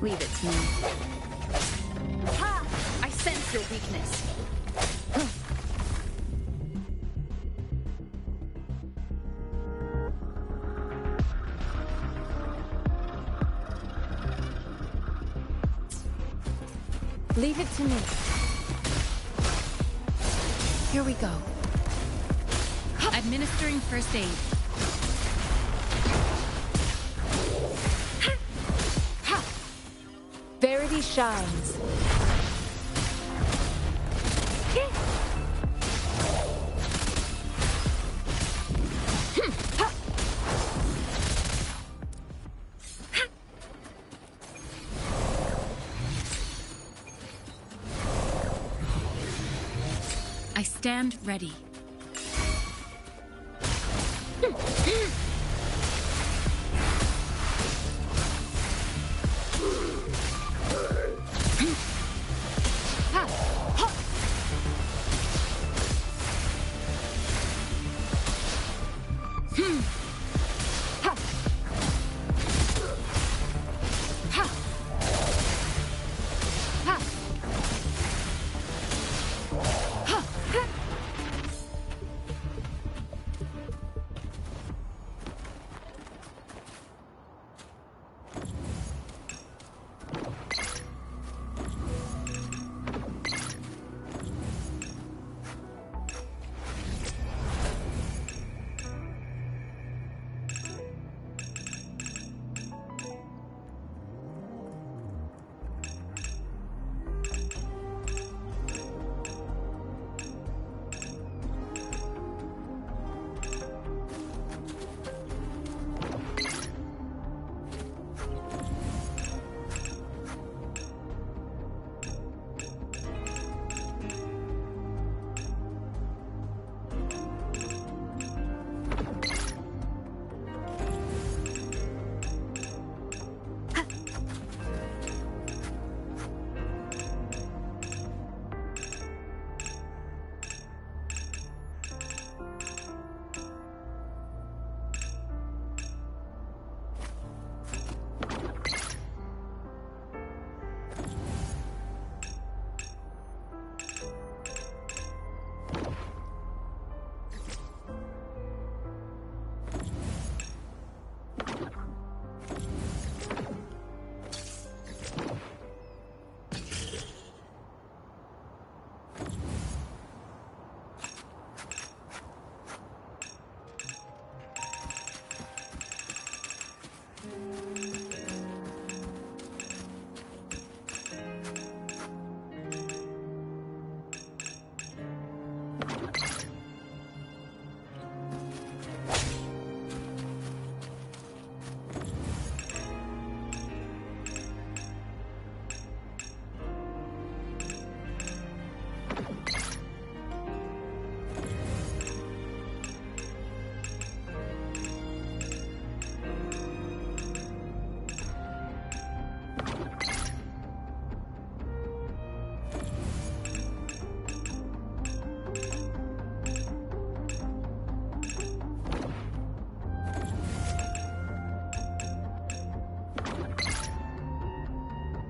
Leave it to me. Ha! I sense your weakness. Leave it to me. Here we go. Administering first aid. Verity shines. I stand ready.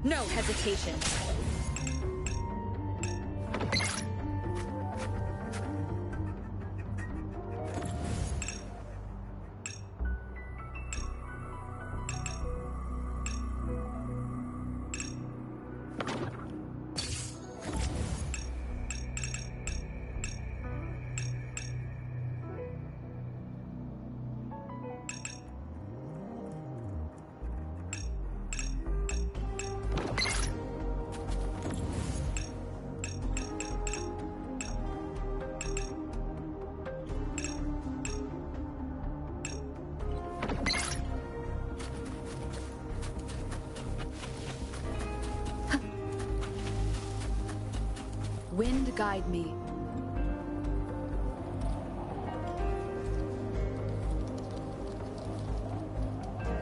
No hesitation. Wind guide me.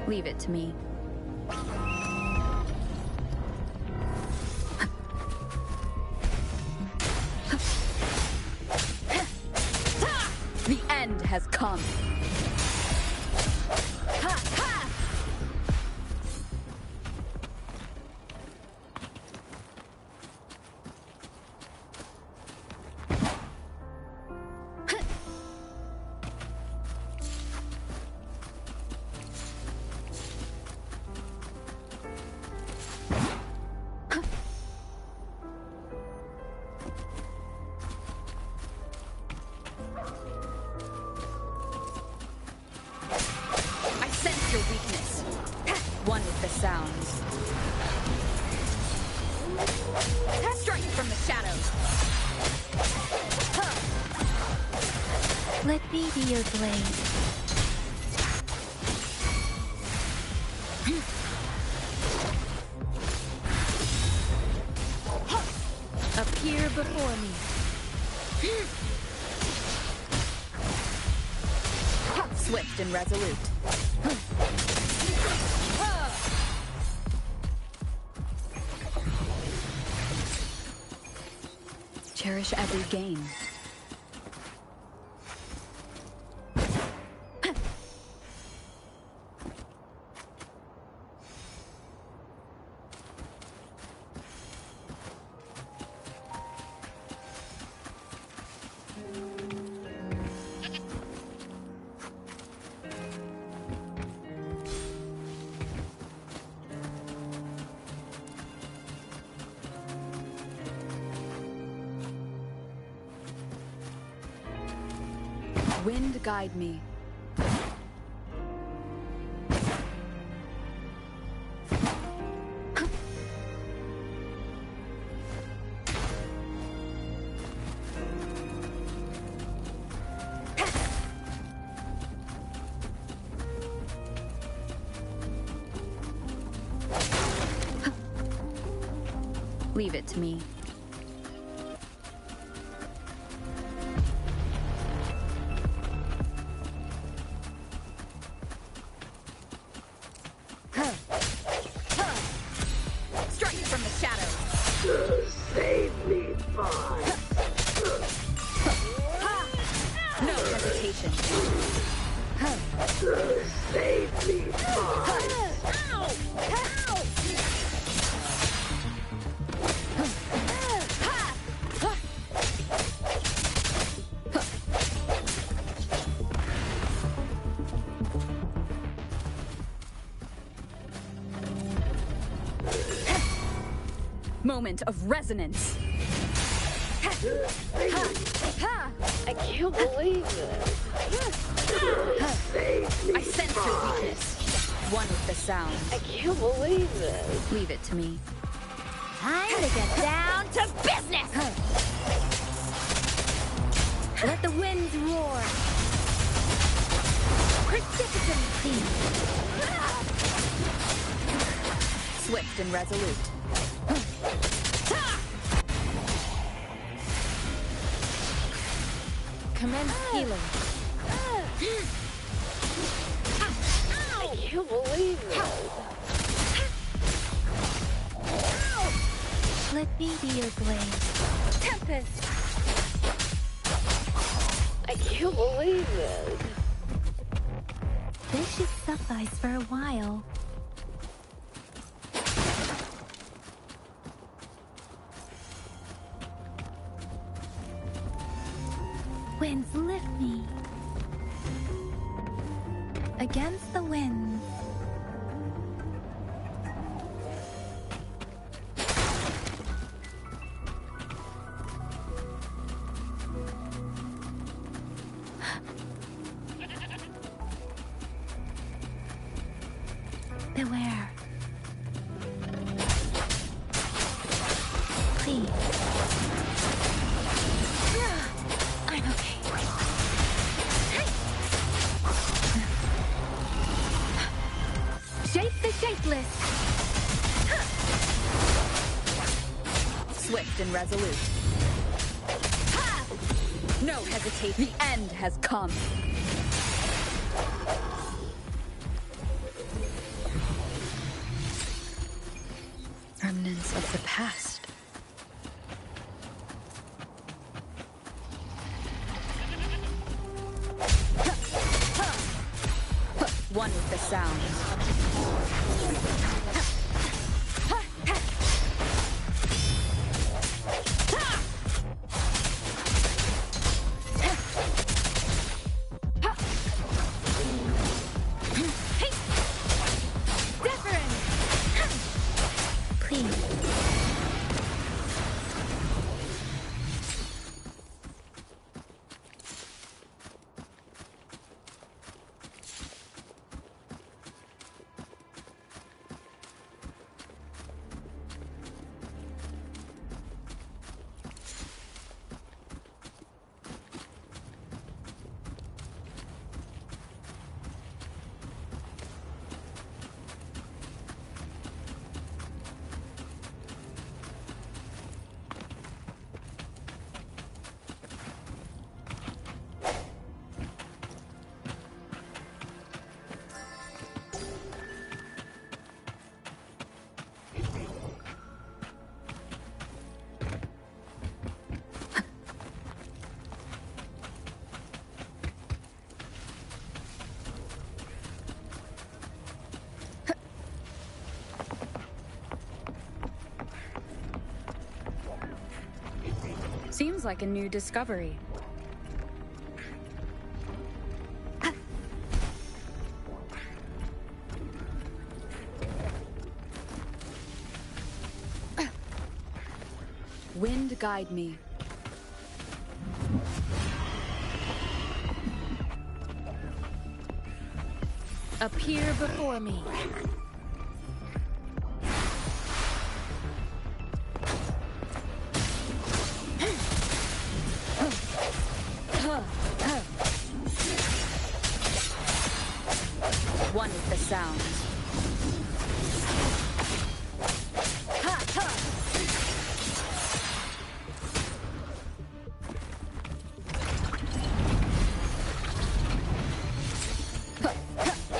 Leave it to me. The end has come. me be your blade. Appear before me. Swift and resolute. Cherish every gain. Wind guide me. Leave it to me. Moment of resonance. I can't believe this. I sense your weakness. One with the sound. I can't believe this. Leave it to me. Time to get down to business! Let the winds roar. Precipitancy. Swift and resolute. Commence healing. I can't believe this. Let me be your blade. Tempest! I can't believe this. This should suffice for a while. Winds lift me. Against the winds. Beware. Please. I'm okay. Shape the shapeless. Swift and resolute. No hesitation. The end has come. Remnants of the past. One with the sound. Seems like a new discovery. Wind guide me. Appear before me. One with the sound.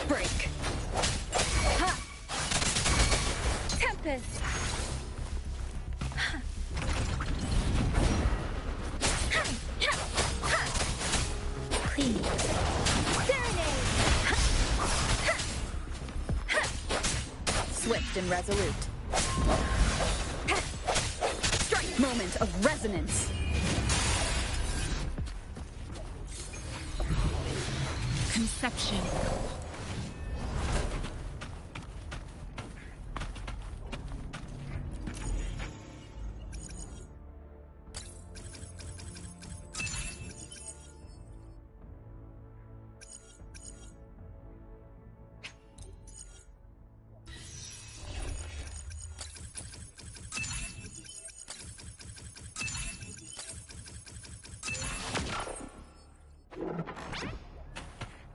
Break. Tempest. Please. Serenade. Swift and resolute. Strike! Moment of resonance. Conception.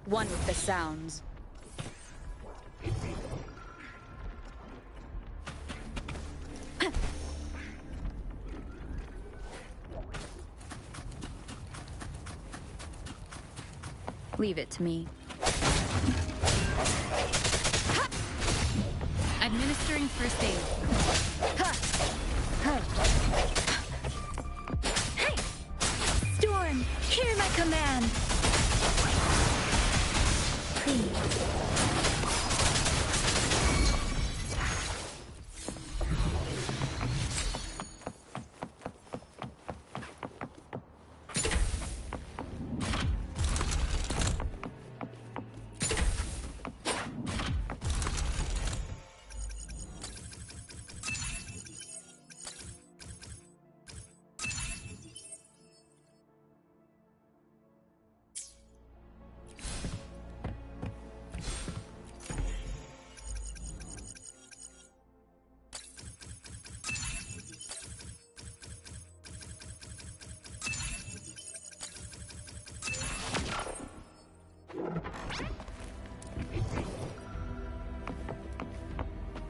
One with the sounds. Leave it to me. Administering first aid. Hey! Storm, hear my command. Please.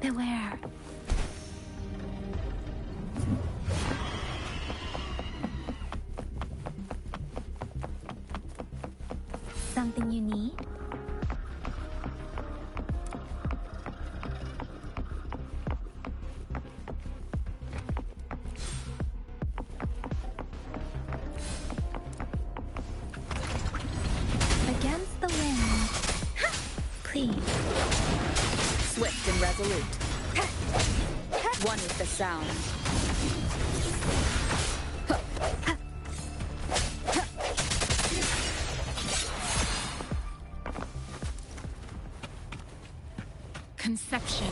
Beware. Something you need? Against the wind. Please. Swift and resolute. One with the sound. Conception.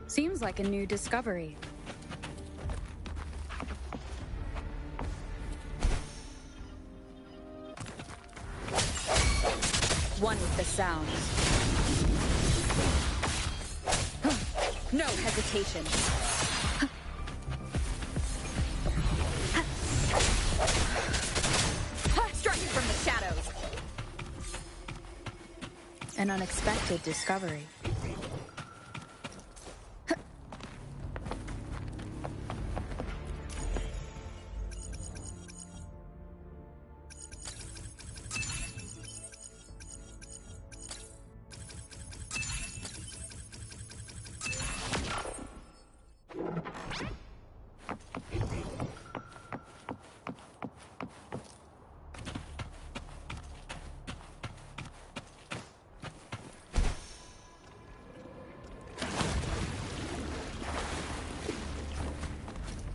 Seems like a new discovery. One with the sound. No hesitation. Striking from the shadows. An unexpected discovery.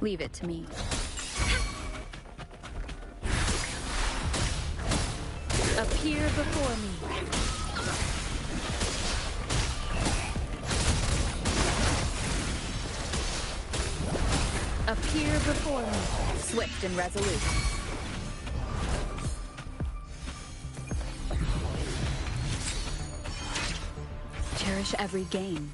Leave it to me. Appear before me. Appear before me, swift and resolute. Cherish every gain.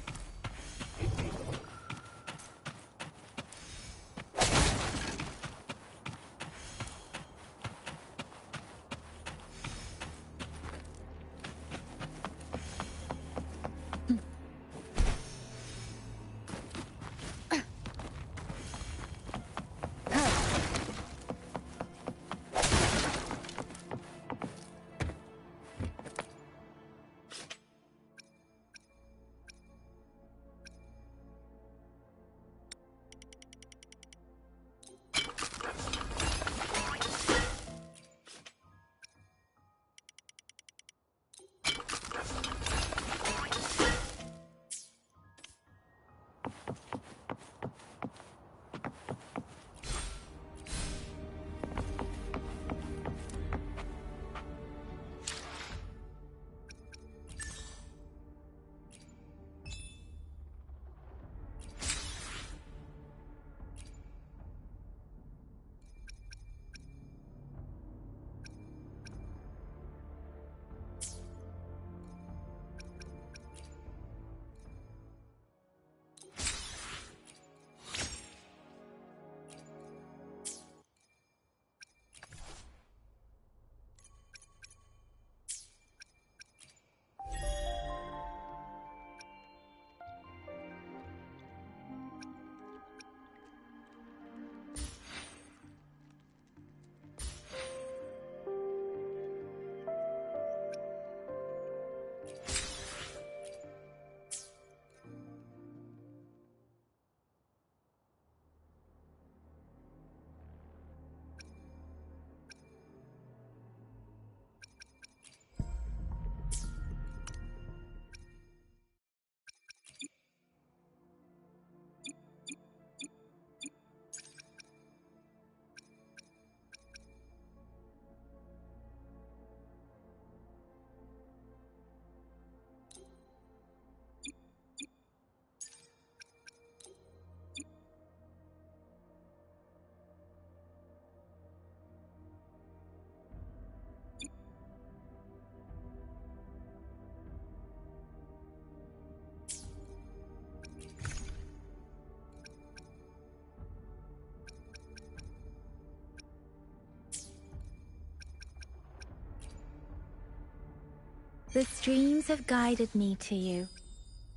The streams have guided me to you.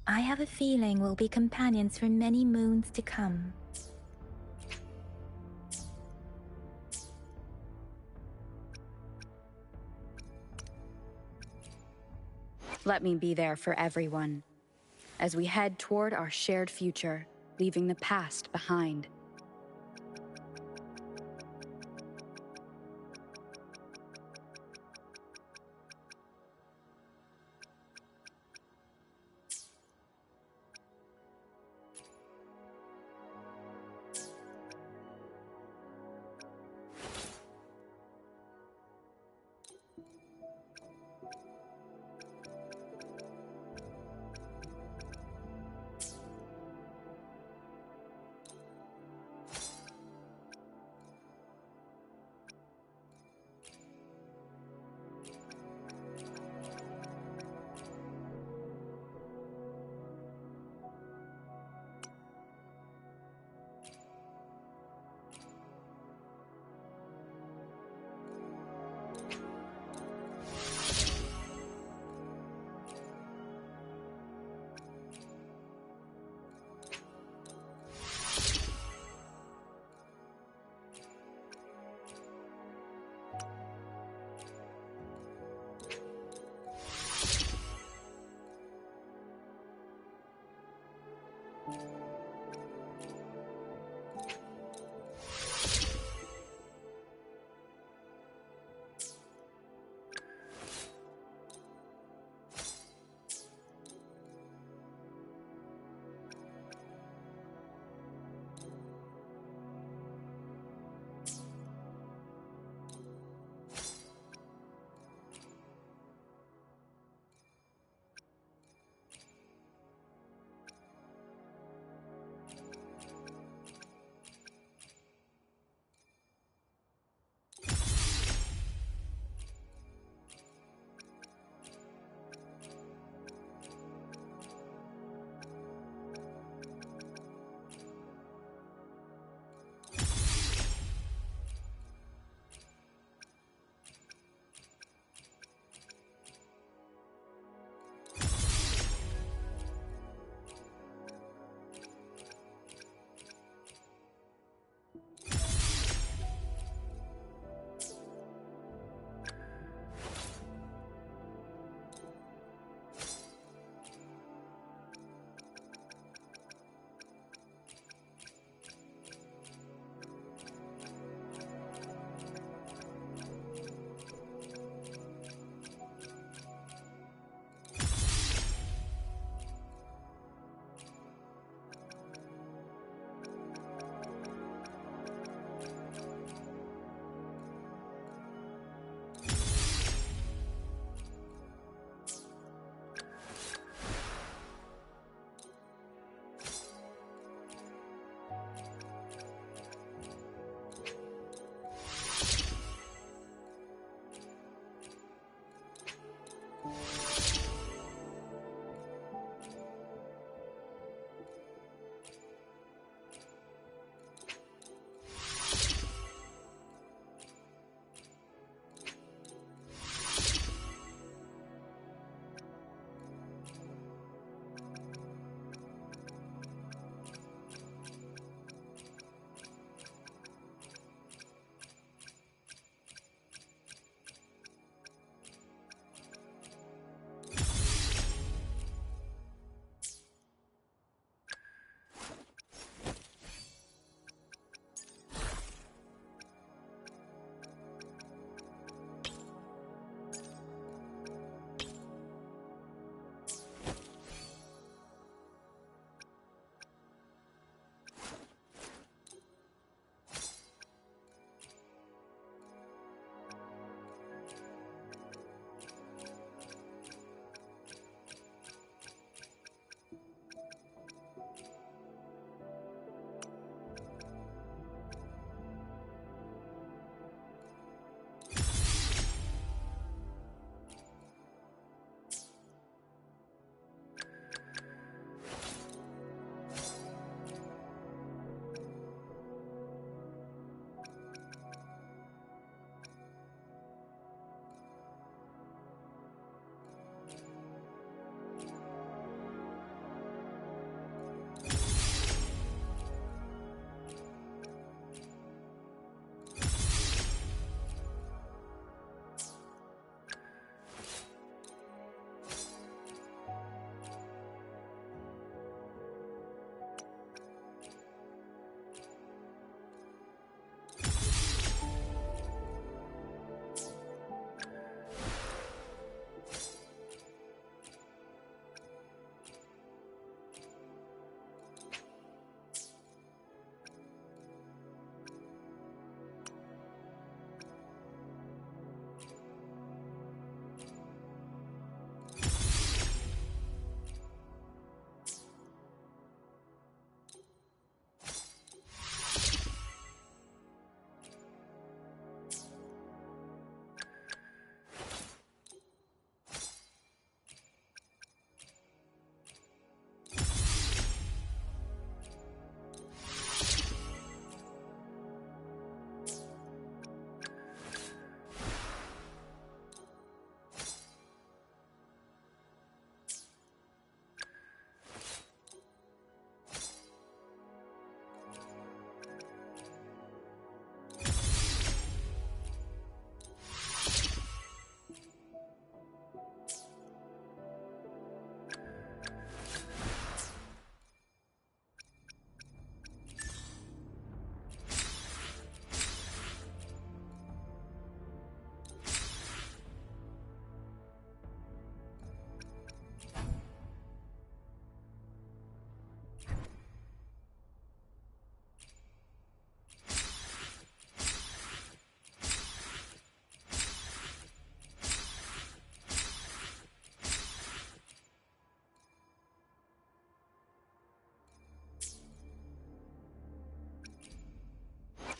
I have a feeling we'll be companions for many moons to come. Let me be there for everyone, as we head toward our shared future, leaving the past behind.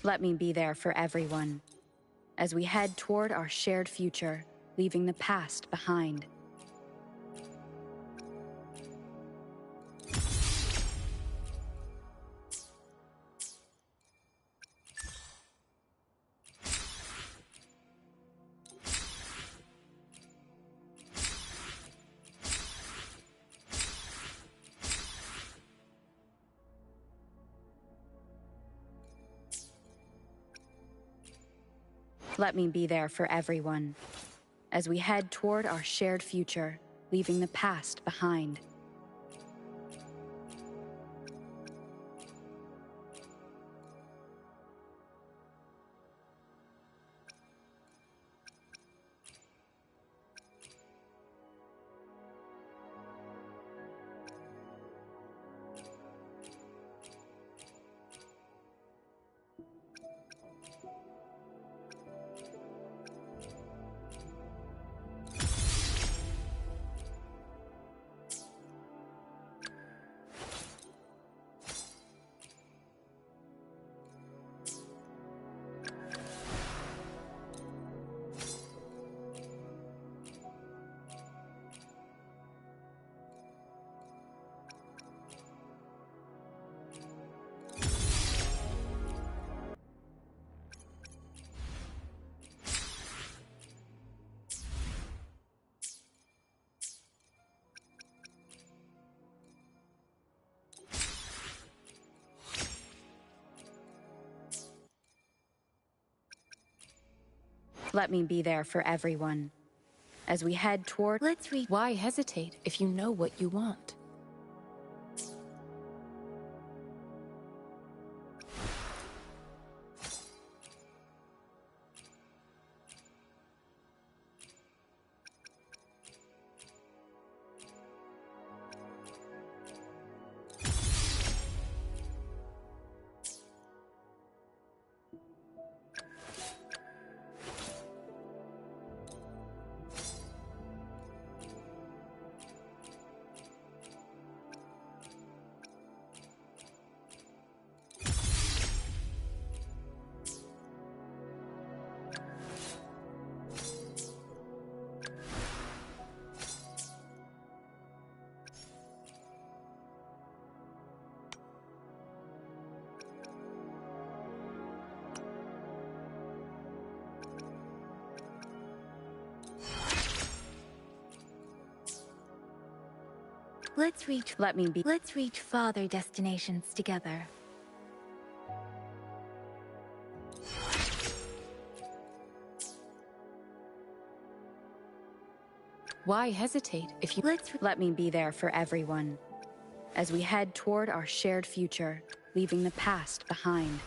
Let me be there for everyone as we head toward our shared future, leaving the past behind. Let me be there for everyone as we head toward our shared future, leaving the past behind. Let me be there for everyone as we head toward... Why hesitate if you know what you want? Let's reach farther destinations together. Why hesitate if you... Let me be there for everyone as we head toward our shared future, leaving the past behind.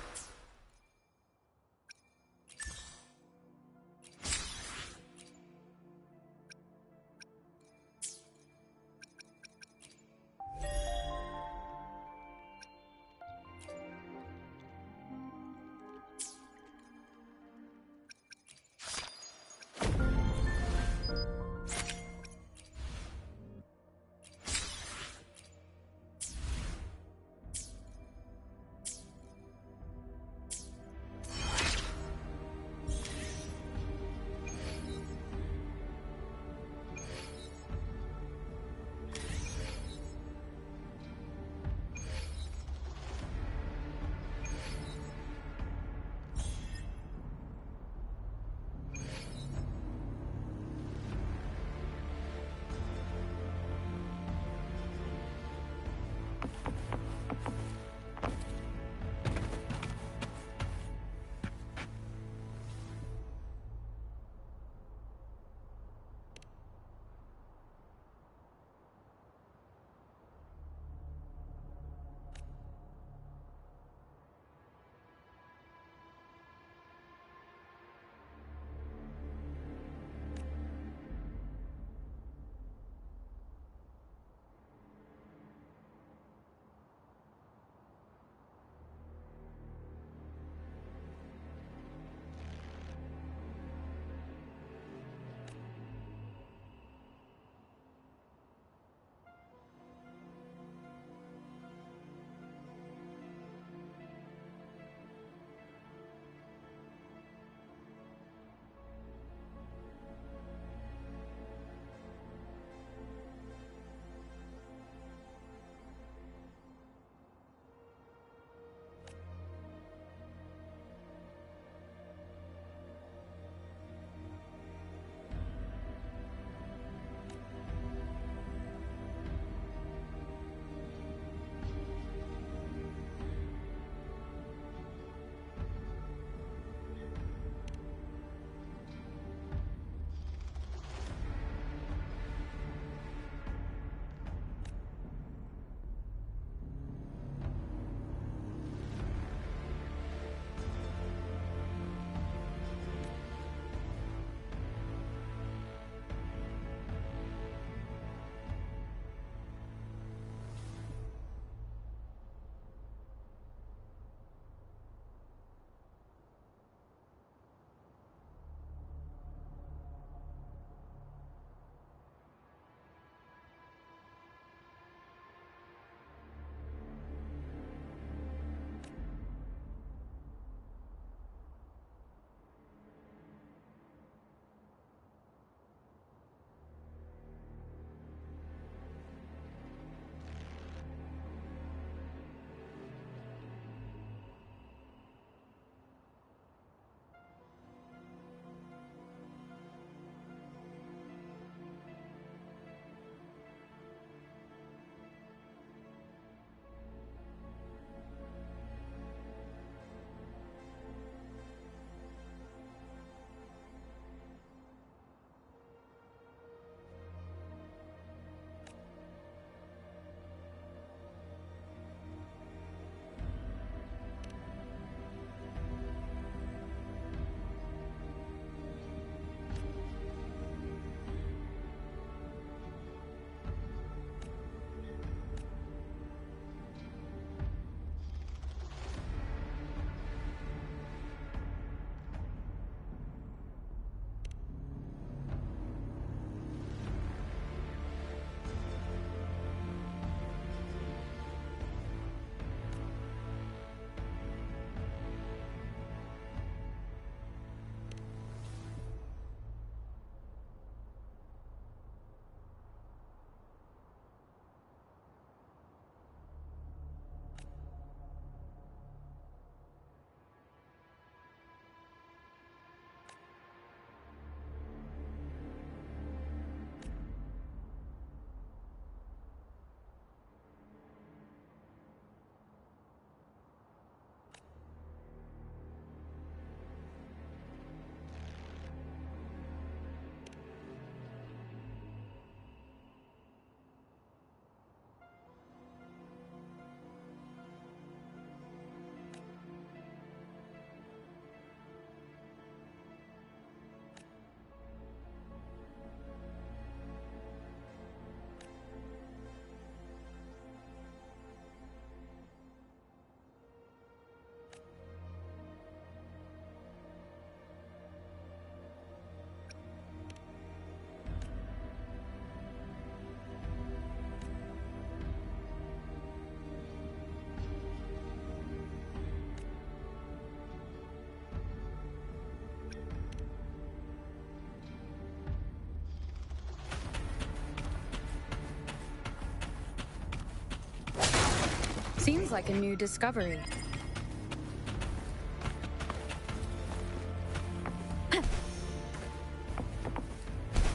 Seems like a new discovery.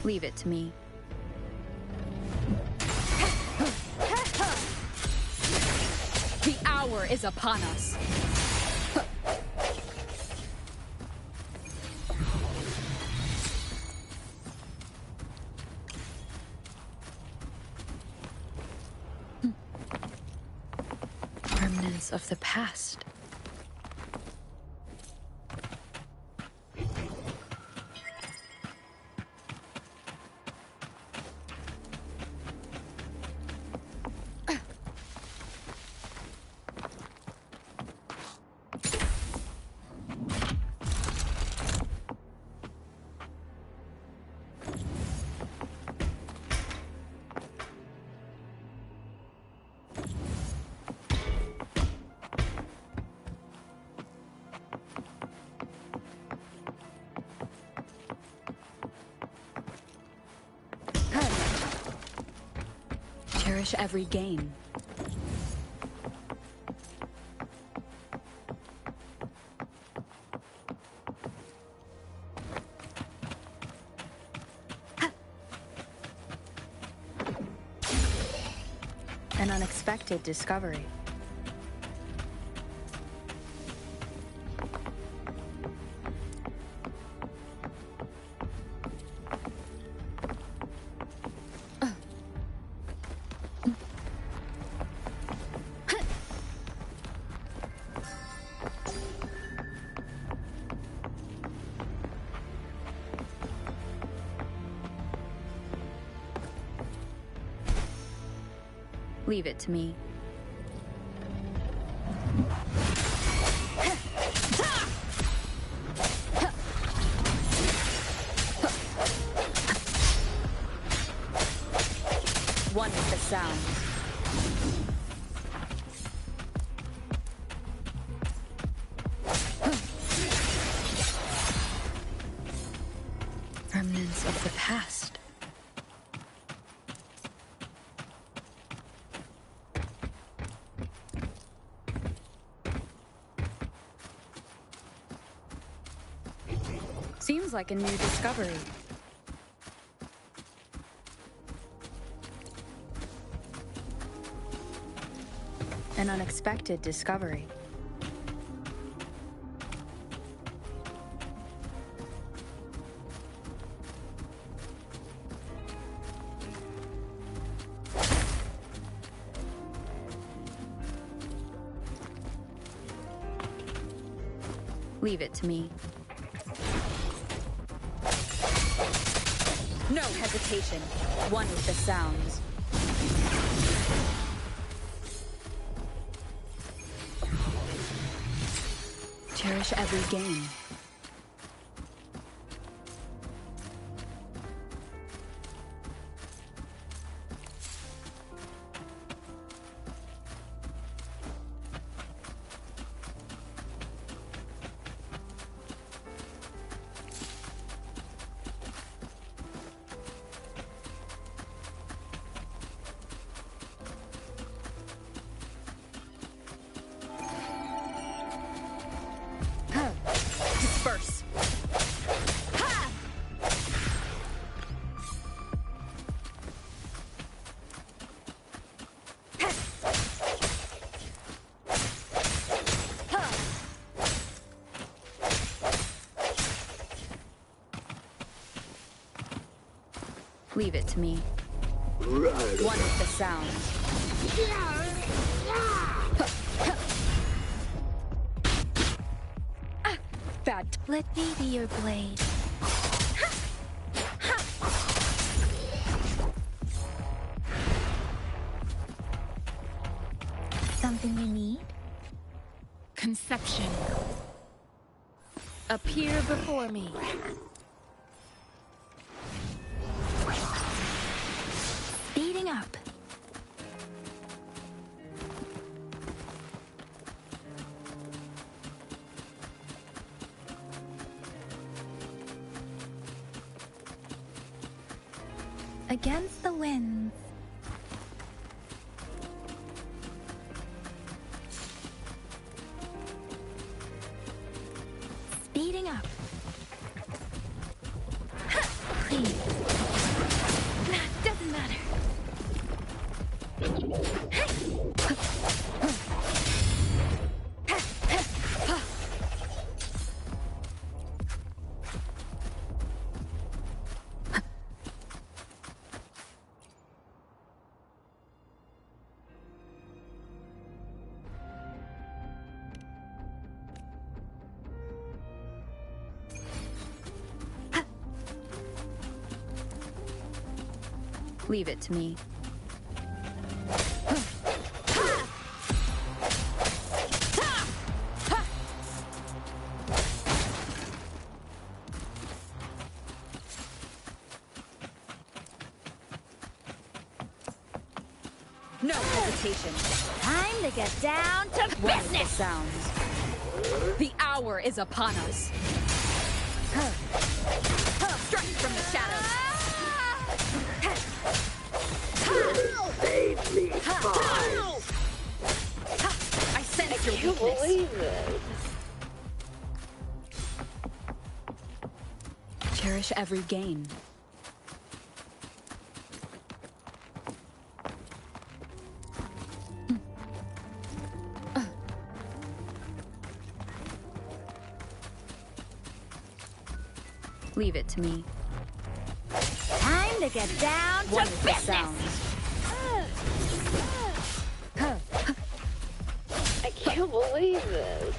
Leave it to me. The hour is upon us. Remnants of the past. Cherish every gain. An unexpected discovery. Leave it to me. One with the sound. Remnants of the past. Seems like a new discovery. An unexpected discovery. Leave it to me. No hesitation. One with the sounds. Cherish every gain. Disperse. Ha! Leave it to me. One with the sound. Bad. Let me be your blade. Something you need? Conception. Appear before me. Speeding up. Against the winds. Speeding up. Please. Doesn't matter. Leave it to me. No hesitation. Time to get down to business! Sounds. The hour is upon us. Strike from the shadows. Save me, boss. I sense your Can't weakness. believe it. Cherish every gain. Leave it to me. Time to get down to Wonderful business! sounds. I can't believe this.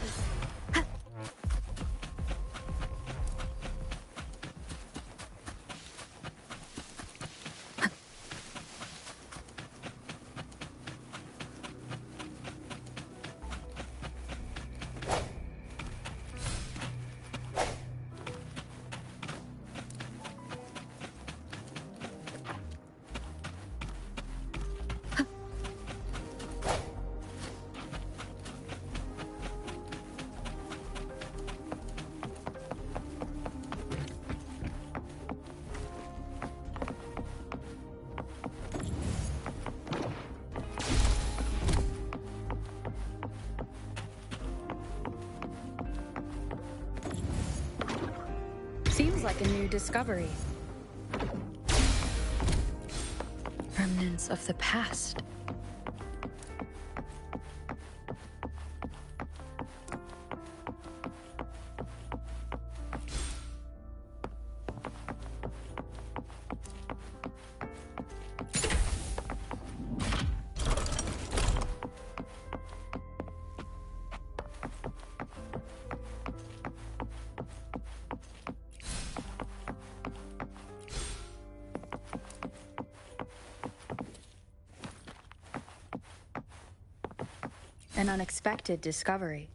Seems like a new discovery. Remnants of the past. An unexpected discovery.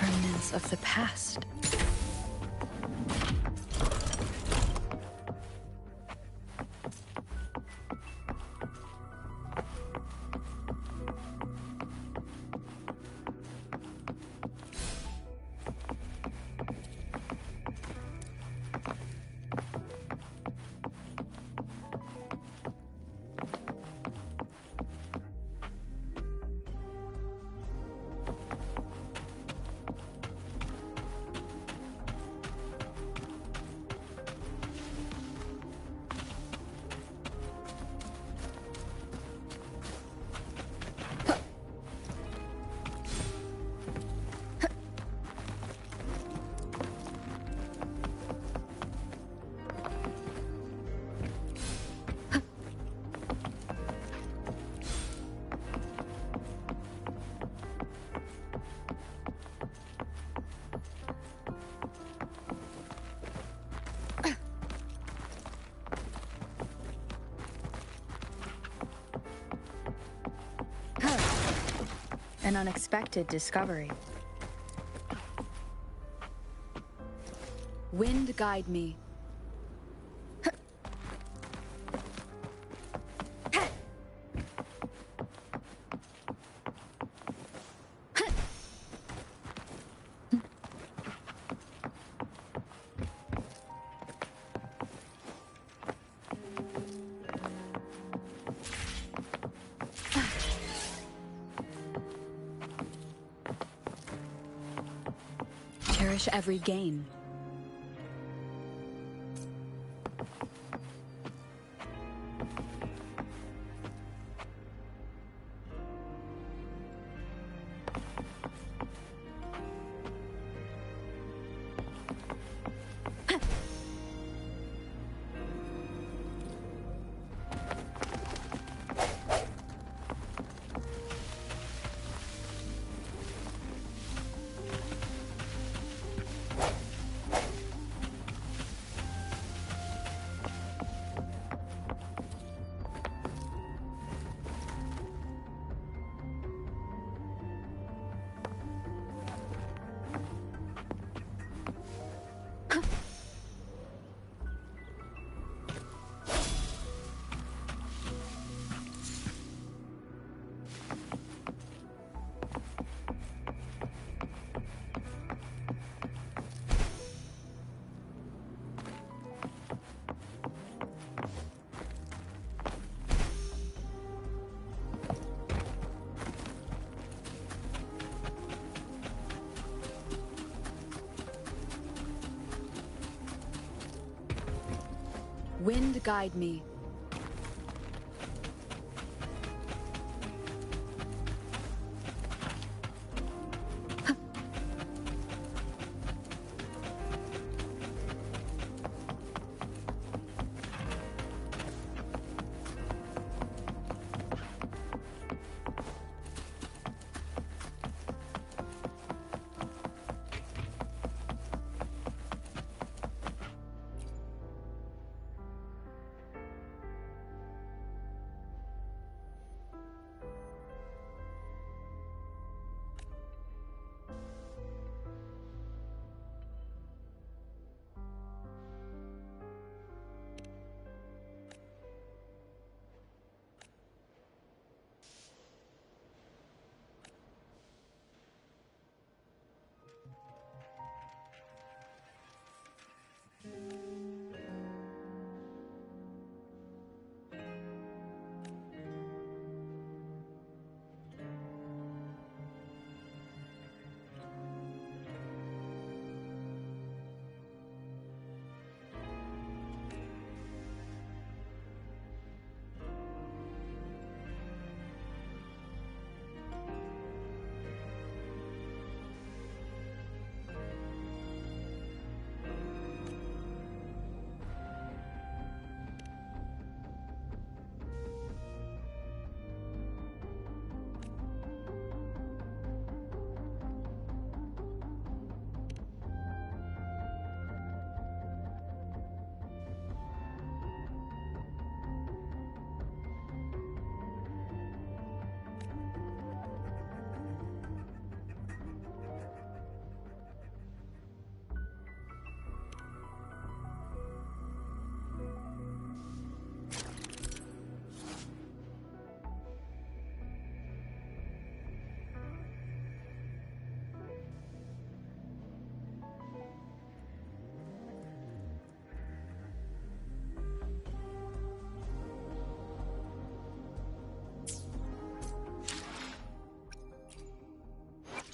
Remnants of the past. An unexpected discovery. Wind guide me. Cherish every gain. Wind guide me.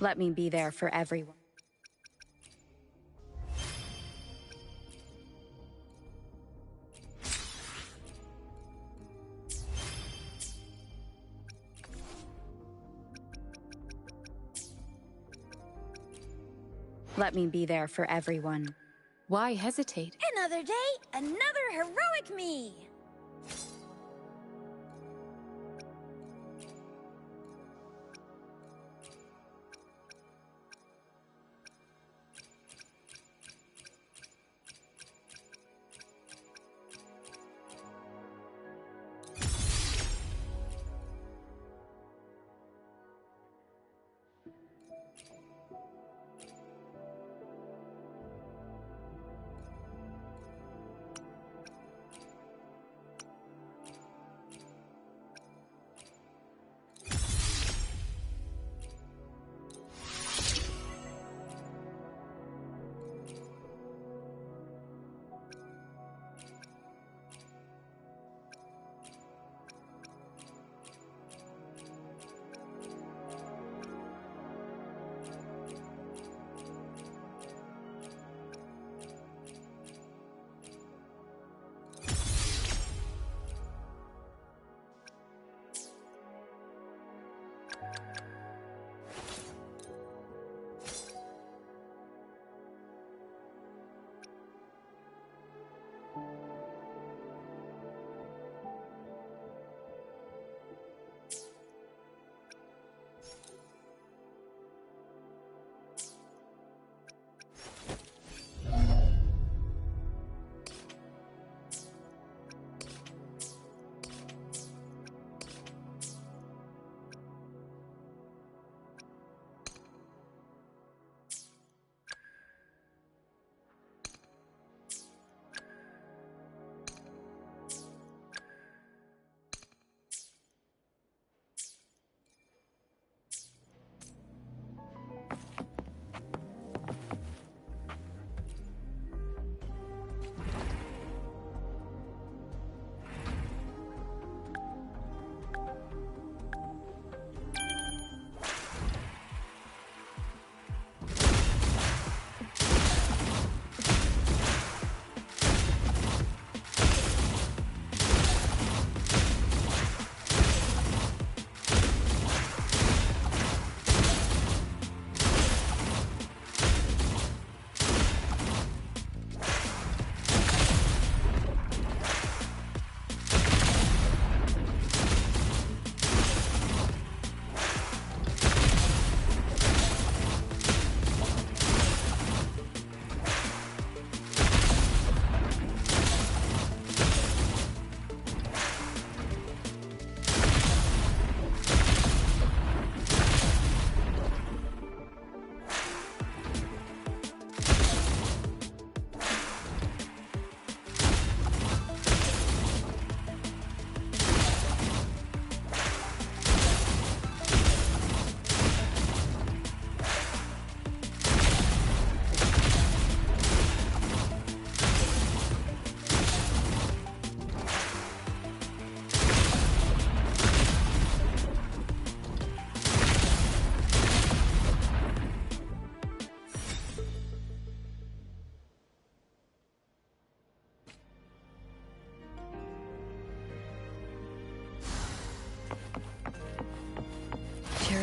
Let me be there for everyone. Let me be there for everyone. Why hesitate? Another day, another heroic me!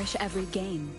cherish every game.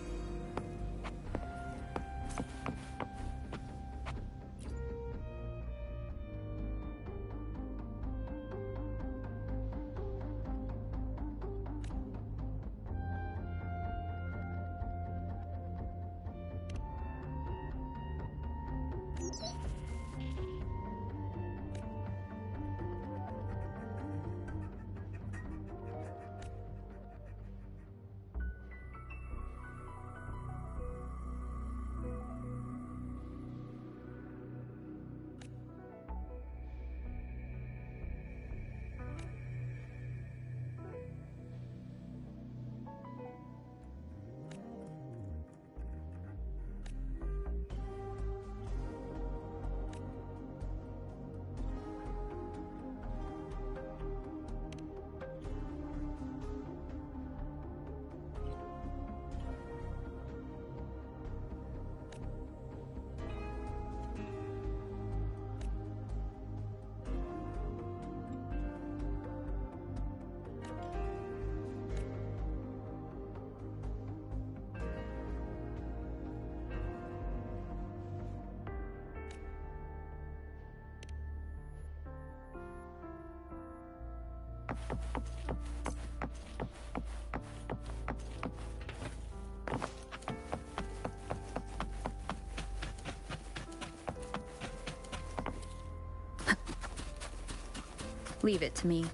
Leave it to me.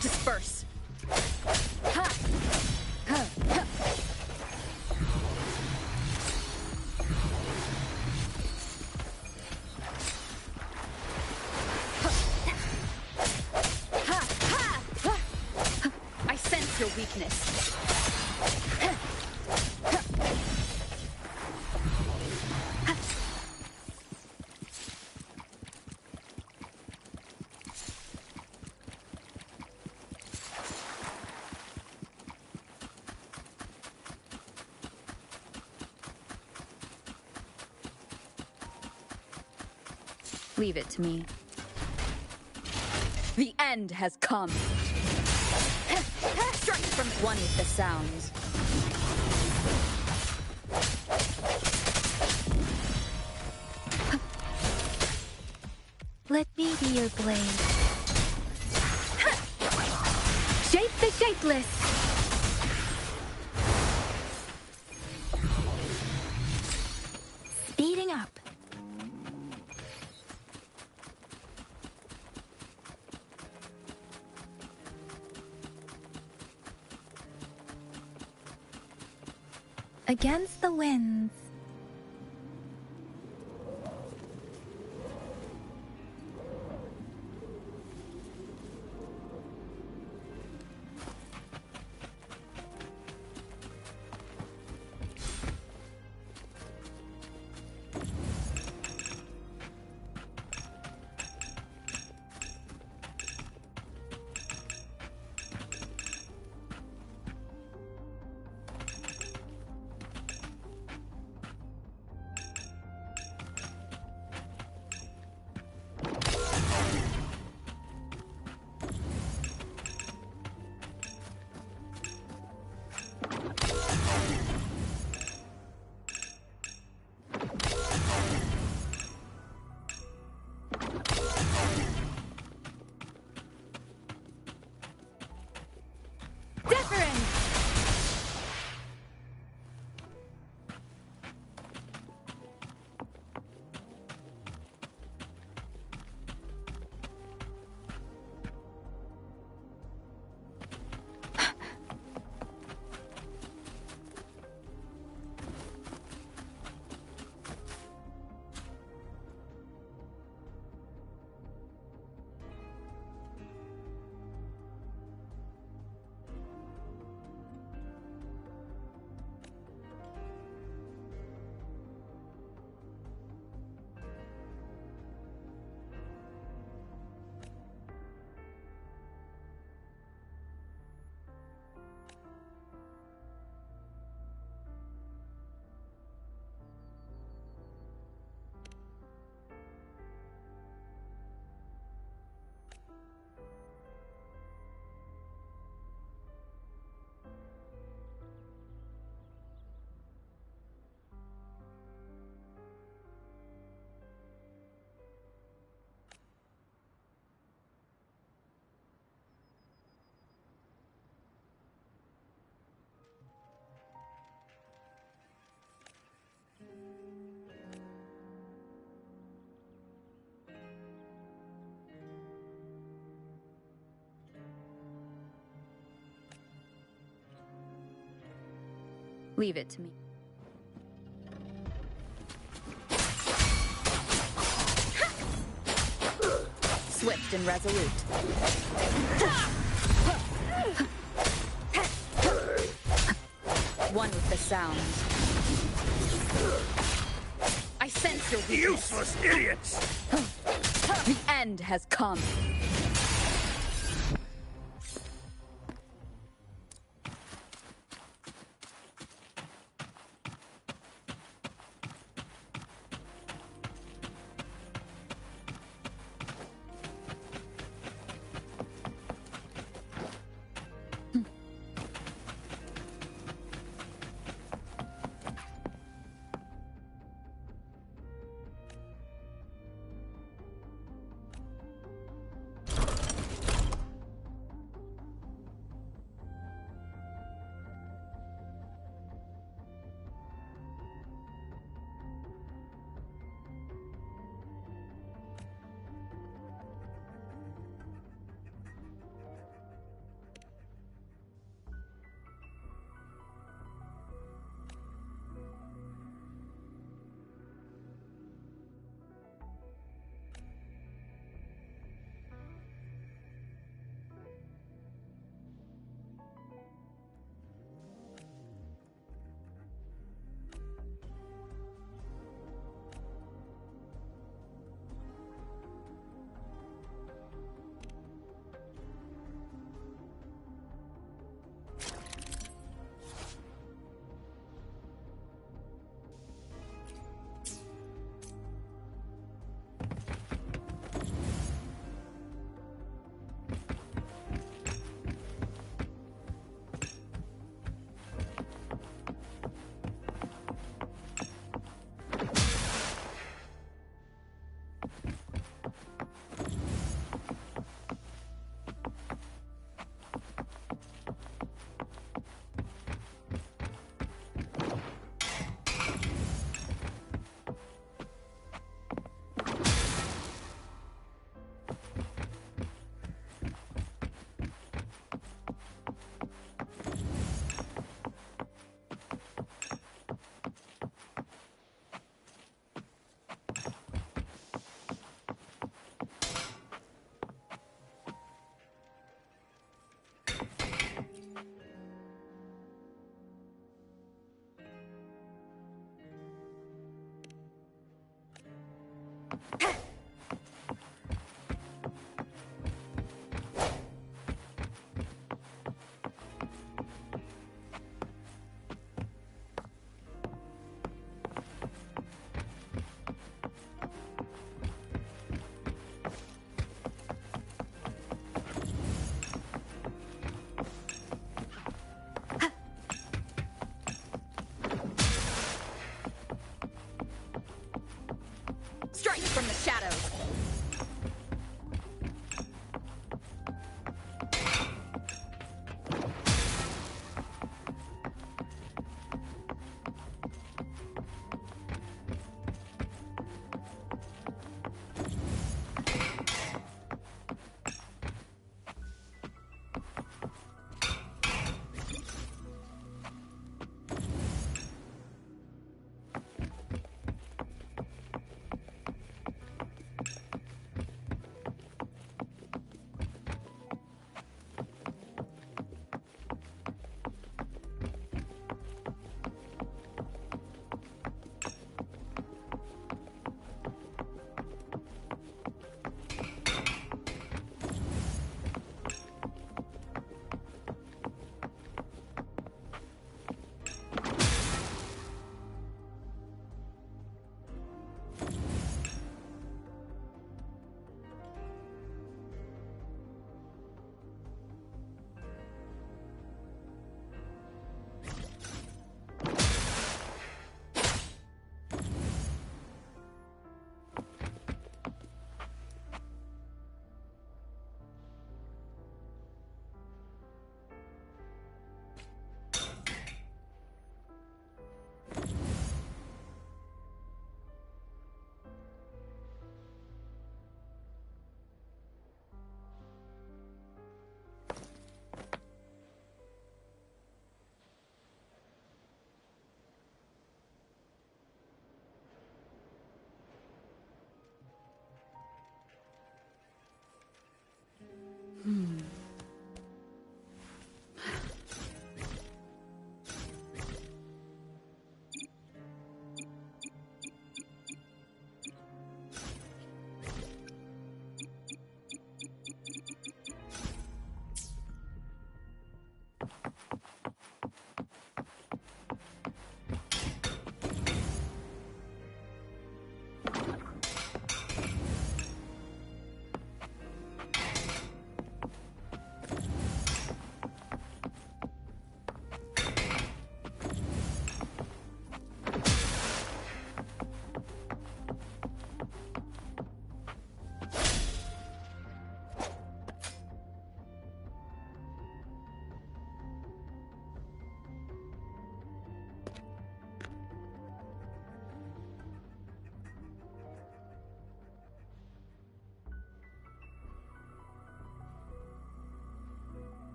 Disperse! I sense your weakness. Leave it to me. The end has come. Strike from one with the sounds. Let me be your blade. Shape the shapeless! Speeding up. Against the winds. Leave it to me. Swift and resolute. One with the sound. I sense your weakness. Useless idiots! The end has come. Strike from the shadows.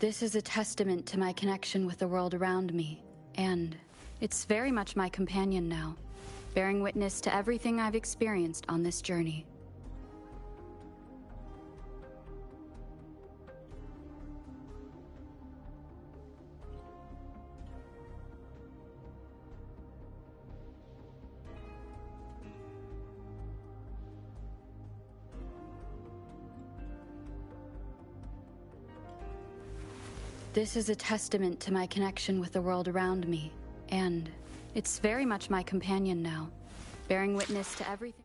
This is a testament to my connection with the world around me, and it's very much my companion now, bearing witness to everything I've experienced on this journey. This is a testament to my connection with the world around me, and it's very much my companion now, bearing witness to everything.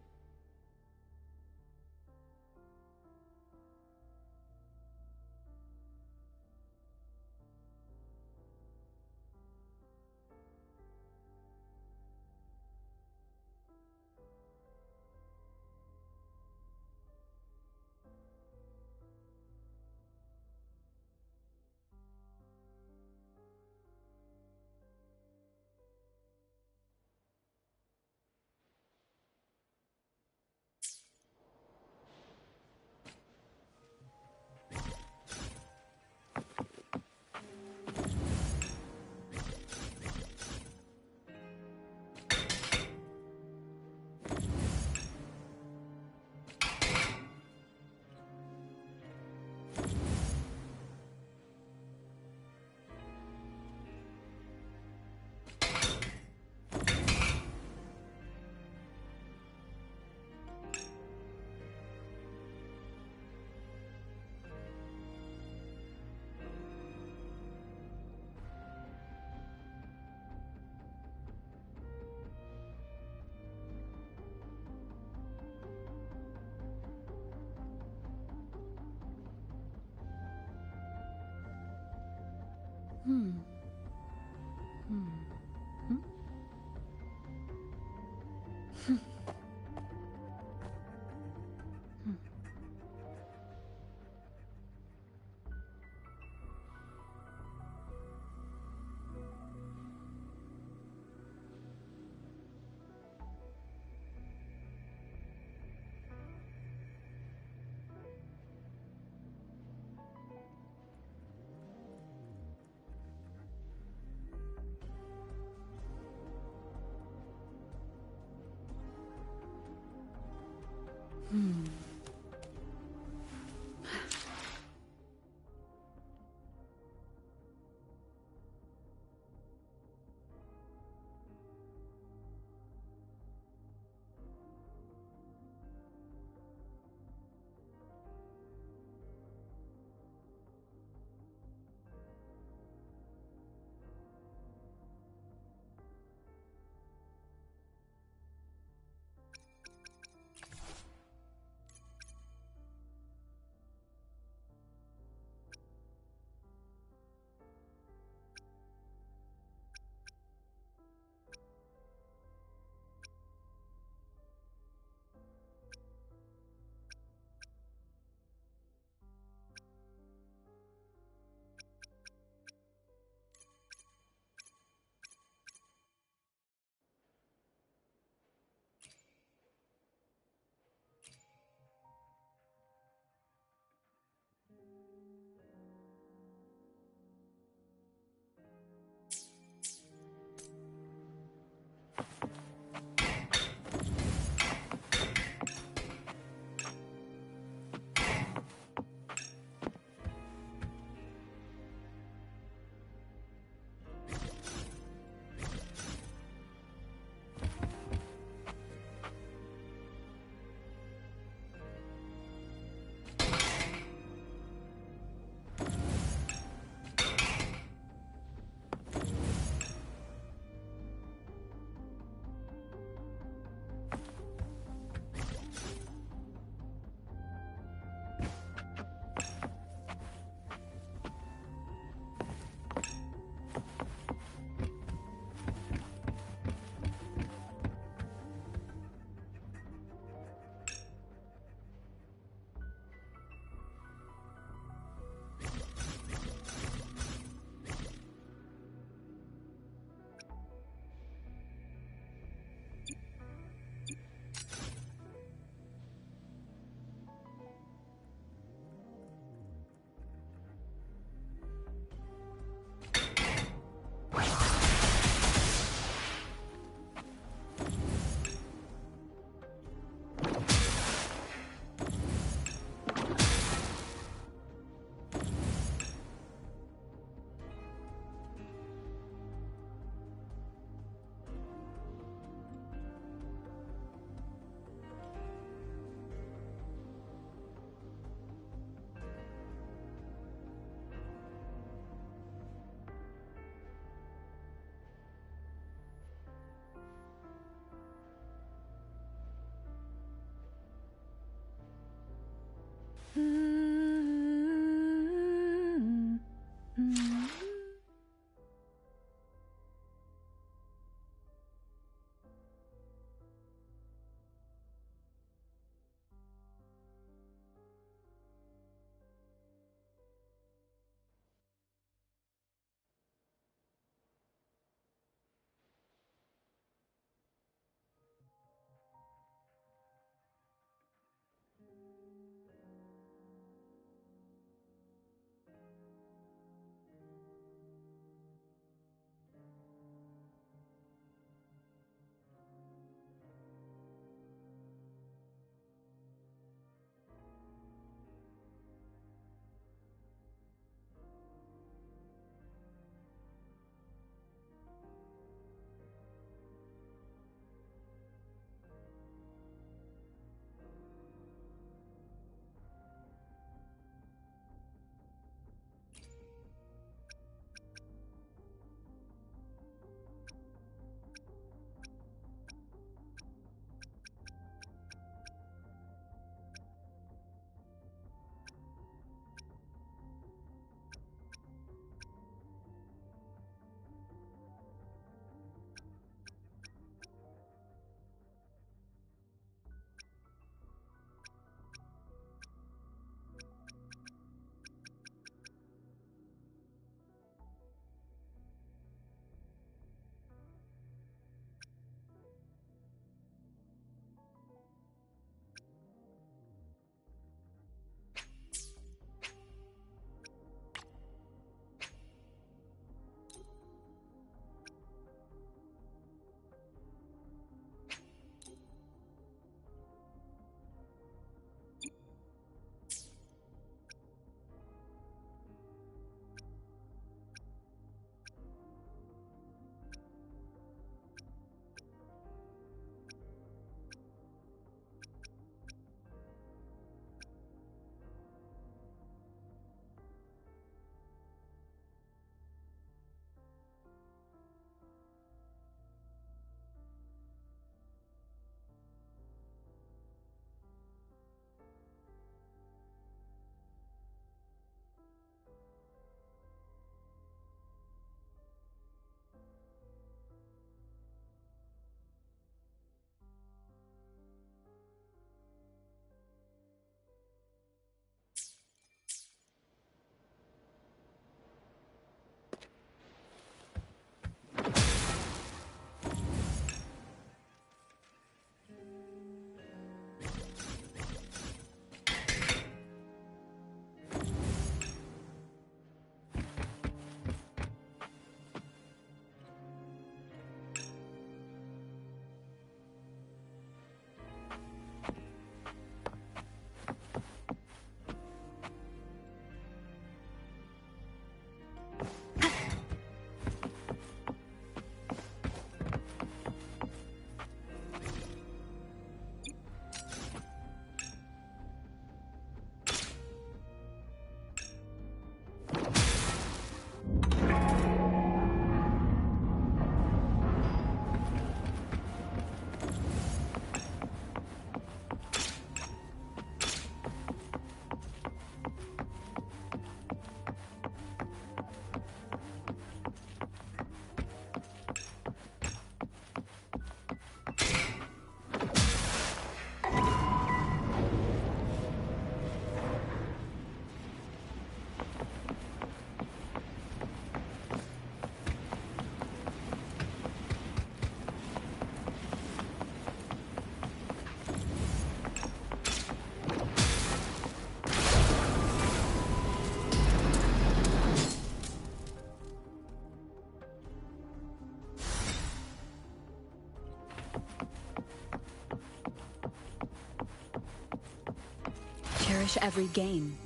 finish every game.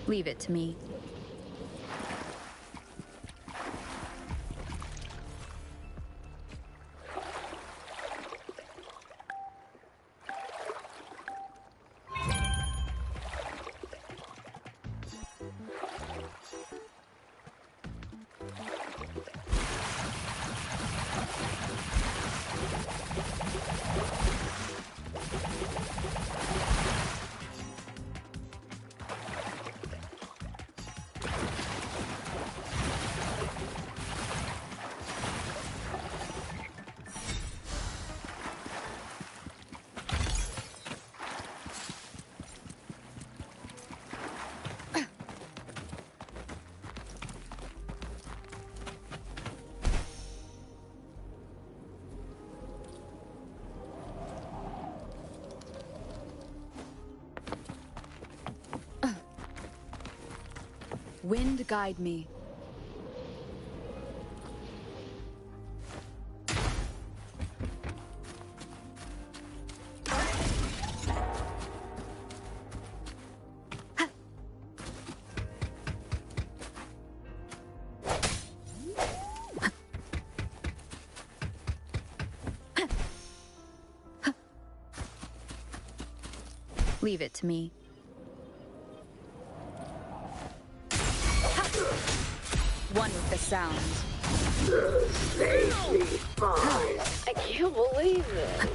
Leave it to me. Wind guide me. Leave it to me. One with the sound. Save me, fine. I can't believe it.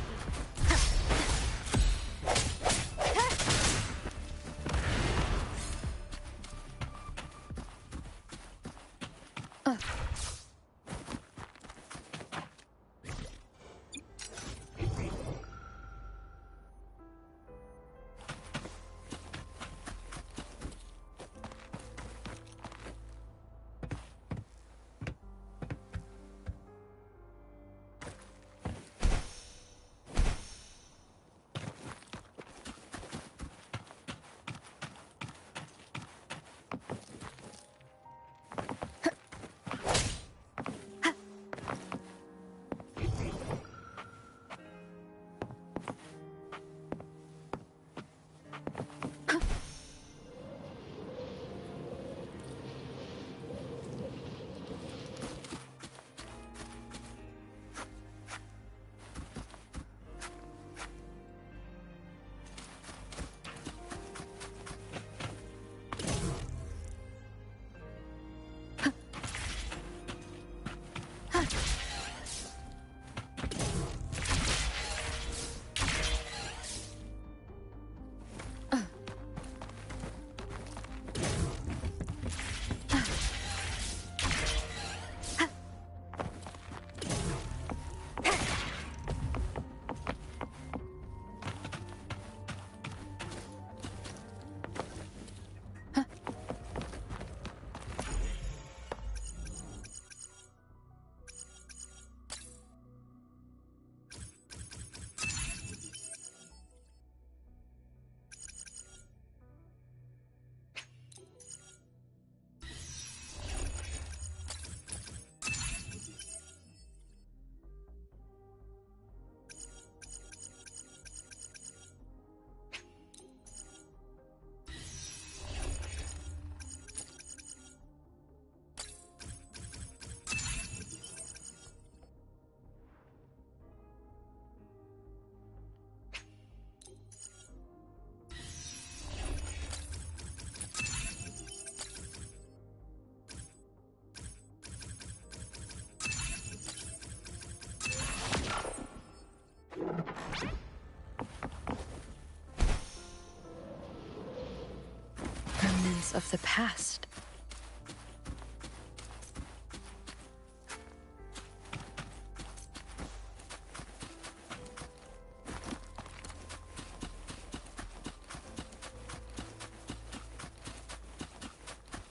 visions of the past.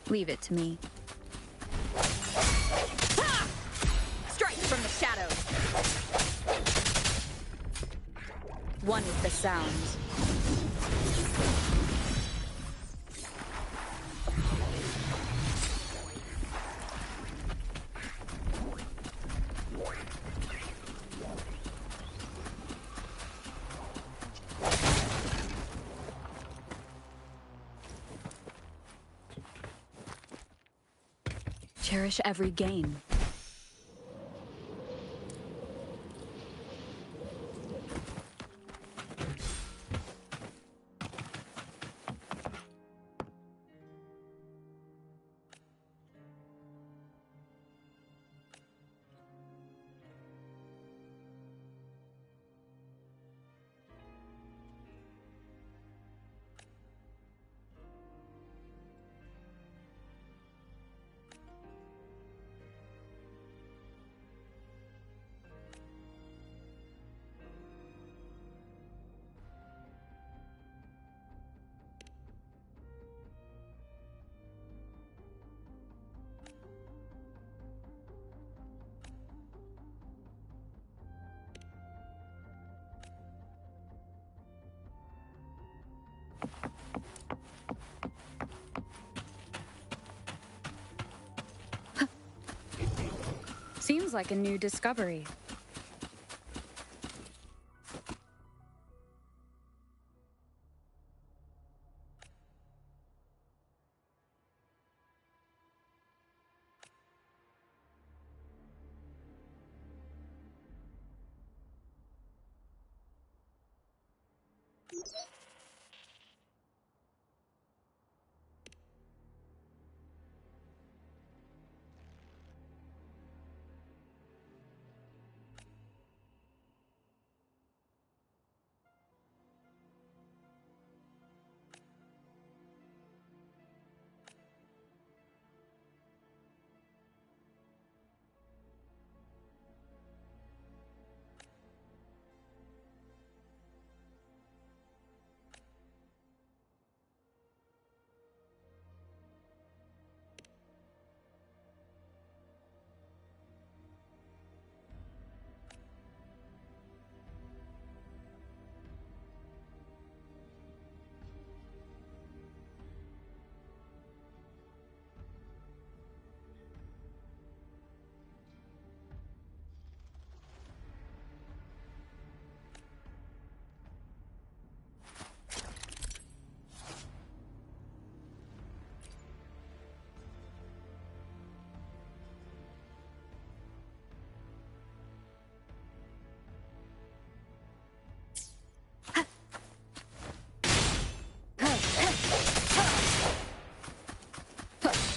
Leave it to me. Strike from the shadows! One with the sounds. Cherish every gain. Seems like a new discovery.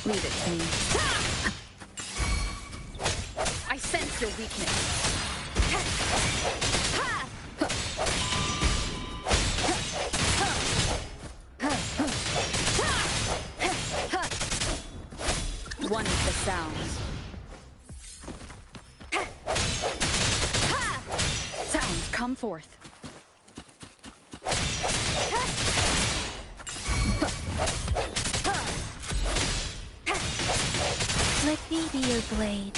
Leave it to me. I sense your weakness. One with the sounds. Sounds, come forth. Let me be your blade.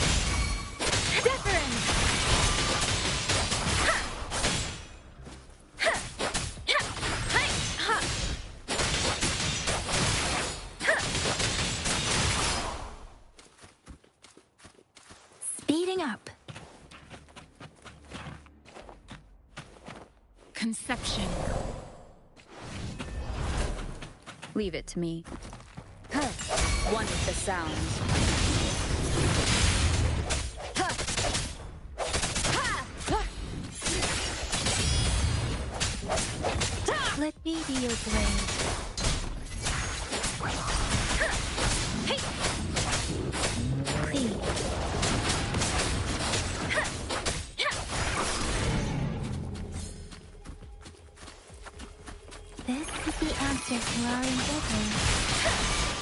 Speeding up. Conception. Leave it to me. One with the sounds. Let me be your blade. Please. This is the answer to our endeavor.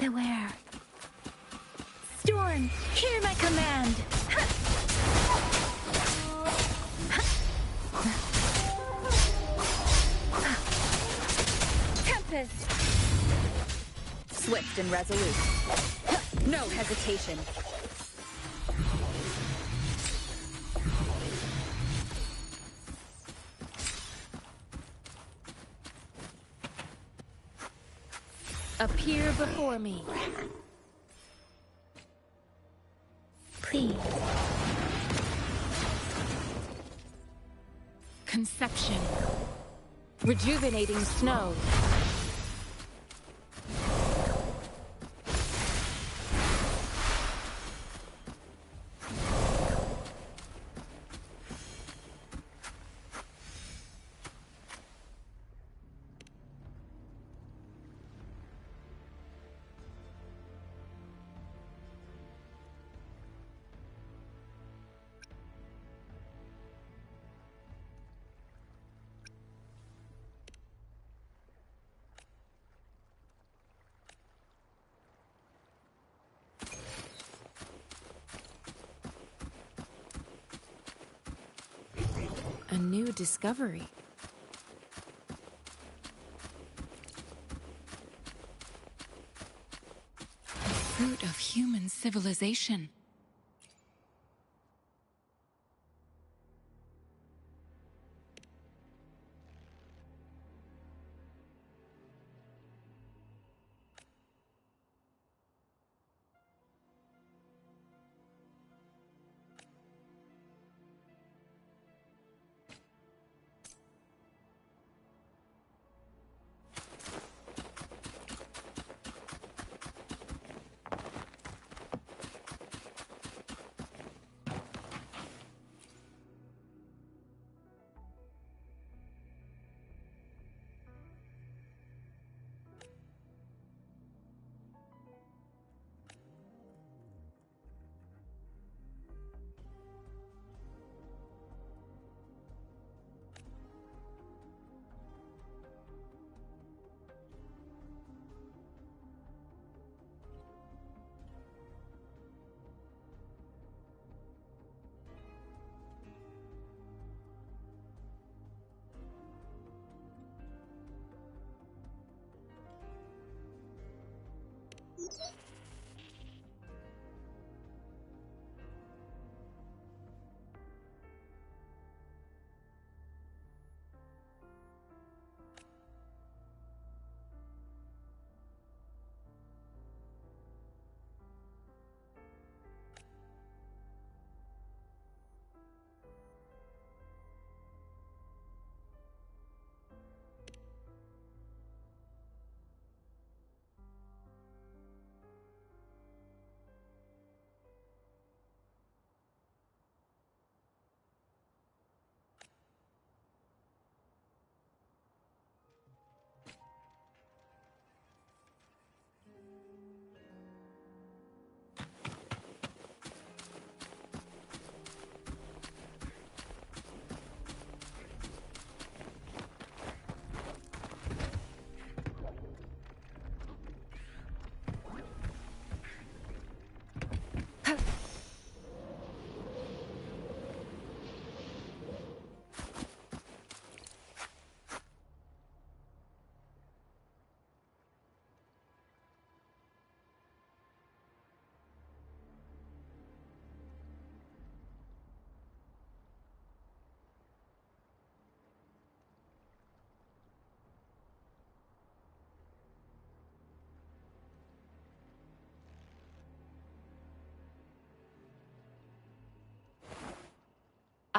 Beware. Storm, hear my command! Tempest! Swift and resolute. No hesitation. Appear before me. Please. Conception. Rejuvenating snow. A new discovery. The fruit of human civilization.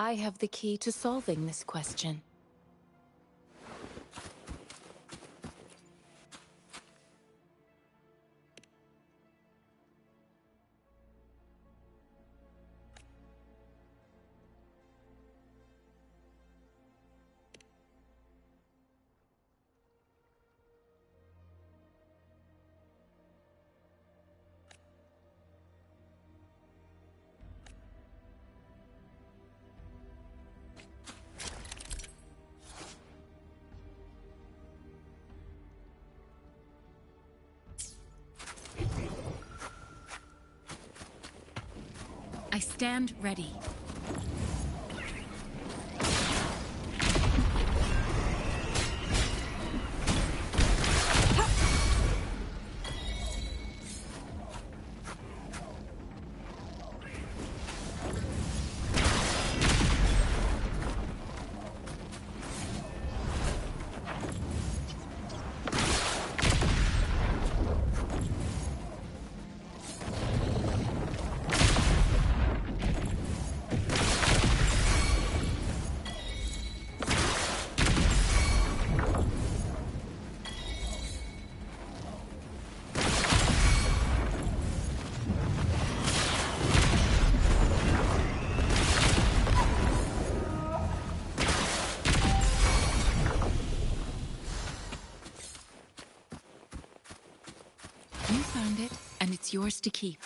I have the key to solving this question. I stand ready. You found it, and it's yours to keep.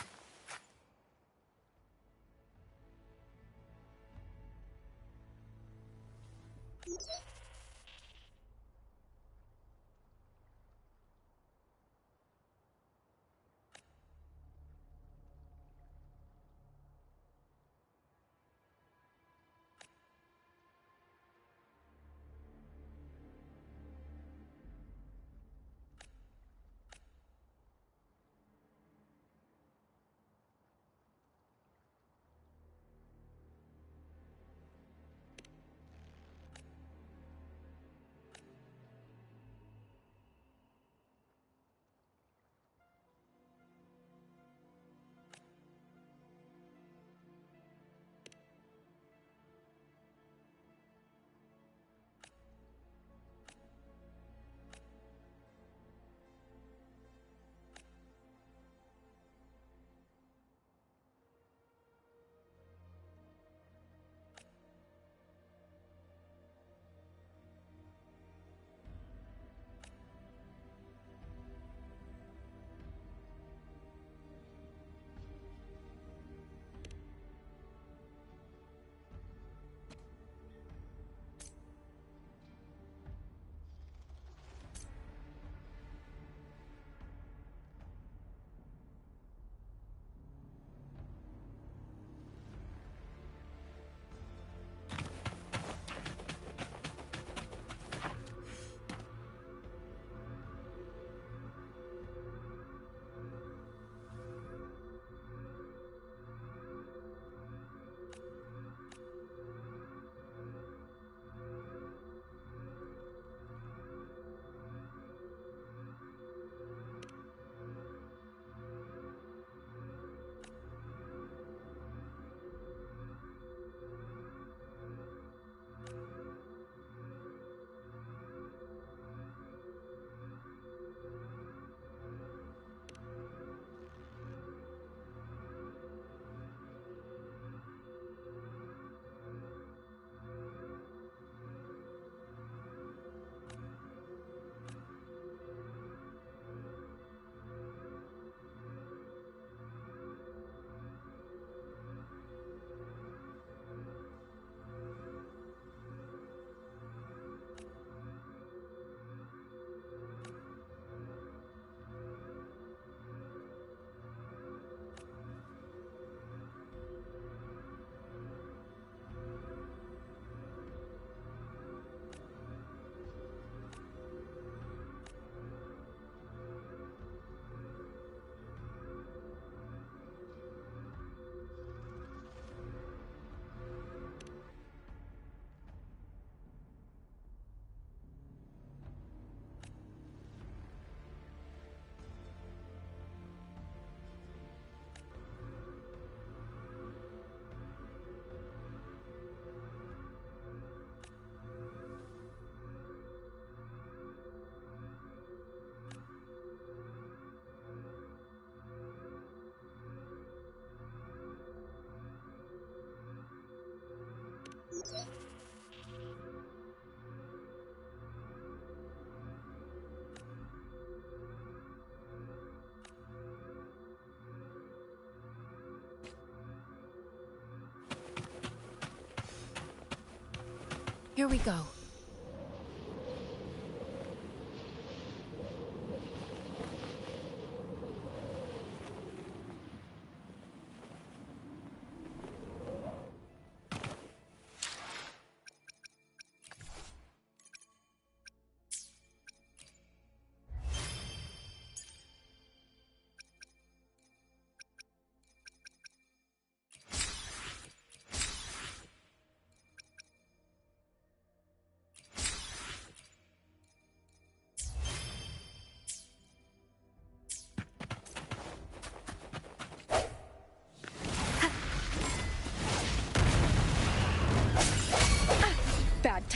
Here we go.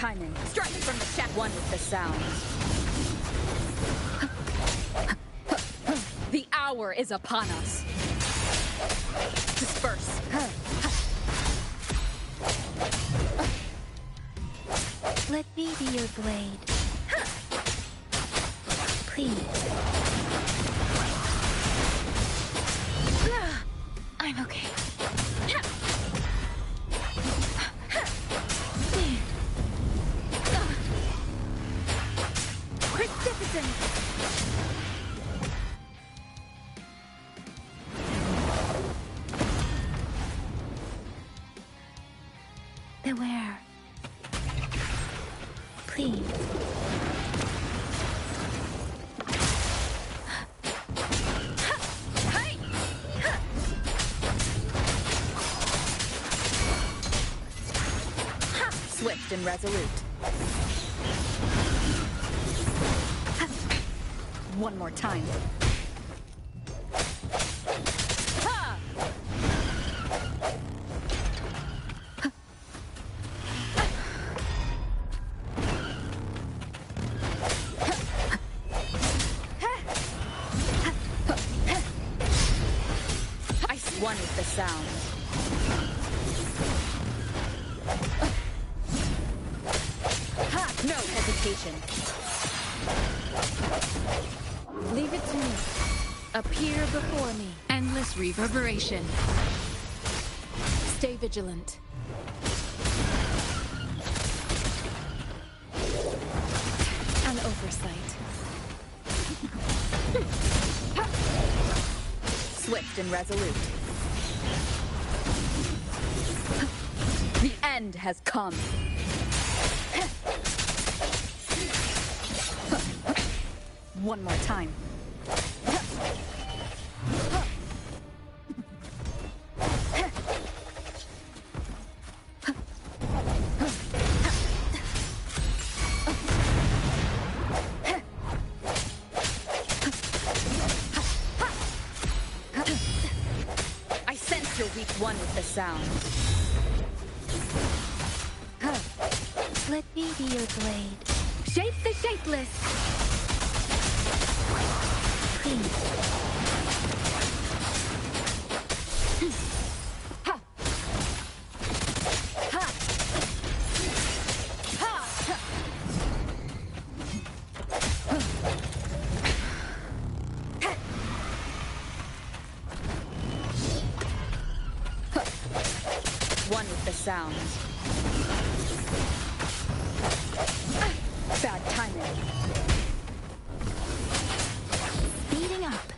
timing. Strike from the shaft. One with the sound. The hour is upon us. Disperse. Let me be your blade. Please. I'm okay. Precipitous! Beware. Please. Swift and resolute. One more time. Ha! Ice one with the sound. No hesitation. Leave it to me. Appear before me. Endless reverberation. Stay vigilant. An oversight. Swift and resolute. The end has come. One more time. I sense you're weak one with the sound. Let me be your blade. Shape the shapeless. Please. Ha! Ha! Ha! One with the sound. Bad timing. Speeding up.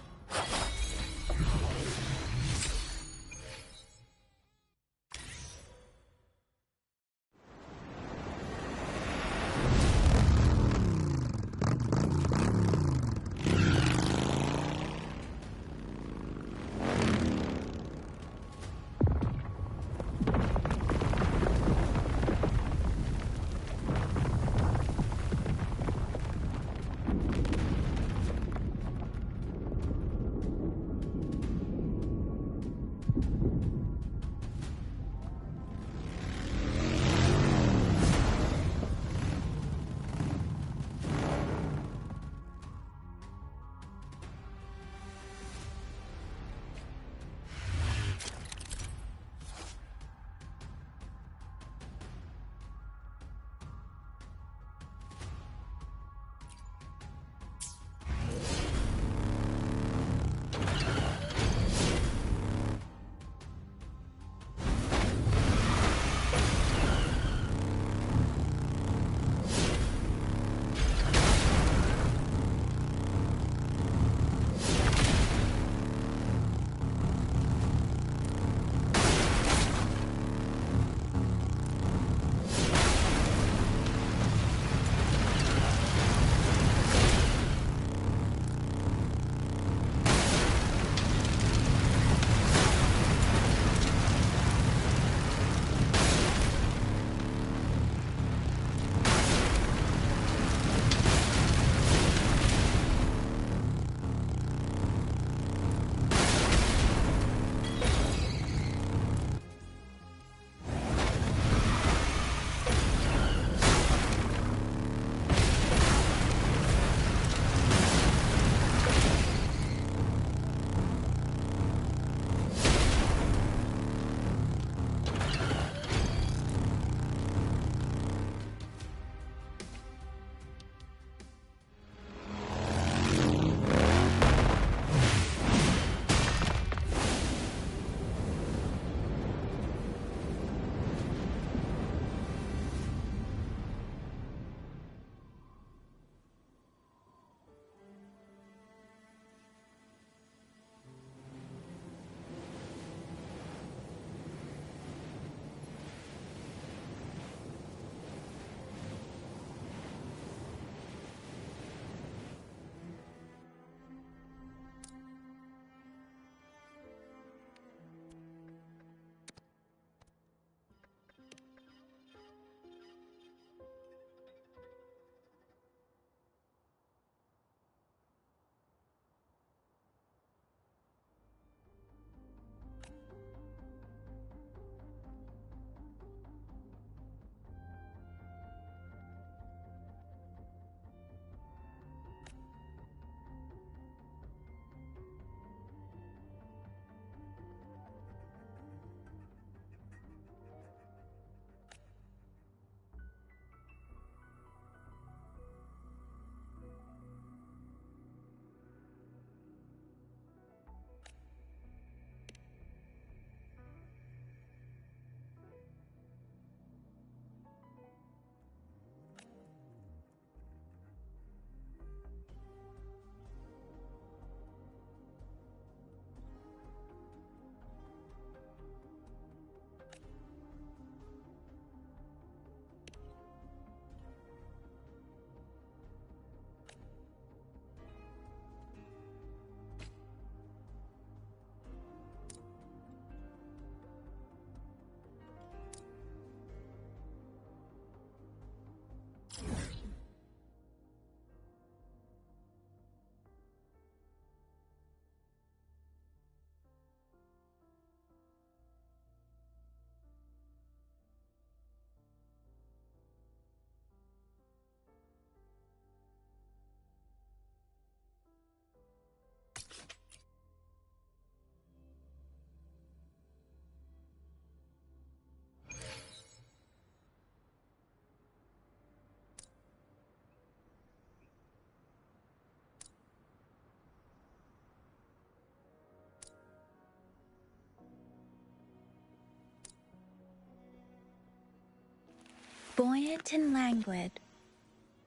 Buoyant and languid,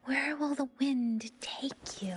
where will the wind take you?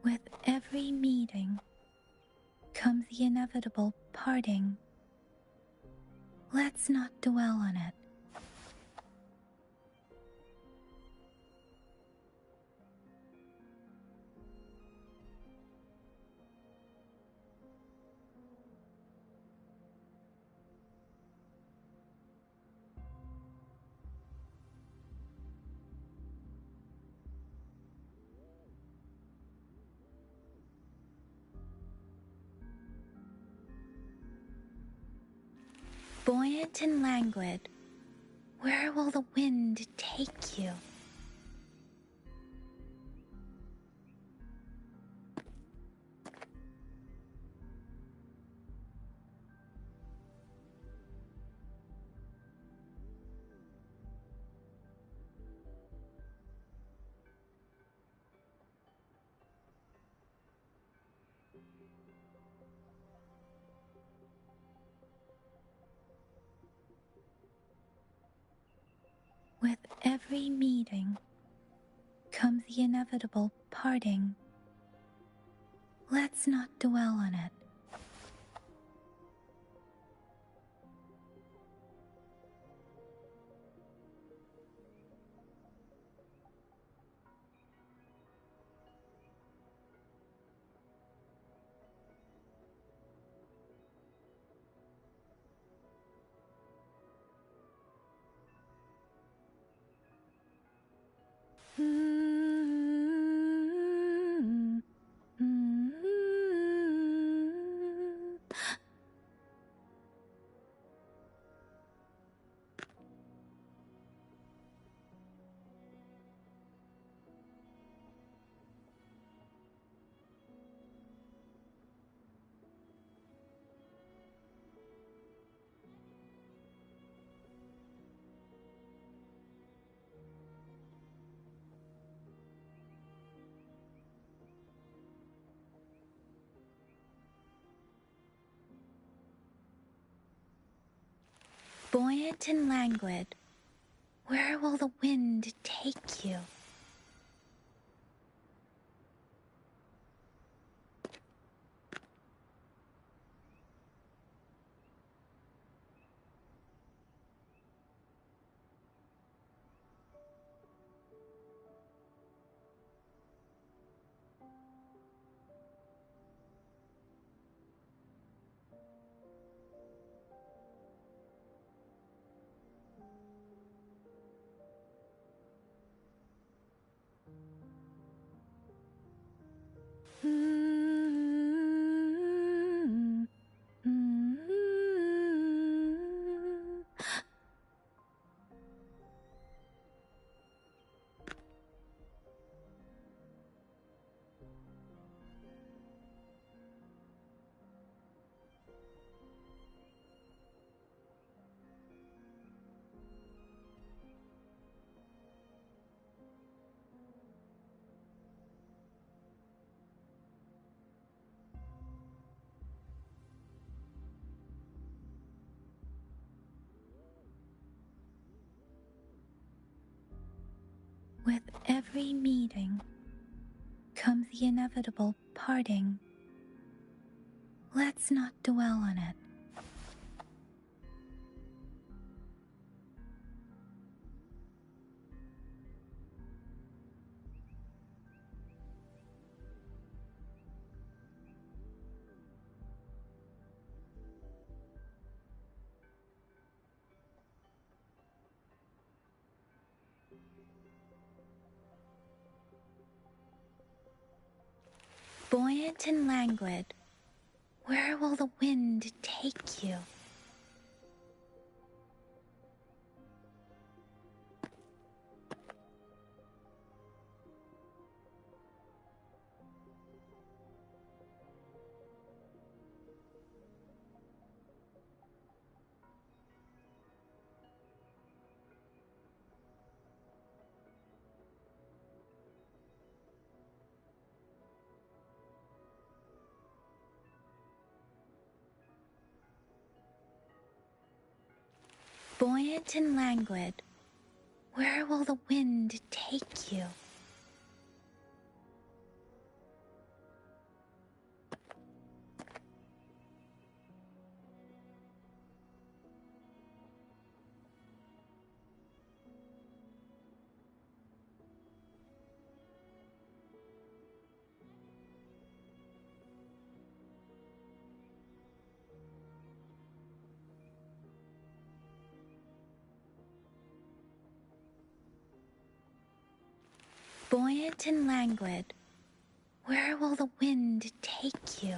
With every meeting comes the inevitable parting. Let's not dwell on it. Buoyant and languid, where will the wind take you? With every meeting comes the inevitable parting. Let's not dwell on it. Buoyant and languid, where will the wind take you? With every meeting comes the inevitable parting. Let's not dwell on it. Buoyant and languid, where will the wind take you? Buoyant and languid, where will the wind take you? Buoyant and languid, where will the wind take you?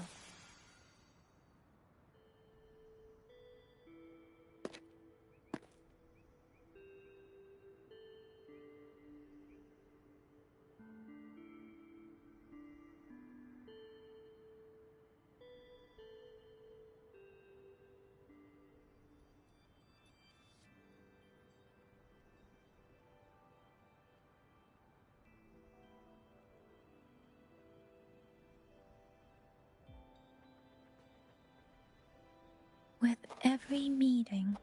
With every meeting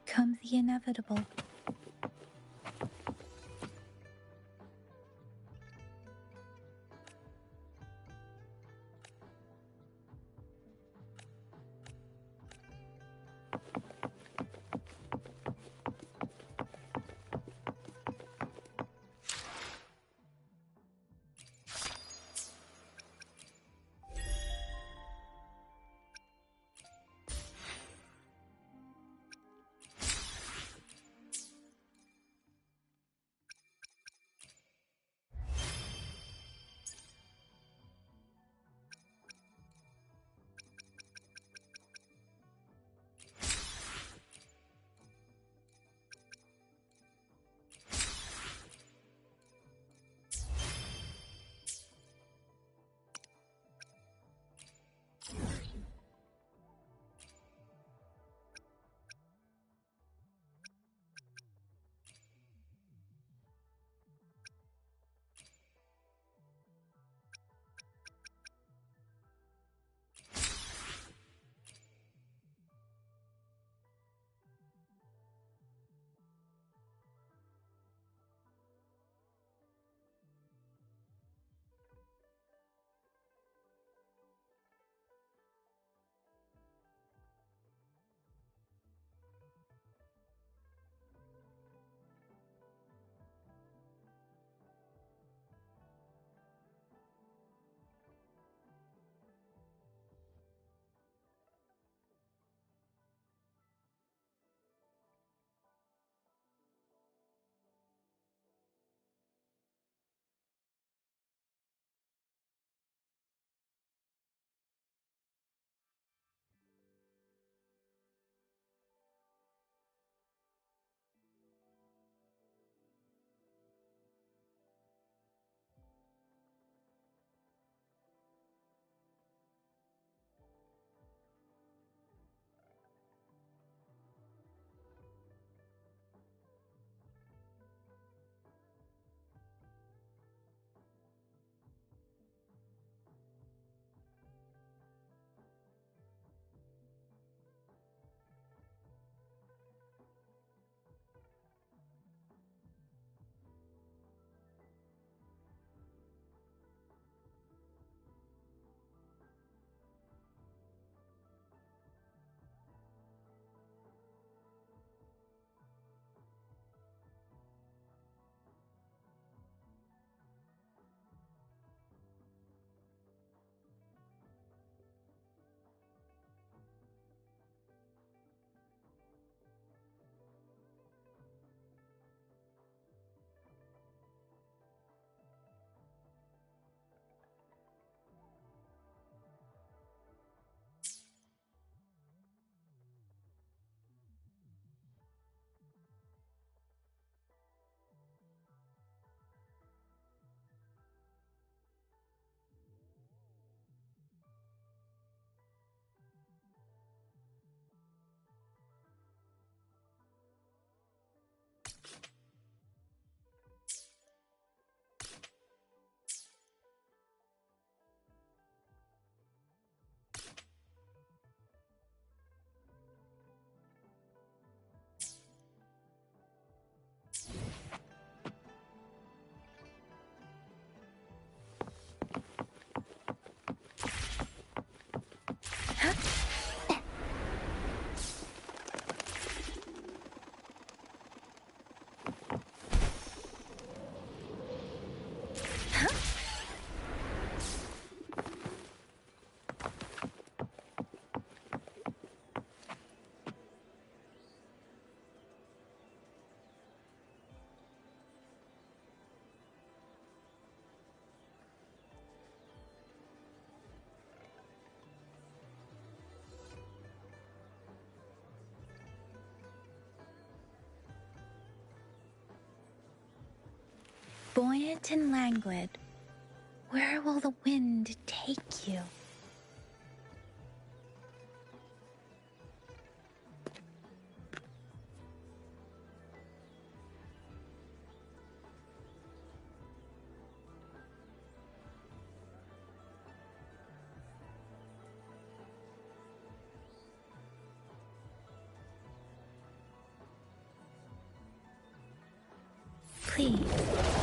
comes the inevitable. buoyant and languid. Where will the wind take you? Please.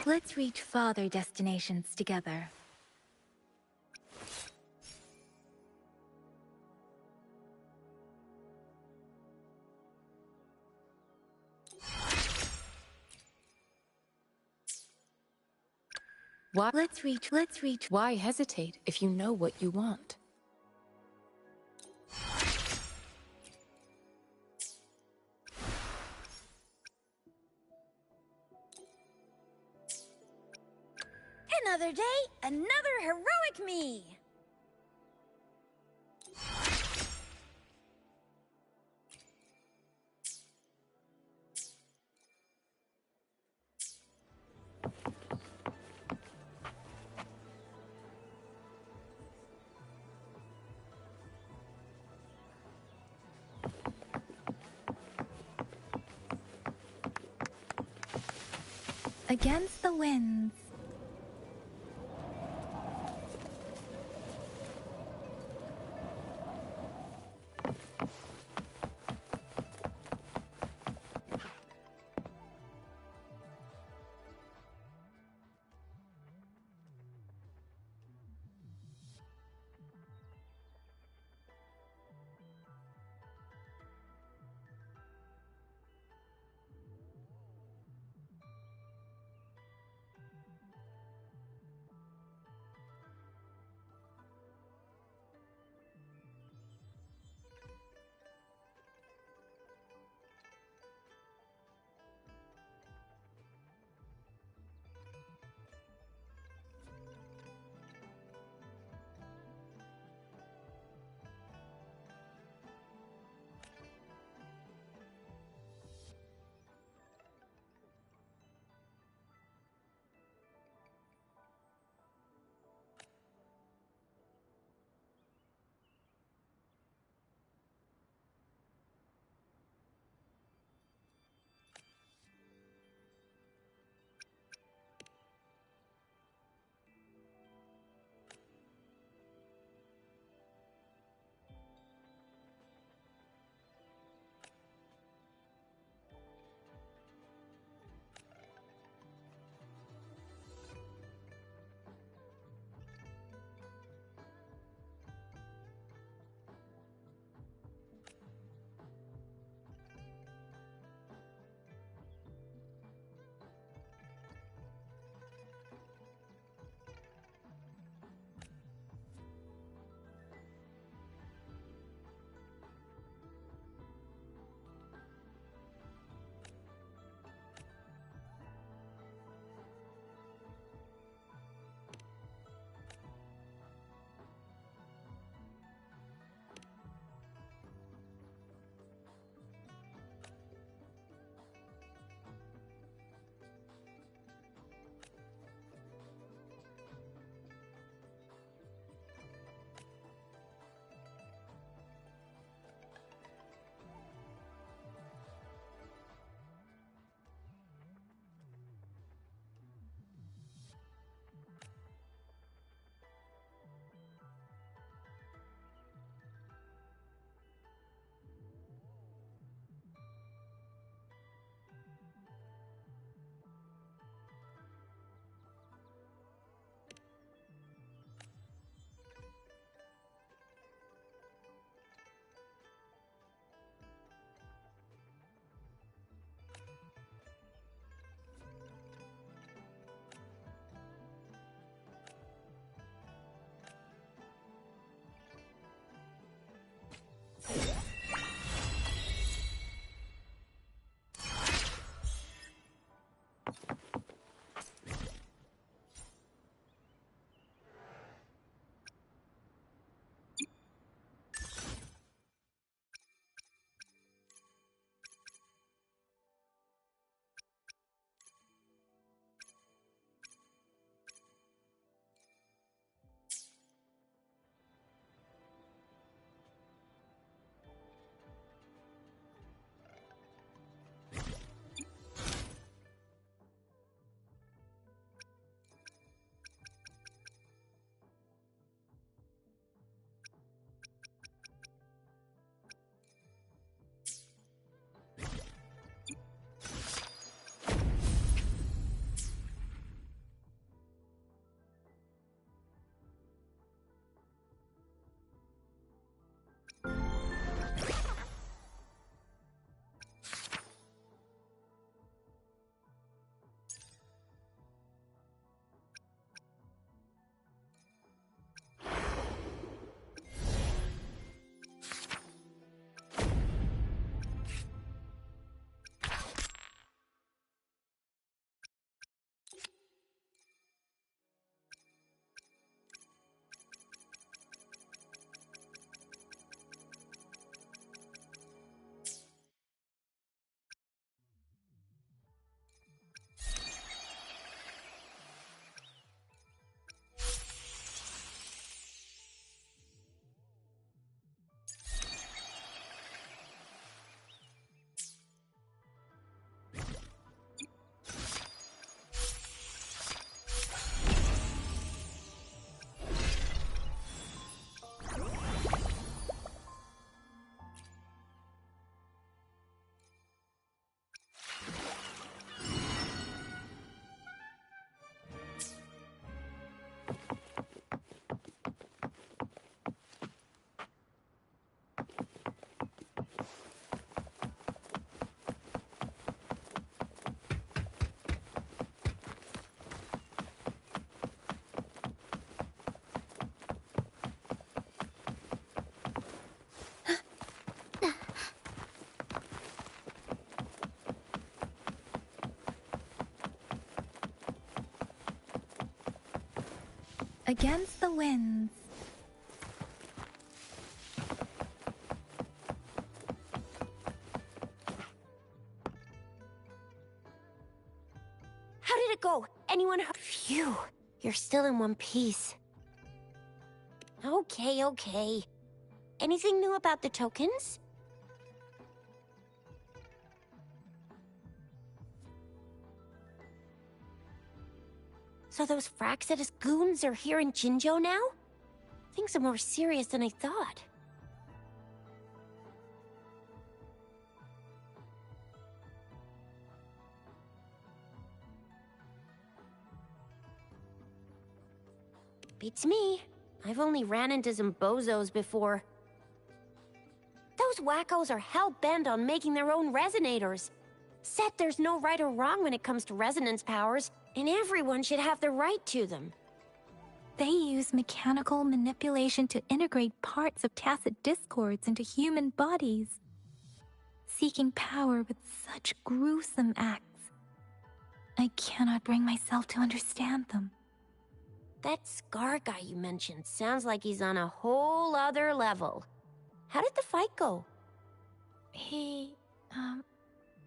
Let's reach farther destinations together. Why? Let's reach. Why hesitate if you know what you want? Another day, another heroic me! Against the winds. Against the winds. How did it go? Anyone heard? Phew, you're still in one piece. Okay. Anything new about the tokens? So those Fraxidus goons are here in Jinzhou now? Things are more serious than I thought. Beats me. I've only ran into some bozos before. Those wackos are hell-bent on making their own resonators. Said there's no right or wrong when it comes to resonance powers, and everyone should have the right to them. They use mechanical manipulation to integrate parts of tacit discords into human bodies, seeking power with such gruesome acts. I cannot bring myself to understand them. That Scar guy you mentioned sounds like he's on a whole other level. How did the fight go?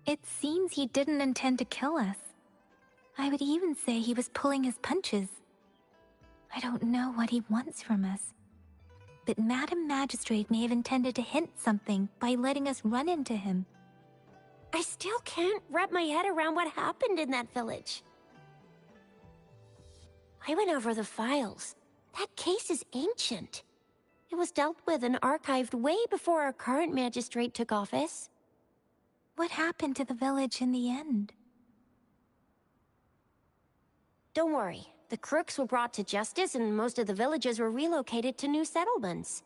It seems he didn't intend to kill us. I would even say he was pulling his punches. I don't know what he wants from us. But Madam Magistrate may have intended to hint something by letting us run into him. I still can't wrap my head around what happened in that village. I went over the files. That case is ancient. It was dealt with and archived way before our current magistrate took office. What happened to the village in the end? Don't worry. The crooks were brought to justice and most of the villagers were relocated to new settlements.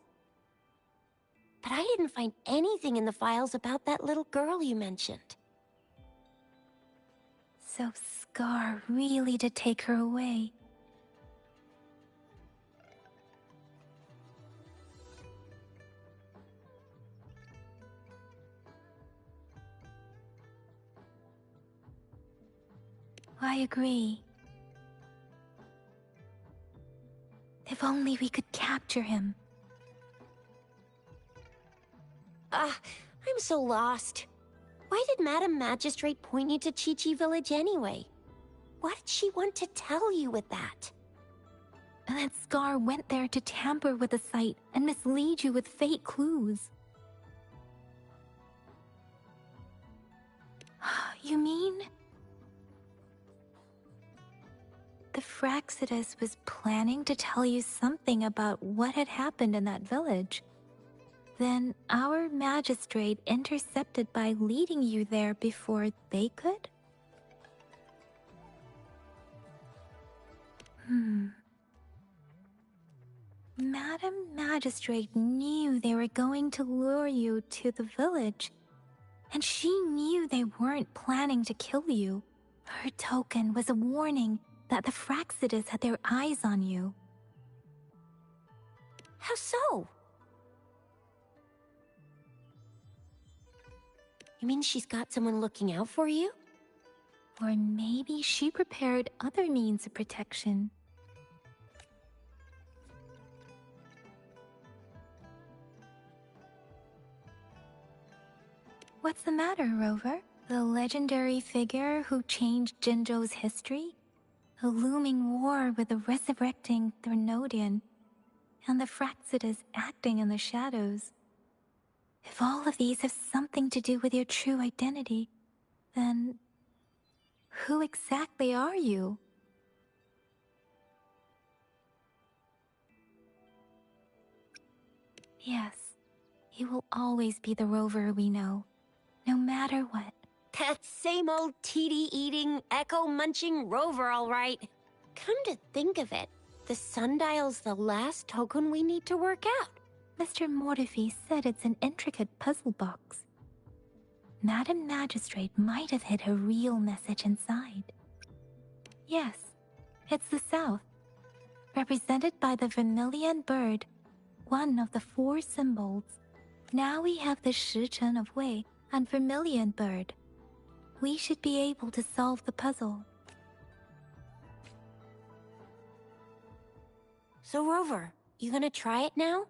But I didn't find anything in the files about that little girl you mentioned. So Scar really did take her away. I agree. If only we could capture him. I'm so lost. Why did Madam Magistrate point you to Chi-Chi Village anyway? What did she want to tell you with that? That Scar went there to tamper with the site and mislead you with fake clues. You mean? The Fraxidus was planning to tell you something about what had happened in that village. Then our magistrate intercepted by leading you there before they could? Madam Magistrate knew they were going to lure you to the village, and she knew they weren't planning to kill you. Her token was a warning that the Fraxidus had their eyes on you. How so? You mean she's got someone looking out for you? Or maybe she prepared other means of protection. What's the matter, Rover? The legendary figure who changed Jinzhou's history? A looming war with the resurrecting Threnodian, and the Fraxidus acting in the shadows. If all of these have something to do with your true identity, then who exactly are you? Yes, you will always be the Rover we know, no matter what. That same old TD-eating, echo-munching Rover, all right. Come to think of it, the sundial's the last token we need to work out. Mr. Mortefi said it's an intricate puzzle box. Madam Magistrate might have hid a real message inside. Yes, it's the South, represented by the vermilion bird, one of the 4 symbols. Now we have the Shichen of Wei and vermilion bird. We should be able to solve the puzzle. So Rover, you gonna try it now?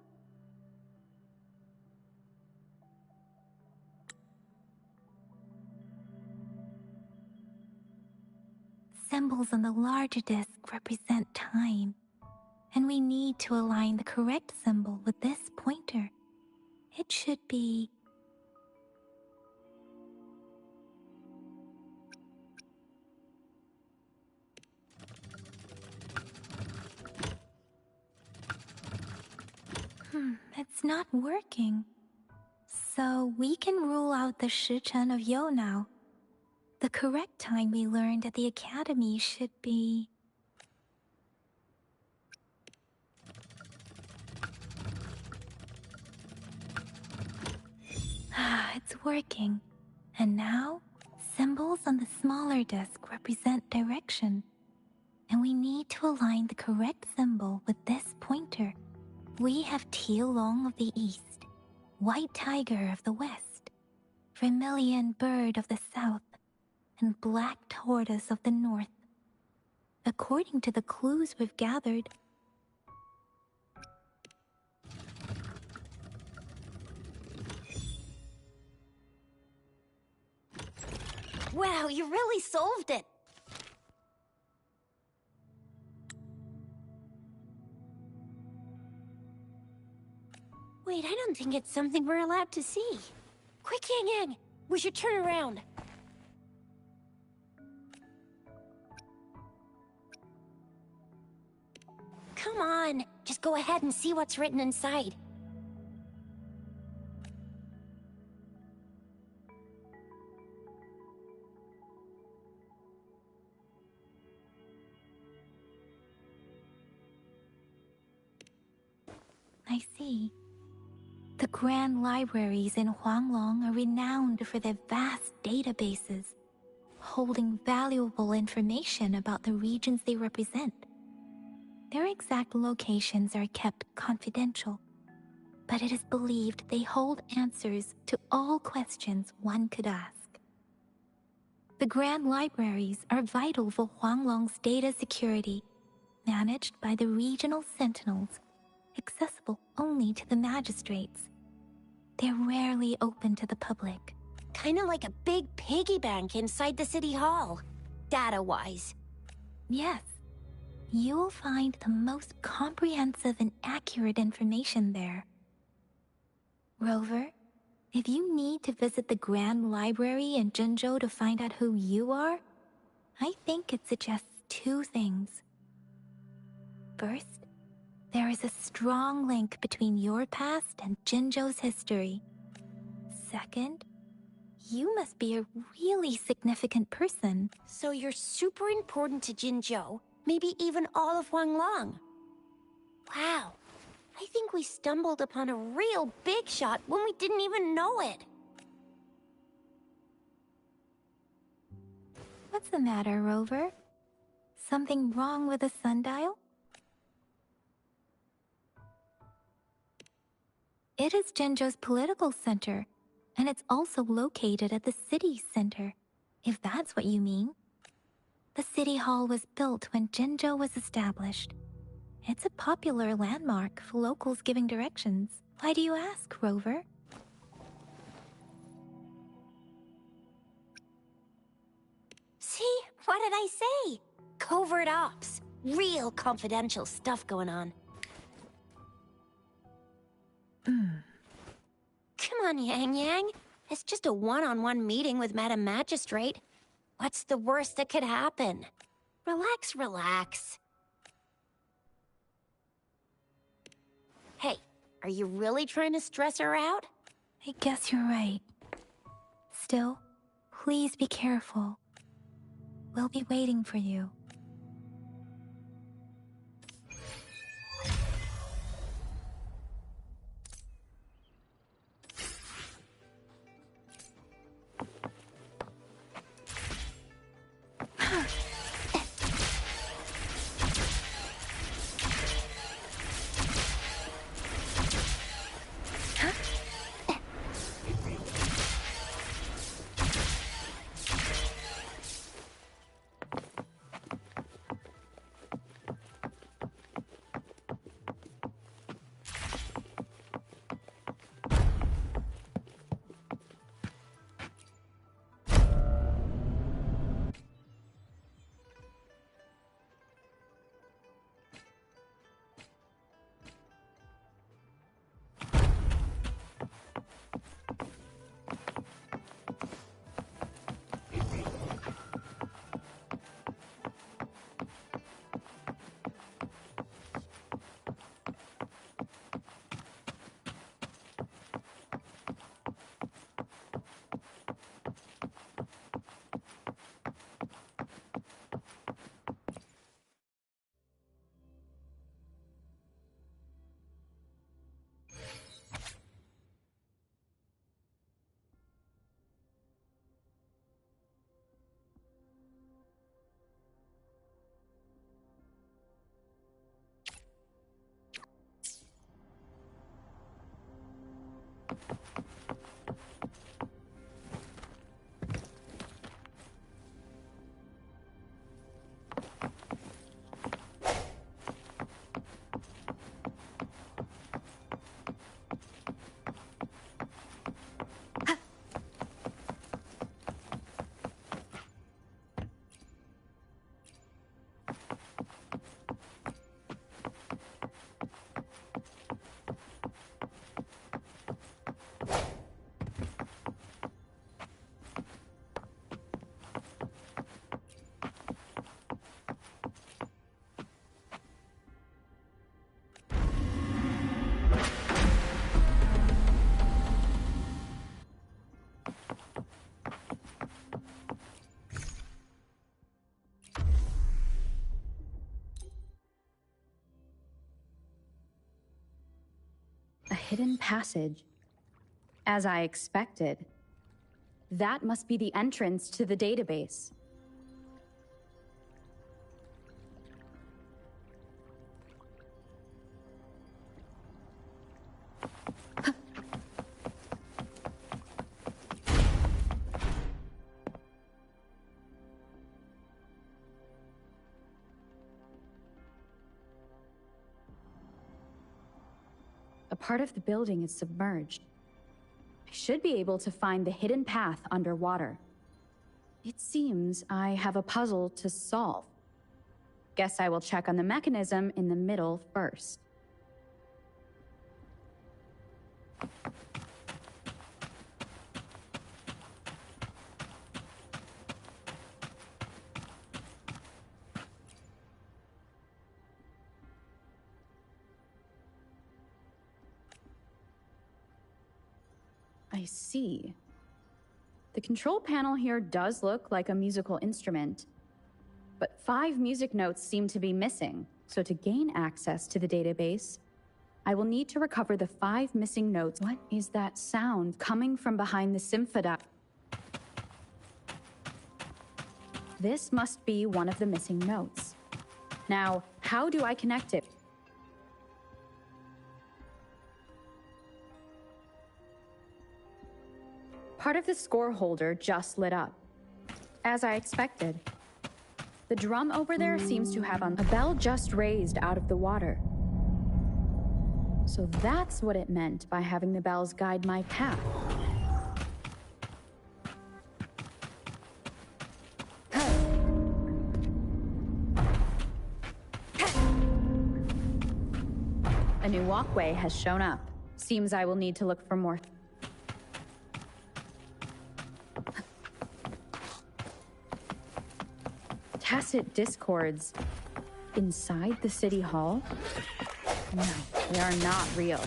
Symbols on the larger disc represent time, and we need to align the correct symbol with this pointer. It should be... it's not working. So we can rule out the Shichen of Yo now. The correct time we learned at the academy should be... it's working. And now, symbols on the smaller disc represent direction. And we need to align the correct symbol with this pointer. We have Tielong of the east, White Tiger of the west, Vermilion Bird of the south, and Black Tortoise of the north. According to the clues we've gathered, Wow, you really solved it! Wait, I don't think it's something we're allowed to see. Quick, Yang Yang! We should turn around. Come on, just go ahead and see what's written inside. I see. The grand libraries in Huanglong are renowned for their vast databases, holding valuable information about the regions they represent. Their exact locations are kept confidential, but it is believed they hold answers to all questions one could ask. The grand libraries are vital for Huanglong's data security, managed by the regional sentinels, accessible only to the magistrates. They're rarely open to the public. Kinda like a big piggy bank inside the city hall, data-wise. Yes, you will find the most comprehensive and accurate information there. Rover, if you need to visit the Grand Library in Jinzhou to find out who you are, I think it suggests two things. First, there is a strong link between your past and Jinzhou's history. Second, you must be a really significant person. So you're super important to Jinzhou, maybe even all of Huanglong. Wow, I think we stumbled upon a real big shot when we didn't even know it. What's the matter, Rover? Something wrong with the sundial? It is Jinzhou's political center, and it's also located at the city center, if that's what you mean. The city hall was built when Jinzhou was established. It's a popular landmark for locals giving directions. Why do you ask, Rover? See? What did I say? Covert ops. Real confidential stuff going on. Come on, Yang Yang. It's just a one-on-one meeting with Madam Magistrate. What's the worst that could happen? Relax, relax. Hey, are you really trying to stress her out? I guess you're right. Still, please be careful. We'll be waiting for you. A hidden passage. As I expected. That must be the entrance to the database. A part of the building is submerged. I should be able to find the hidden path underwater. It seems I have a puzzle to solve. Guess I will check on the mechanism in the middle first. I see. The control panel here does look like a musical instrument, but 5 music notes seem to be missing. So to gain access to the database, I will need to recover the 5 missing notes. What is that sound coming from behind the symphony? This must be one of the missing notes. Now, how do I connect it? Part of the score holder just lit up. As I expected. The drum over there seems to have a bell just raised out of the water. So that's what it meant by having the bells guide my path. A new walkway has shown up. Seems I will need to look for more. Tacit discords inside the city hall? No, they are not real.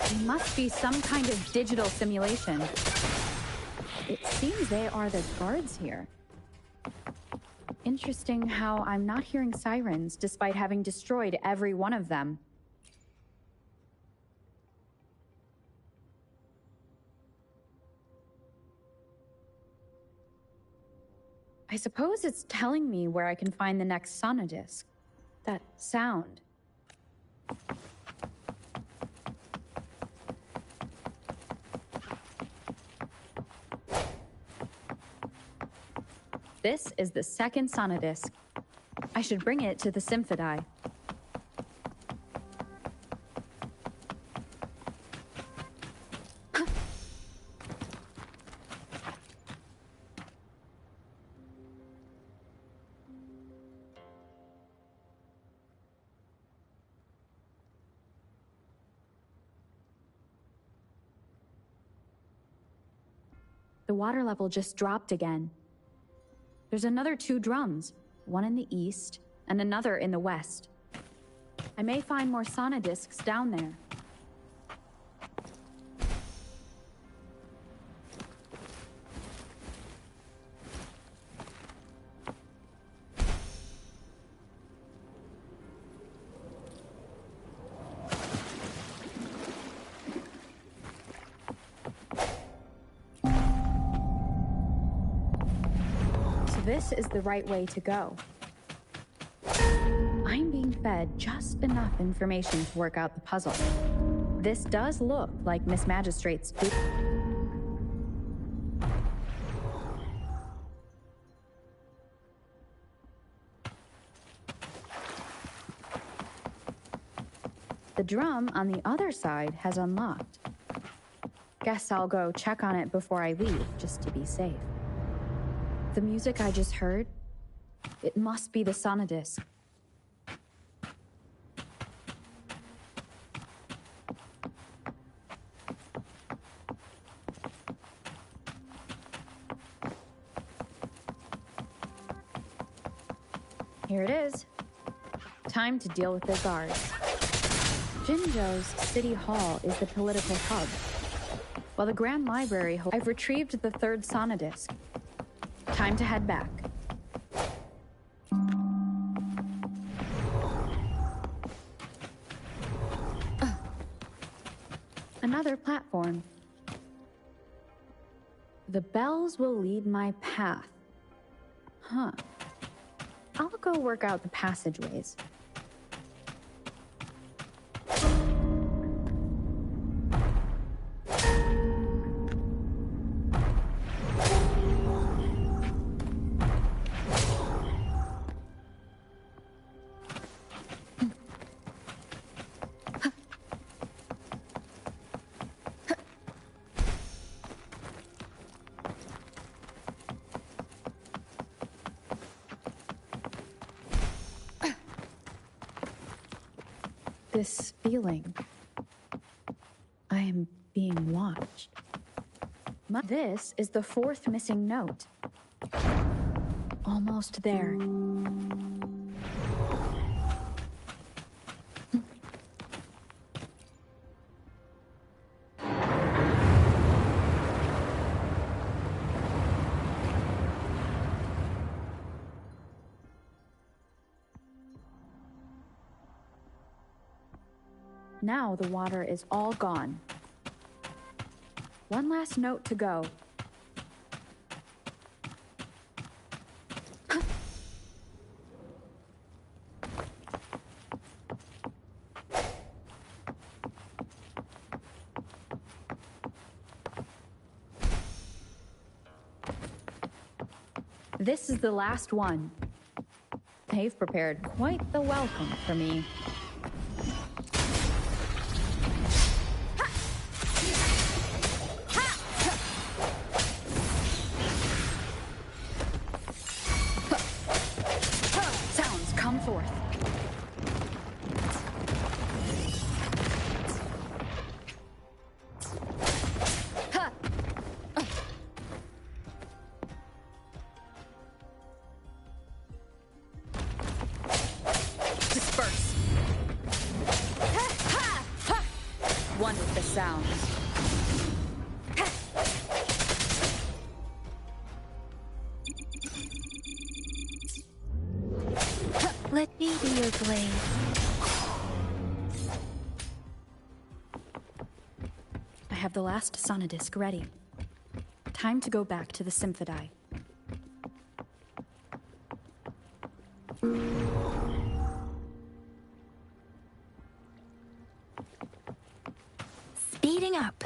They must be some kind of digital simulation. It seems they are the guards here. Interesting how I'm not hearing sirens despite having destroyed every one of them. I suppose it's telling me where I can find the next sonodisc. That sound. This is the second sonodisc. I should bring it to the symphony. The water level just dropped again. There's another 2 drums, one in the east and another in the west. I may find more sonodiscs down there. This is the right way to go. I'm being fed just enough information to work out the puzzle. This does look like Miss Magistrate's. The drum on the other side has unlocked. Guess I'll go check on it before I leave, just to be safe. The music I just heard, it must be the sonodisc. Here it is. Time to deal with the guards. Jinzhou's City Hall is the political hub, while the Grand Library I've retrieved the third sonodisc. Time to head back. Another platform. The bells will lead my path. Huh. I'll go work out the passageways. This feeling. I am being watched. This is the fourth missing note. Almost there. Now the water is all gone. One last note to go. This is the last one. They've prepared quite the welcome for me. One with the sounds. Let me be your blade. I have the last sonodisc ready. Time to go back to the Symphodi. Speeding up.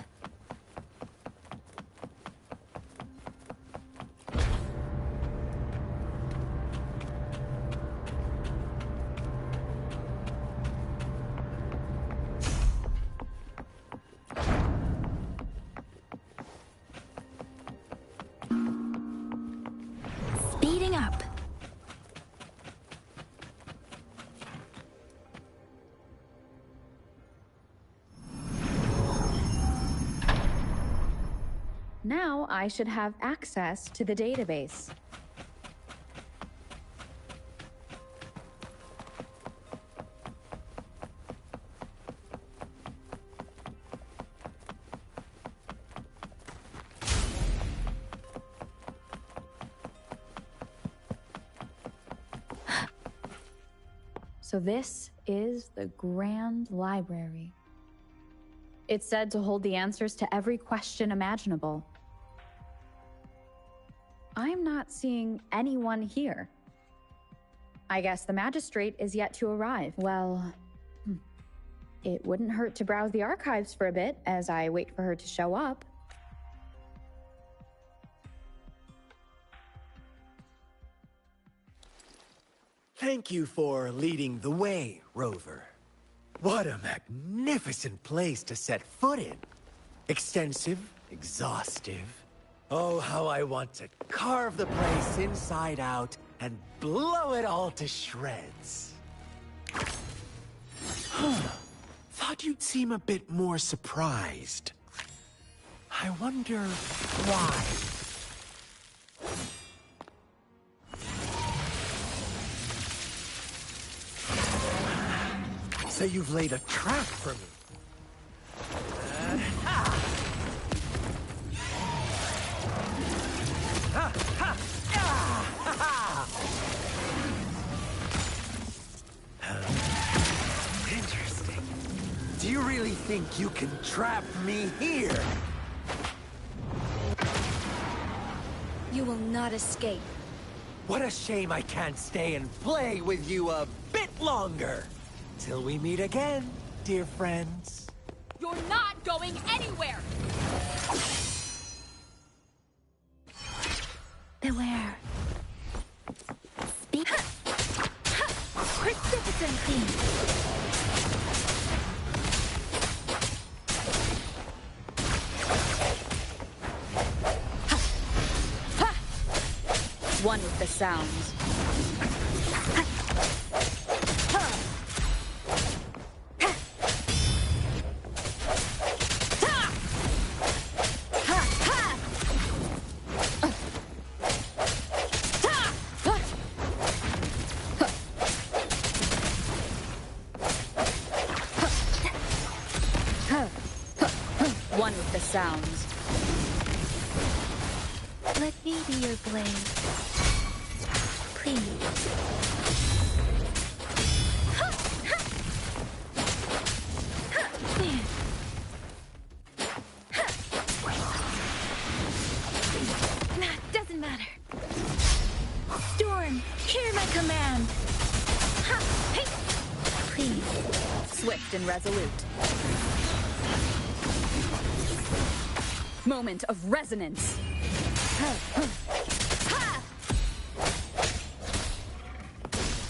Speeding up. Now I should have access to the database. So this is the Grand Library. It's said to hold the answers to every question imaginable. I'm not seeing anyone here. I guess the magistrate is yet to arrive. Well, it wouldn't hurt to browse the archives for a bit as I wait for her to show up. Thank you for leading the way, Rover. What a magnificent place to set foot in. Extensive, exhaustive. Oh, how I want to carve the place inside out and blow it all to shreds. Thought you'd seem a bit more surprised. I wonder why. So you've laid a trap for me. Interesting. Do you really think you can trap me here? You will not escape. What a shame I can't stay and play with you a bit longer. Till we meet again, dear friends. You're not going anywhere! Beware. Speak. Precipitancy. One with the sounds. One with the sounds. Let me be your blade. Please. Doesn't matter. Storm, hear my command. Please. Swift and resolute. Moment of resonance.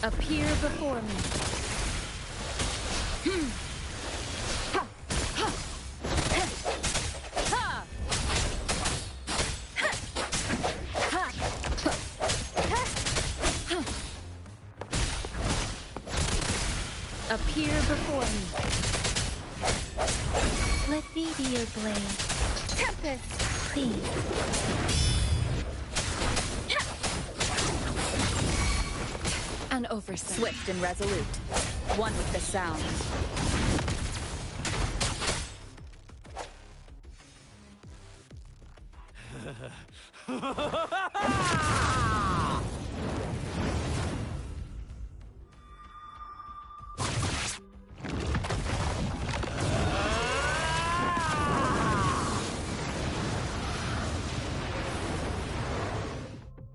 Appear before me. Appear before me. Let me be your blade. Tempest! Please. An oversight. Swift and resolute. One with the sounds.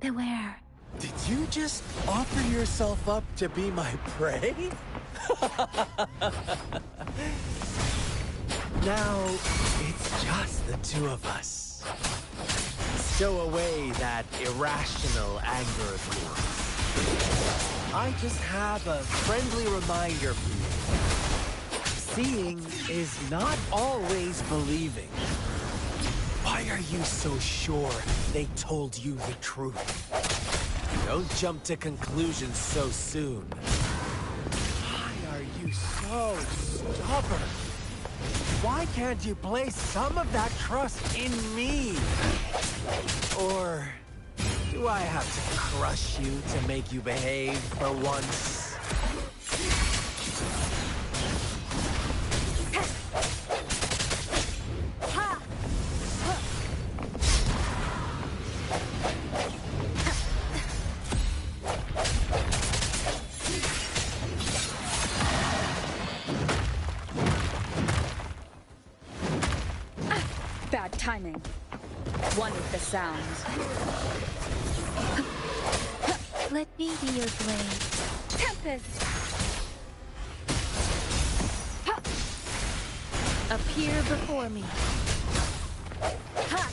Beware. Did you just offer yourself up to be my prey? Now, it's just the two of us. Stow away that irrational anger of yours. I just have a friendly reminder for you. Seeing is not always believing. Why are you so sure they told you the truth? Don't jump to conclusions so soon. Why are you so stubborn? Why can't you place some of that trust in me? Or do I have to crush you to make you behave for once? Bad timing. One with the sounds. Let me be your blade. Tempest! Appear before me. Ha!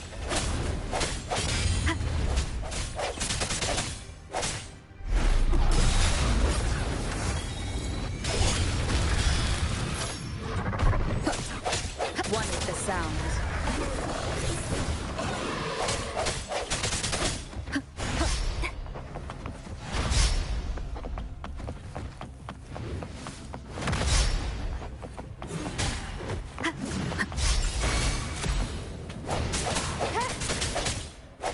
One with the sound.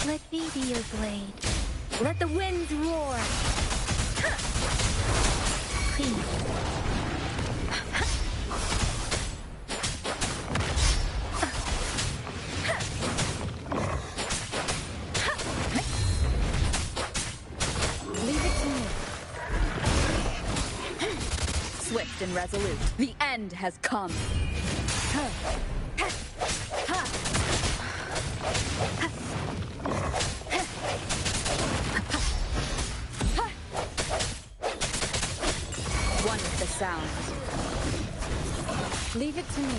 Let me be your blade. Let the winds roar. Clean. Leave it to me. Swift and resolute. The end has come. One with the sound. Leave it to me.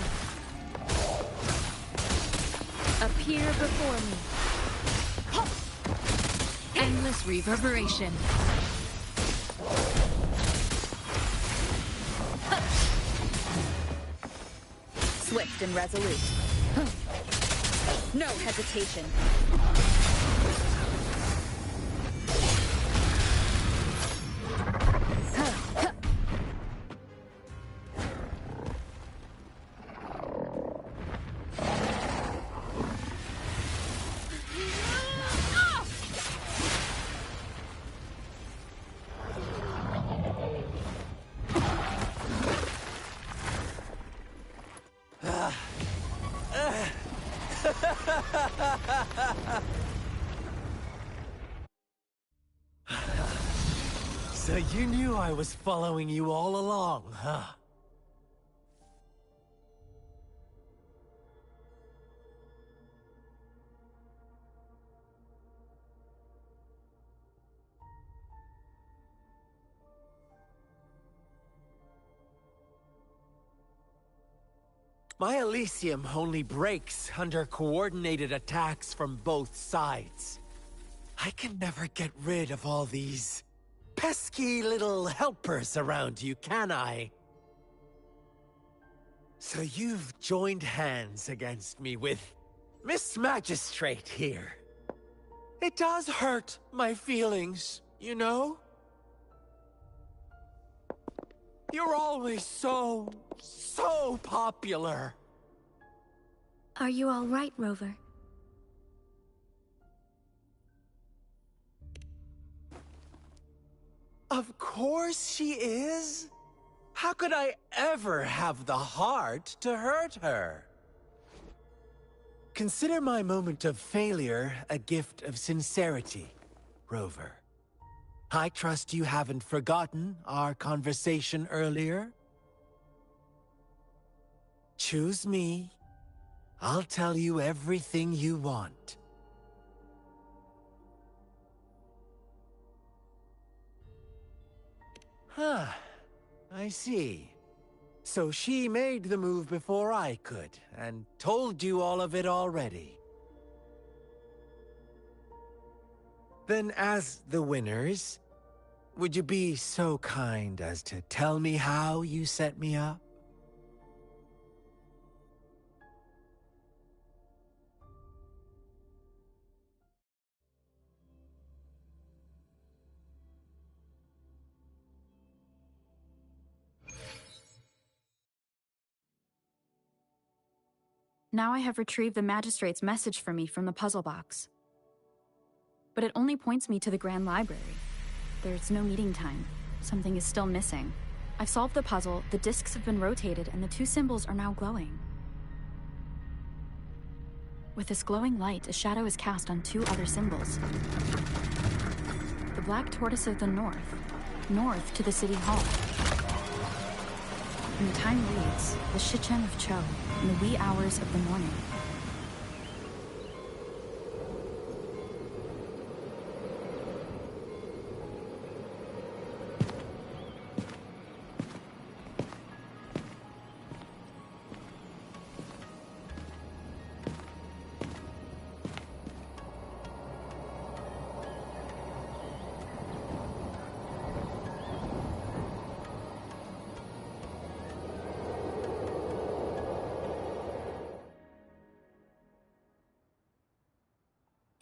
Appear before me. Endless reverberation. Swift and resolute. No hesitation. So you knew I was following you all along, huh? My Elysium only breaks under coordinated attacks from both sides. I can never get rid of all these pesky little helpers around you, can I? So you've joined hands against me with Miss Magistrate here. It does hurt my feelings, you know? You're always so popular. Are you all right, Rover? Of course she is. How could I ever have the heart to hurt her? Consider my moment of failure a gift of sincerity, Rover. I trust you haven't forgotten our conversation earlier. Choose me. I'll tell you everything you want. Huh. I see. So she made the move before I could, and told you all of it already. Then as the winners, would you be so kind as to tell me how you set me up? Now I have retrieved the Magistrate's message for me from the puzzle box. But it only points me to the Grand Library. There's no meeting time. Something is still missing. I've solved the puzzle, the discs have been rotated, and the two symbols are now glowing. With this glowing light, a shadow is cast on two other symbols. The black tortoise of the north to the city hall. And the time reads, the Shichen of Cho, in the wee hours of the morning.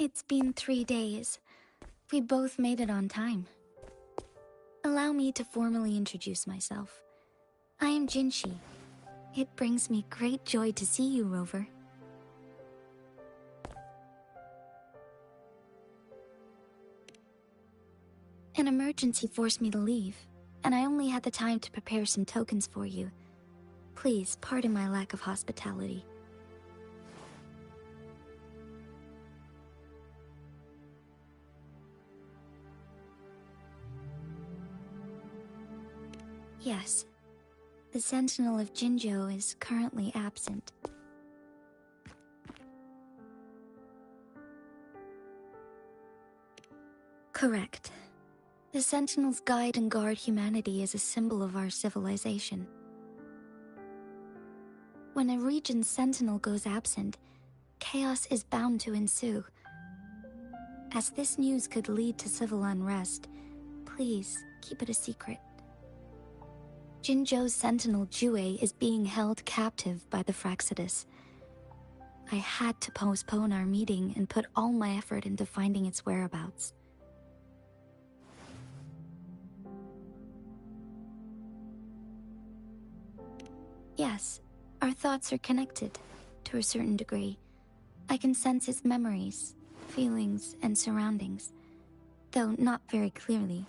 It's been 3 days. We both made it on time. Allow me to formally introduce myself. I am Jinshi. It brings me great joy to see you, Rover. An emergency forced me to leave, and I only had the time to prepare some tokens for you. Please pardon my lack of hospitality. Yes, the Sentinel of Jinzhou is currently absent. Correct. The Sentinels guide and guard humanity as a symbol of our civilization. When a region's Sentinel goes absent, chaos is bound to ensue. As this news could lead to civil unrest, please keep it a secret. Jinzhou's Sentinel Jue is being held captive by the Fraxidus. I had to postpone our meeting and put all my effort into finding its whereabouts. Yes, our thoughts are connected, to a certain degree. I can sense his memories, feelings, and surroundings, though not very clearly.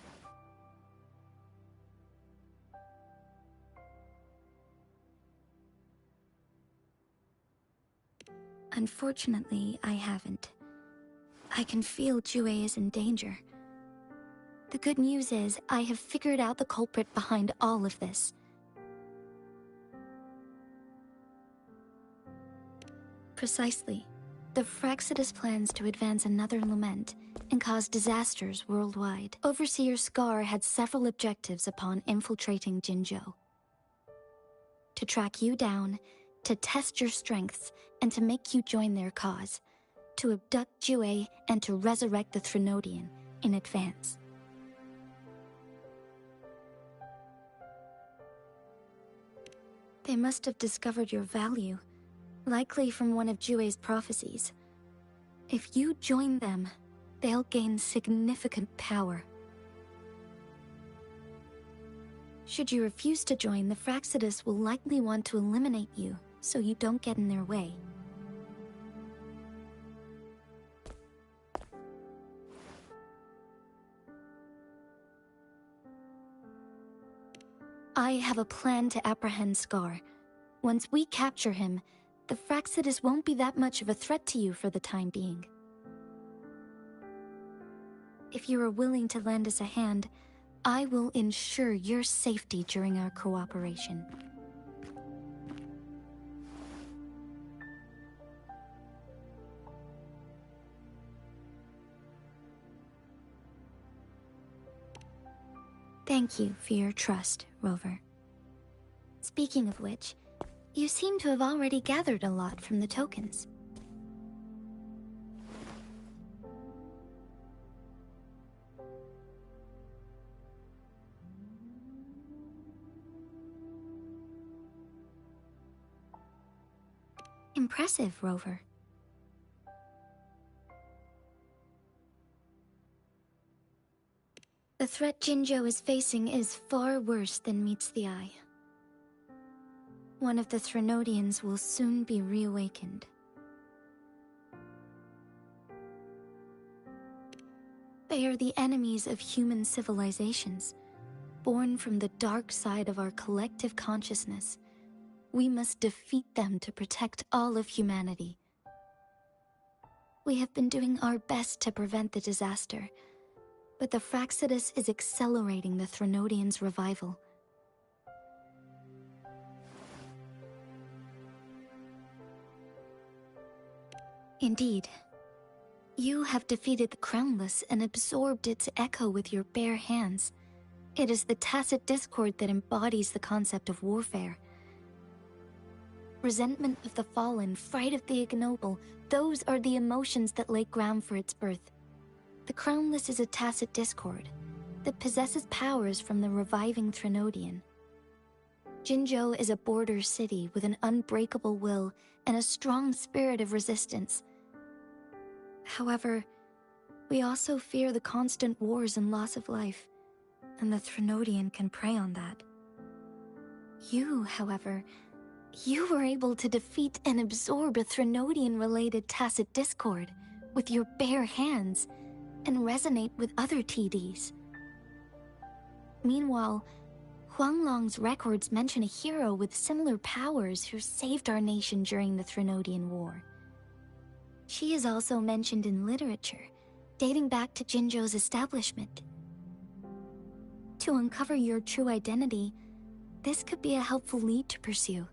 Unfortunately, I haven't. I can feel Jue is in danger. The good news is, I have figured out the culprit behind all of this. Precisely. The Fraxidus plans to advance another lament and cause disasters worldwide. Overseer Scar had several objectives upon infiltrating Jinzhou. To track you down, to test your strengths, and to make you join their cause. To abduct Jue and to resurrect the Threnodian in advance. They must have discovered your value. Likely from one of Jue's prophecies. If you join them, they'll gain significant power. Should you refuse to join, the Fraxidus will likely want to eliminate you, so you don't get in their way. I have a plan to apprehend Scar. Once we capture him, the Fraxidus won't be that much of a threat to you for the time being. If you are willing to lend us a hand, I will ensure your safety during our cooperation. Thank you for your trust, Rover. Speaking of which, you seem to have already gathered a lot from the tokens. Impressive, Rover. The threat Jinzhou is facing is far worse than meets the eye. One of the Threnodians will soon be reawakened. They are the enemies of human civilizations, born from the dark side of our collective consciousness. We must defeat them to protect all of humanity. We have been doing our best to prevent the disaster, but the Fraxidus is accelerating the Threnodians' revival. Indeed. You have defeated the Crownless and absorbed its echo with your bare hands. It is the tacit discord that embodies the concept of warfare. Resentment of the fallen, fright of the ignoble, those are the emotions that lay ground for its birth. The Crownless is a tacit discord that possesses powers from the reviving Threnodian. Jinzhou is a border city with an unbreakable will and a strong spirit of resistance. However, we also fear the constant wars and loss of life, and the Threnodian can prey on that. You, however, you were able to defeat and absorb a Threnodian-related tacit discord with your bare hands and resonate with other TDs. Meanwhile, Huanglong's records mention a hero with similar powers who saved our nation during the Threnodian War. She is also mentioned in literature, dating back to Jinzhou's establishment. To uncover your true identity, this could be a helpful lead to pursue.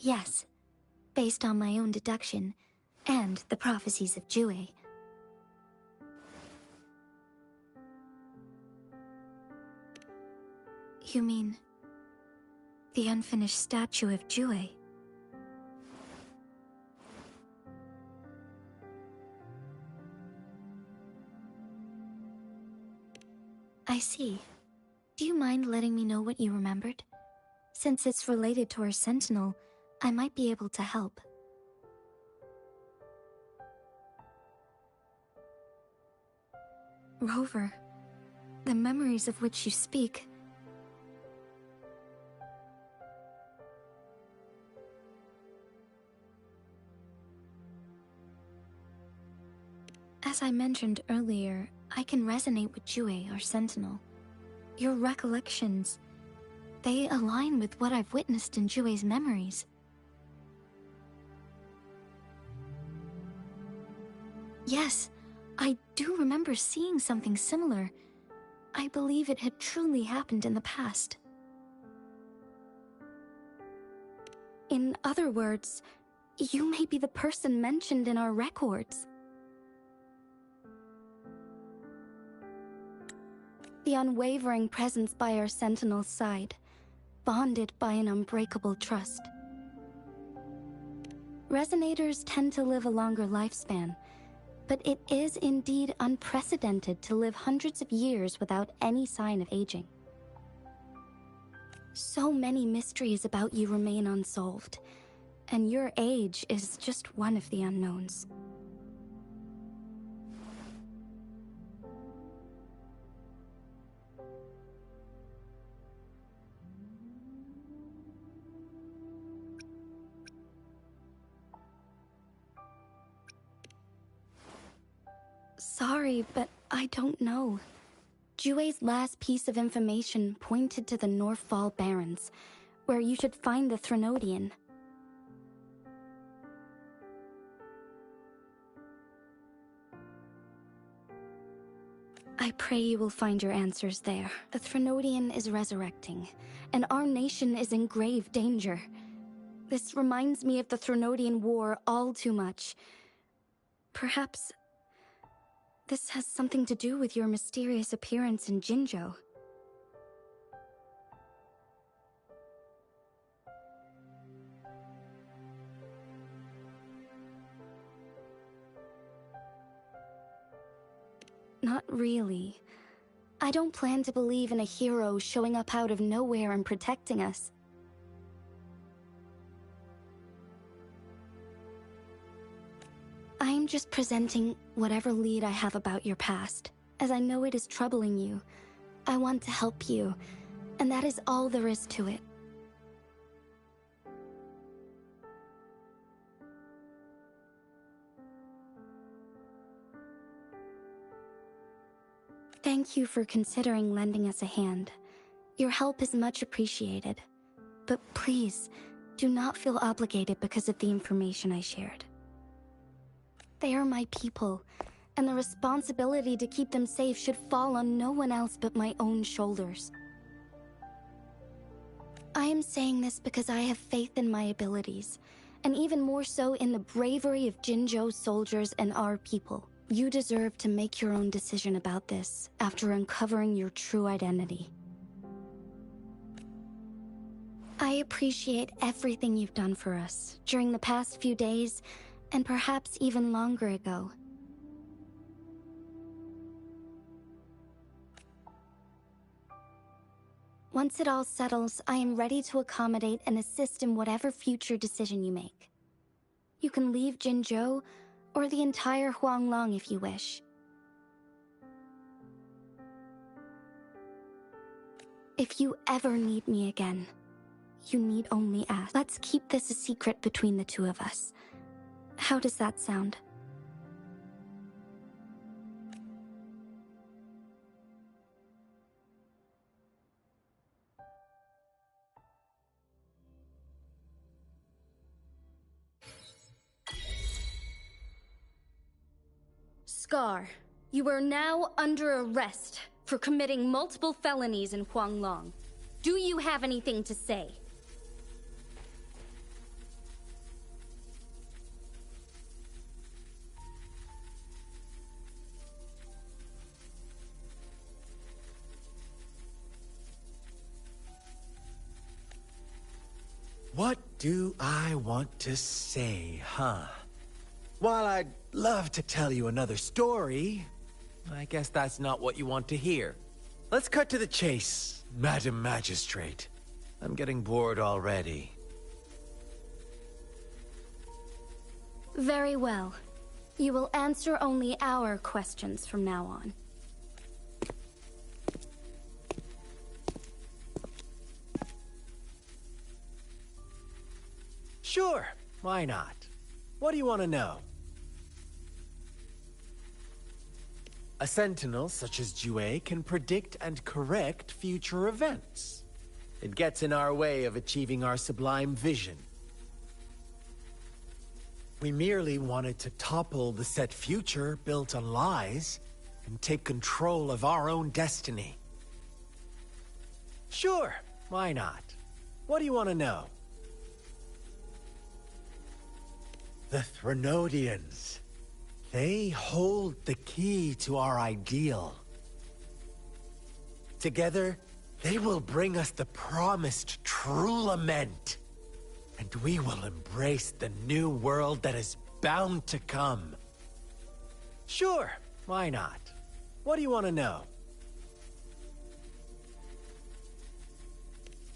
Yes, based on my own deduction, and the prophecies of Jue. You mean... the unfinished statue of Jue? I see. Do you mind letting me know what you remembered? Since it's related to our sentinel, I might be able to help. Rover, the memories of which you speak... As I mentioned earlier, I can resonate with Jue, our sentinel. Your recollections, they align with what I've witnessed in Jue's memories. Yes, I do remember seeing something similar. I believe it had truly happened in the past. In other words, you may be the person mentioned in our records. The unwavering presence by our sentinel's side, bonded by an unbreakable trust. Resonators tend to live a longer lifespan, but it is indeed unprecedented to live hundreds of years without any sign of aging. So many mysteries about you remain unsolved, and your age is just one of the unknowns. Sorry, but I don't know. Jue's last piece of information pointed to the Northfall Barrens, where you should find the Threnodian. I pray you will find your answers there. The Threnodian is resurrecting, and our nation is in grave danger. This reminds me of the Threnodian War all too much. Perhaps... this has something to do with your mysterious appearance in Jinzhou. Not really. I don't plan to believe in a hero showing up out of nowhere and protecting us. I'm just presenting whatever lead I have about your past. As I know it is troubling you, I want to help you, and that is all there is to it. Thank you for considering lending us a hand. Your help is much appreciated. But please, do not feel obligated because of the information I shared. They are my people, and the responsibility to keep them safe should fall on no one else but my own shoulders. I am saying this because I have faith in my abilities, and even more so in the bravery of Jinzhou soldiers and our people. You deserve to make your own decision about this after uncovering your true identity. I appreciate everything you've done for us during the past few days, and perhaps even longer ago. Once it all settles, I am ready to accommodate and assist in whatever future decision you make. You can leave Jinzhou, or the entire Huanglong if you wish. If you ever need me again, you need only ask. Let's keep this a secret between the two of us. How does that sound? Scar, you are now under arrest for committing multiple felonies in Huanglong. Do you have anything to say? What do I want to say, huh? While I'd love to tell you another story, I guess that's not what you want to hear. Let's cut to the chase, Madam Magistrate. I'm getting bored already. Very well. You will answer only our questions from now on. Sure, why not? What do you want to know? A sentinel such as Jue can predict and correct future events. It gets in our way of achieving our sublime vision. We merely wanted to topple the set future built on lies and take control of our own destiny. Sure, why not? What do you want to know? The Threnodians. They hold the key to our ideal. Together, they will bring us the promised true lament. And we will embrace the new world that is bound to come. Sure, why not? What do you want to know?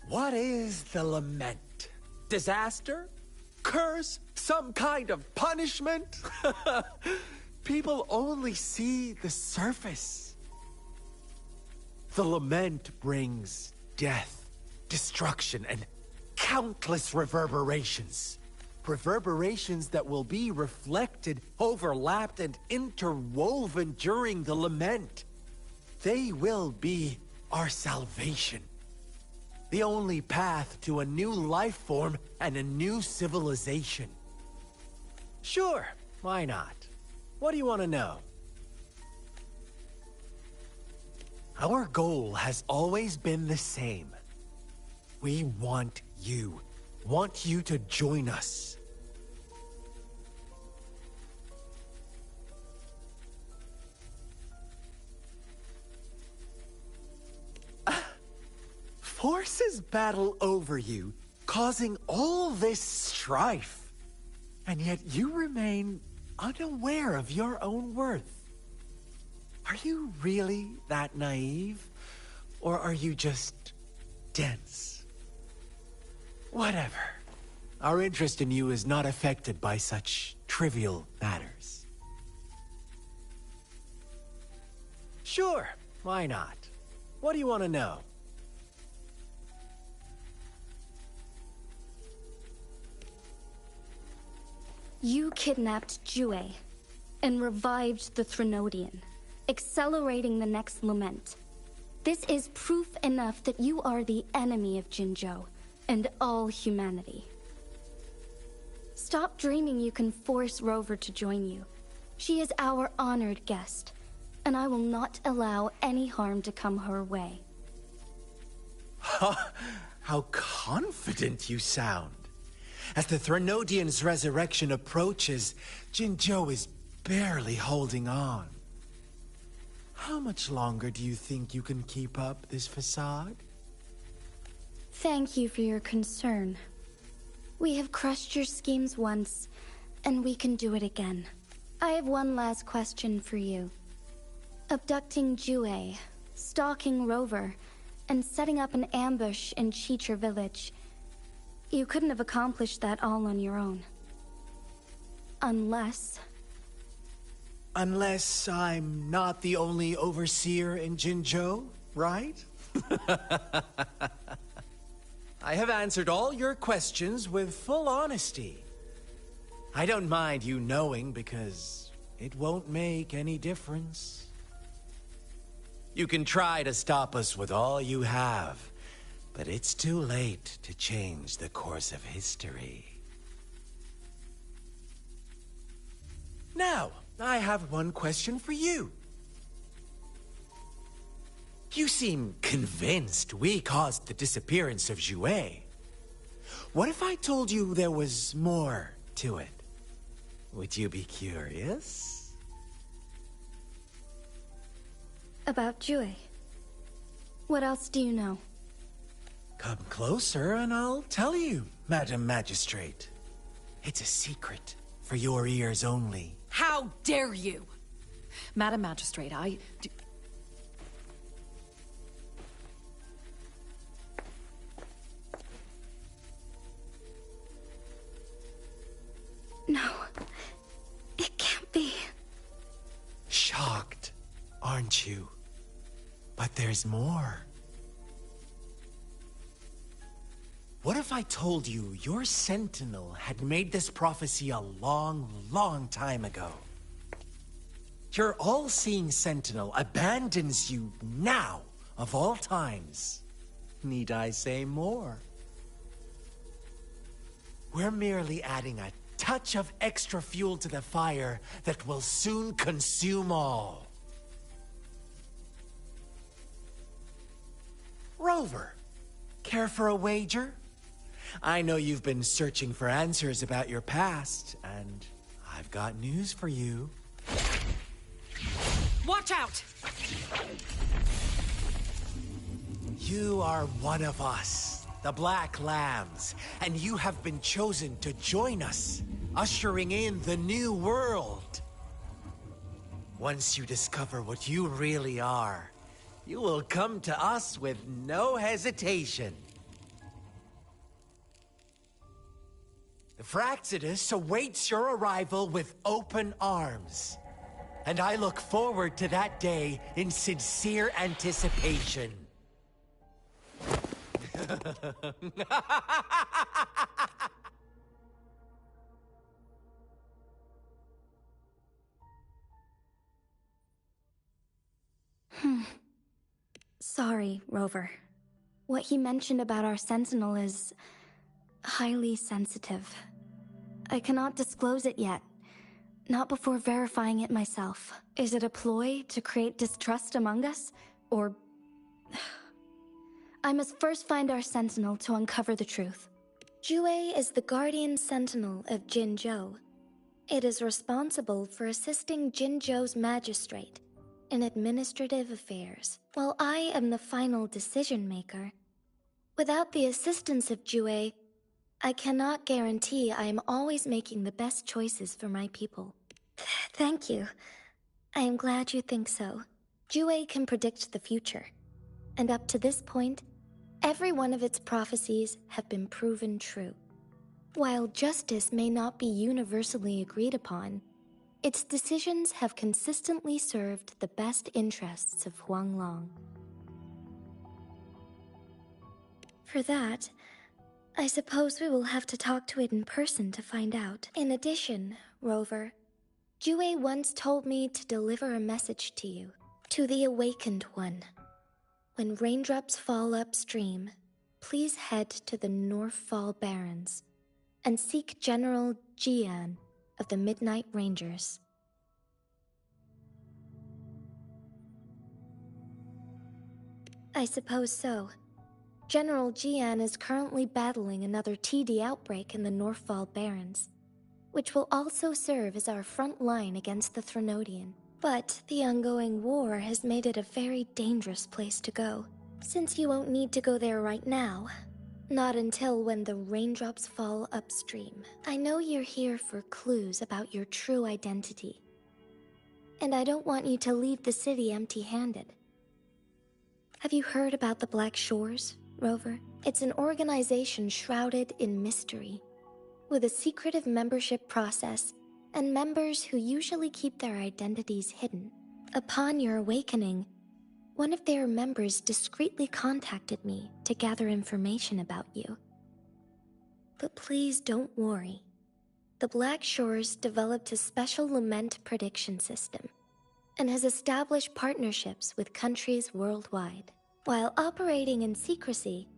What is the lament? Disaster? Curse? Some kind of punishment? People only see the surface. The lament brings death, destruction, and countless reverberations. Reverberations that will be reflected, overlapped, and interwoven during the lament. They will be our salvation. The only path to a new life form and a new civilization. Sure, why not? What do you want to know? Our goal has always been the same. We want you to join us. Forces battle over you, causing all this strife. And yet you remain unaware of your own worth. Are you really that naive? Or are you just dense? Whatever. Our interest in you is not affected by such trivial matters. Sure, why not? What do you want to know? You kidnapped Jue and revived the Threnodian, accelerating the next lament. This is proof enough that you are the enemy of Jinzhou and all humanity. Stop dreaming you can force Rover to join you. She is our honored guest, and I will not allow any harm to come her way. How confident you sound. As the Threnodian's resurrection approaches, Jinzhou is barely holding on. How much longer do you think you can keep up this facade? Thank you for your concern. We have crushed your schemes once, and we can do it again. I have one last question for you. Abducting Jue, stalking Rover, and setting up an ambush in Chicha village. You couldn't have accomplished that all on your own. Unless I'm not the only overseer in Jinzhou, right? I have answered all your questions with full honesty. I don't mind you knowing because it won't make any difference. You can try to stop us with all you have, but it's too late to change the course of history. Now, I have one question for you. You seem convinced we caused the disappearance of Jue. What if I told you there was more to it? Would you be curious? about Jue. What else do you know? Come closer and I'll tell you, Madam Magistrate. It's a secret for your ears only. How dare you! Madam Magistrate, I do... No, it can't be. Shocked, aren't you? But there's more. What if I told you your sentinel had made this prophecy a long, long time ago? Your all-seeing sentinel abandons you now, of all times. Need I say more? We're merely adding a touch of extra fuel to the fire that will soon consume all. Rover, care for a wager? I know you've been searching for answers about your past, and I've got news for you. Watch out! You are one of us, the Black Lambs, and you have been chosen to join us, ushering in the new world. Once you discover what you really are, you will come to us with no hesitation. The Fraxidus awaits your arrival with open arms. And I look forward to that day in sincere anticipation. Sorry, Rover. What he mentioned about our sentinel is highly sensitive. I cannot disclose it yet. Not before verifying it myself. Is it a ploy to create distrust among us? Or... I must first find our sentinel to uncover the truth. Jue is the guardian sentinel of Jinzhou. It is responsible for assisting Jinzhou's magistrate in administrative affairs, while I am the final decision maker. Without the assistance of Jue, I cannot guarantee I am always making the best choices for my people. Thank you. I am glad you think so. Jue can predict the future. And up to this point, every one of its prophecies have been proven true. While justice may not be universally agreed upon, its decisions have consistently served the best interests of Huanglong. For that, I suppose we will have to talk to it in person to find out. In addition, Rover, Jue once told me to deliver a message to you, to the Awakened One. When raindrops fall upstream, please head to the Northfall Barrens and seek General Jian of the Midnight Rangers. I suppose so. General Jian is currently battling another TD outbreak in the Northfall Barrens, which will also serve as our front line against the Threnodian. But the ongoing war has made it a very dangerous place to go. Since you won't need to go there right now, not until when the raindrops fall upstream. I know you're here for clues about your true identity. And I don't want you to leave the city empty-handed. Have you heard about the Black Shores, Rover? It's an organization shrouded in mystery, with a secretive membership process and members who usually keep their identities hidden. Upon your awakening, one of their members discreetly contacted me to gather information about you. But please don't worry. The Black Shores developed a special lament prediction system and has established partnerships with countries worldwide. While operating in secrecy,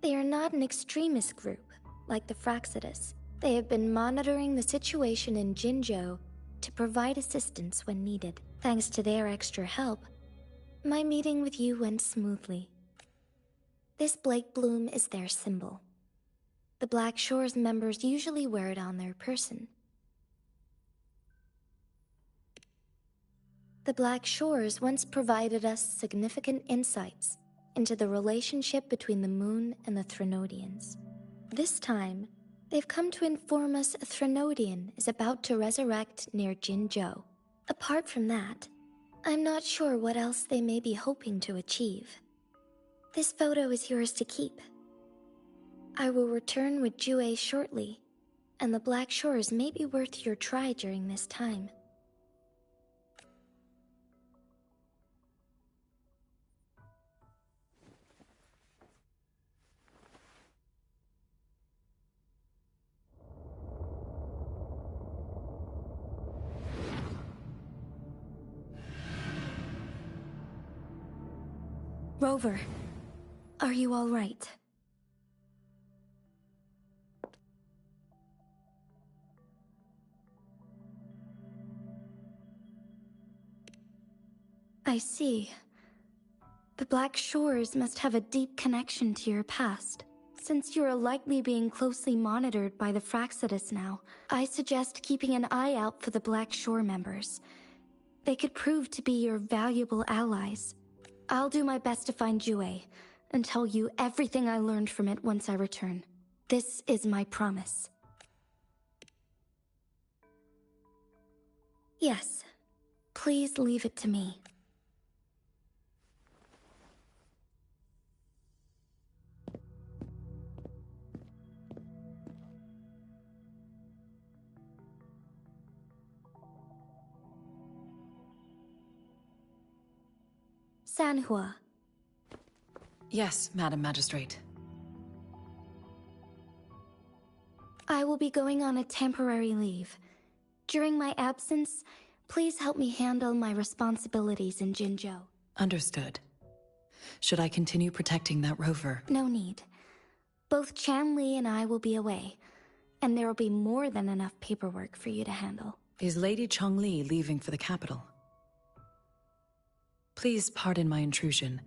they are not an extremist group like the Fraxidus. They have been monitoring the situation in Jinzhou to provide assistance when needed. Thanks to their extra help, my meeting with you went smoothly. This Blake Bloom is their symbol. The Black Shores members usually wear it on their person. The Black Shores once provided us significant insights into the relationship between the moon and the Threnodians. This time, they've come to inform us a Threnodian is about to resurrect near Jinzhou. Apart from that, I'm not sure what else they may be hoping to achieve. This photo is yours to keep. I will return with Jue shortly, and the Black Shores may be worth your try during this time. Rover, are you all right? I see. The Black Shores must have a deep connection to your past. Since you are likely being closely monitored by the Fraxidus now, I suggest keeping an eye out for the Black Shore members. They could prove to be your valuable allies. I'll do my best to find Jue, and tell you everything I learned from it once I return. This is my promise. Yes, please leave it to me. Sanhua. Yes, Madam Magistrate. I will be going on a temporary leave. During my absence, please help me handle my responsibilities in Jinzhou. Understood. Should I continue protecting that rover? No need. Both Chanli and I will be away, and there will be more than enough paperwork for you to handle. Is Lady Chongli leaving for the capital? Please pardon my intrusion,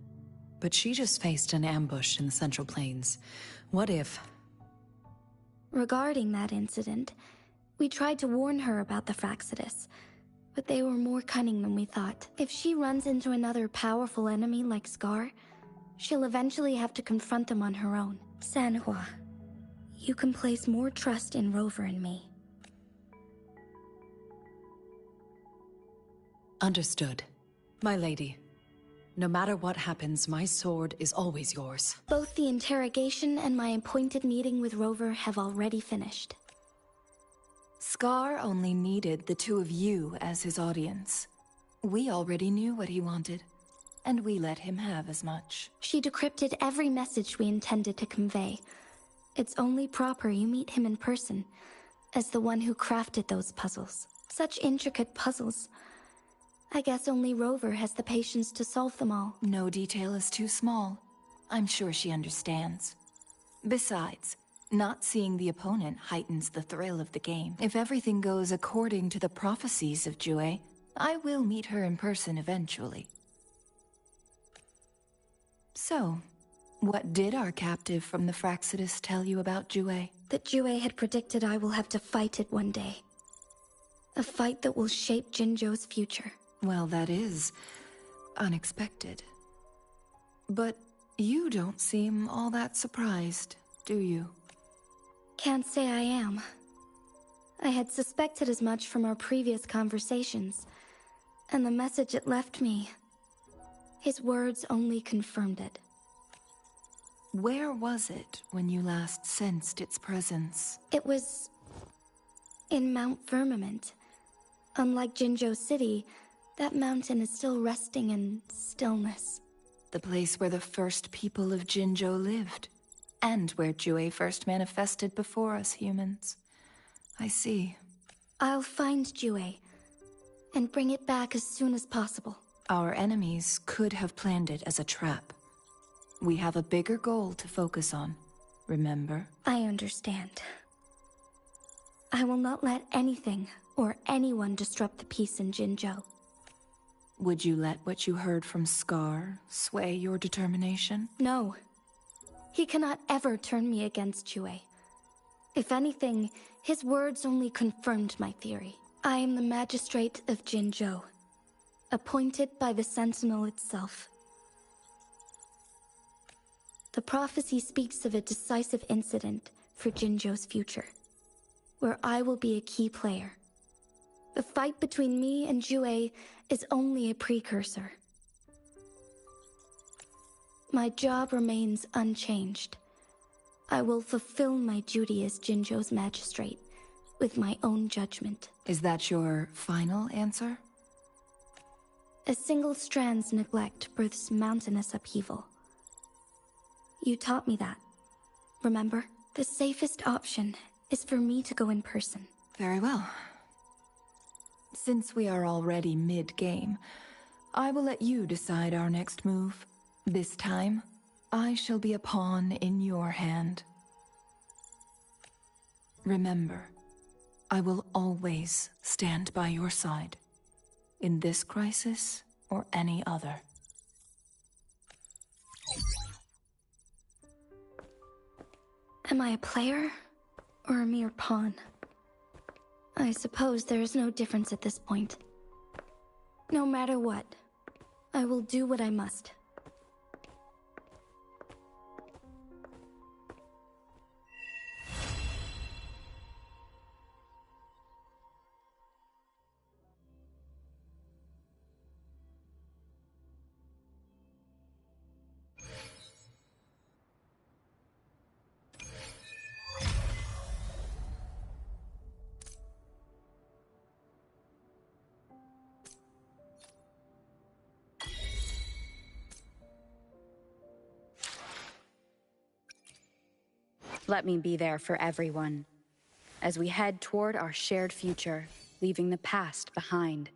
but she just faced an ambush in the Central Plains. What if... Regarding that incident, we tried to warn her about the Fraxidus, but they were more cunning than we thought. If she runs into another powerful enemy like Scar, she'll eventually have to confront them on her own. Sanhua, you can place more trust in Rover and me. Understood. My lady, no matter what happens, my sword is always yours. Both the interrogation and my appointed meeting with Rover have already finished. Scar only needed the two of you as his audience. We already knew what he wanted, and we let him have as much. She decrypted every message we intended to convey. It's only proper you meet him in person, as the one who crafted those puzzles. Such intricate puzzles. I guess only Rover has the patience to solve them all. No detail is too small. I'm sure she understands. Besides, not seeing the opponent heightens the thrill of the game. If everything goes according to the prophecies of Jue, I will meet her in person eventually. So, what did our captive from the Fraxidus tell you about Jue? That Jue had predicted I will have to fight it one day. A fight that will shape Jinzhou's future. Well, that is unexpected. But you don't seem all that surprised, do you? Can't say I am. I had suspected as much from our previous conversations, and the message it left me, his words only confirmed it. Where was it when you last sensed its presence? It was in Mount Firmament. Unlike Jinzhou City, that mountain is still resting in stillness. The place where the first people of Jinzhou lived, and where Jue first manifested before us humans. I see. I'll find Jue, and bring it back as soon as possible. Our enemies could have planned it as a trap. We have a bigger goal to focus on, remember? I understand. I will not let anything or anyone disrupt the peace in Jinzhou. Would you let what you heard from Scar sway your determination? No. He cannot ever turn me against Jue. If anything, his words only confirmed my theory. I am the magistrate of Jinzhou, appointed by the Sentinel itself. The prophecy speaks of a decisive incident for Jinzhou's future, where I will be a key player. The fight between me and Jue is only a precursor. My job remains unchanged. I will fulfill my duty as Jinzhou's magistrate with my own judgment. Is that your final answer? A single strand's neglect births mountainous upheaval. You taught me that. Remember? The safest option is for me to go in person. Very well. Since we are already mid-game, I will let you decide our next move. This time, I shall be a pawn in your hand. Remember, I will always stand by your side, in this crisis or any other. Am I a player or a mere pawn? I suppose there is no difference at this point. No matter what, I will do what I must. Let me be there for everyone, as we head toward our shared future, leaving the past behind.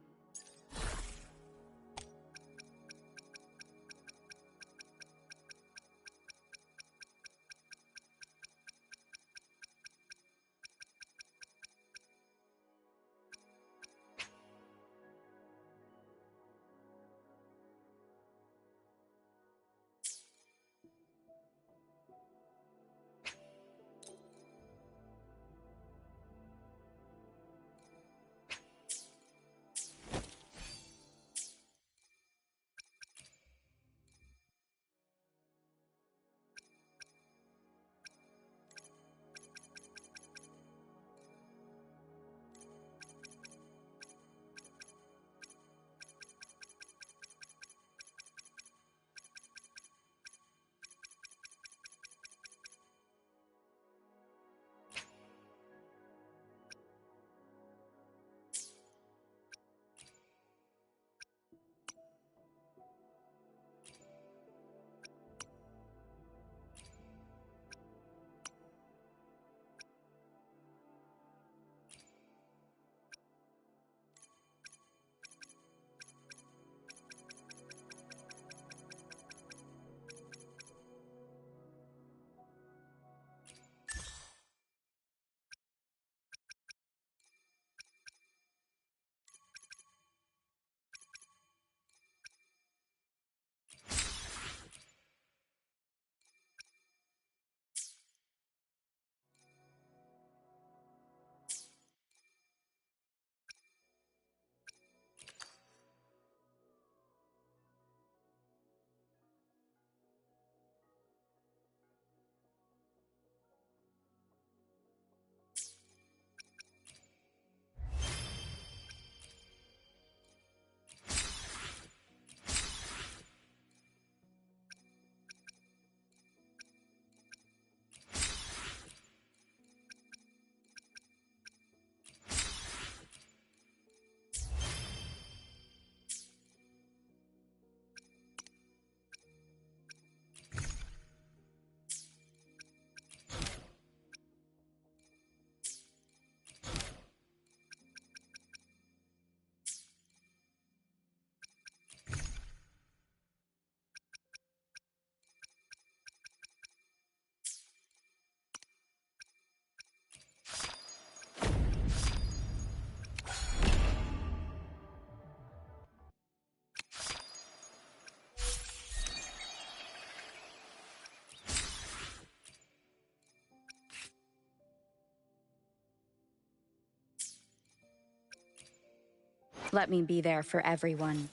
Let me be there for everyone,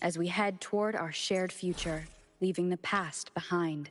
as we head toward our shared future, leaving the past behind.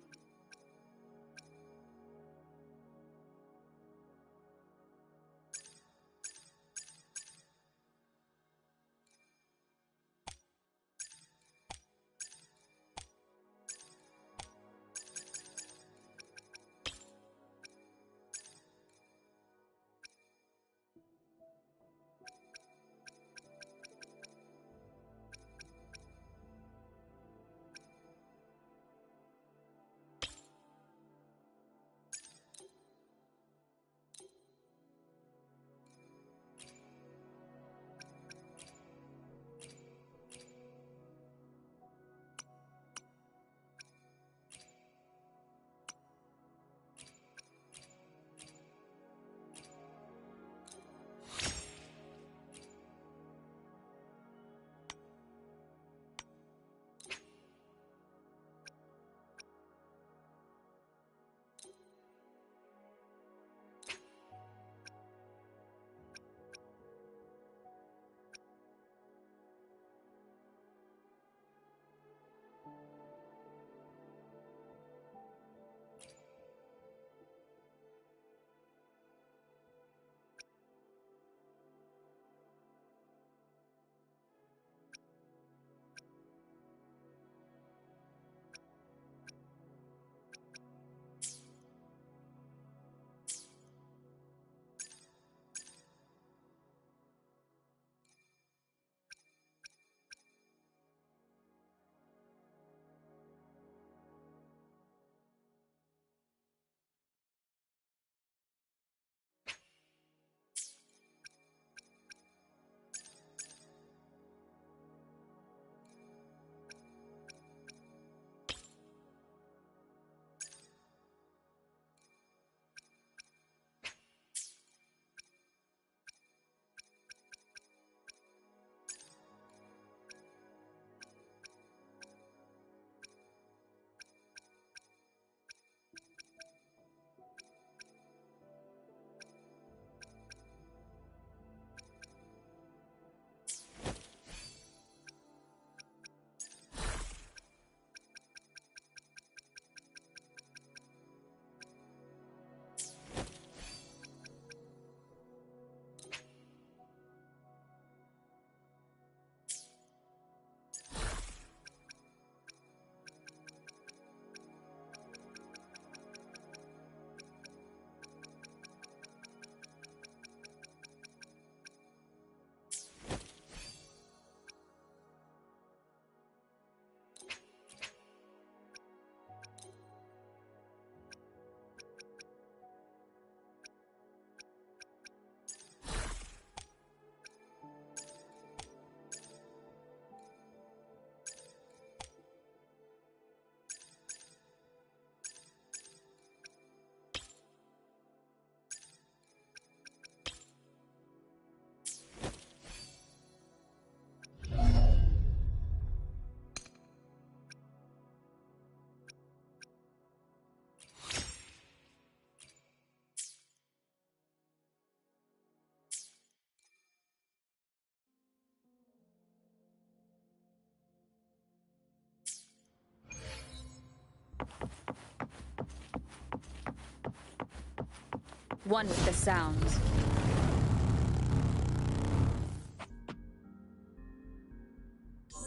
one with the sounds.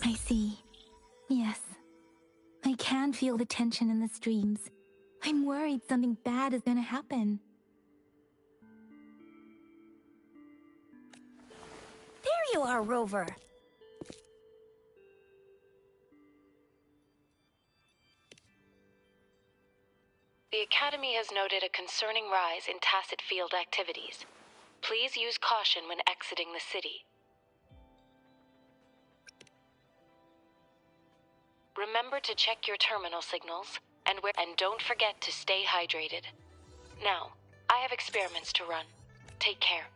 I see. Yes. I can feel the tension in the streams. I'm worried something bad is gonna happen. There you are, Rover. The Academy has noted a concerning rise in tacit field activities. Please use caution when exiting the city. Remember to check your terminal signals, and don't forget to stay hydrated. Now, I have experiments to run. Take care.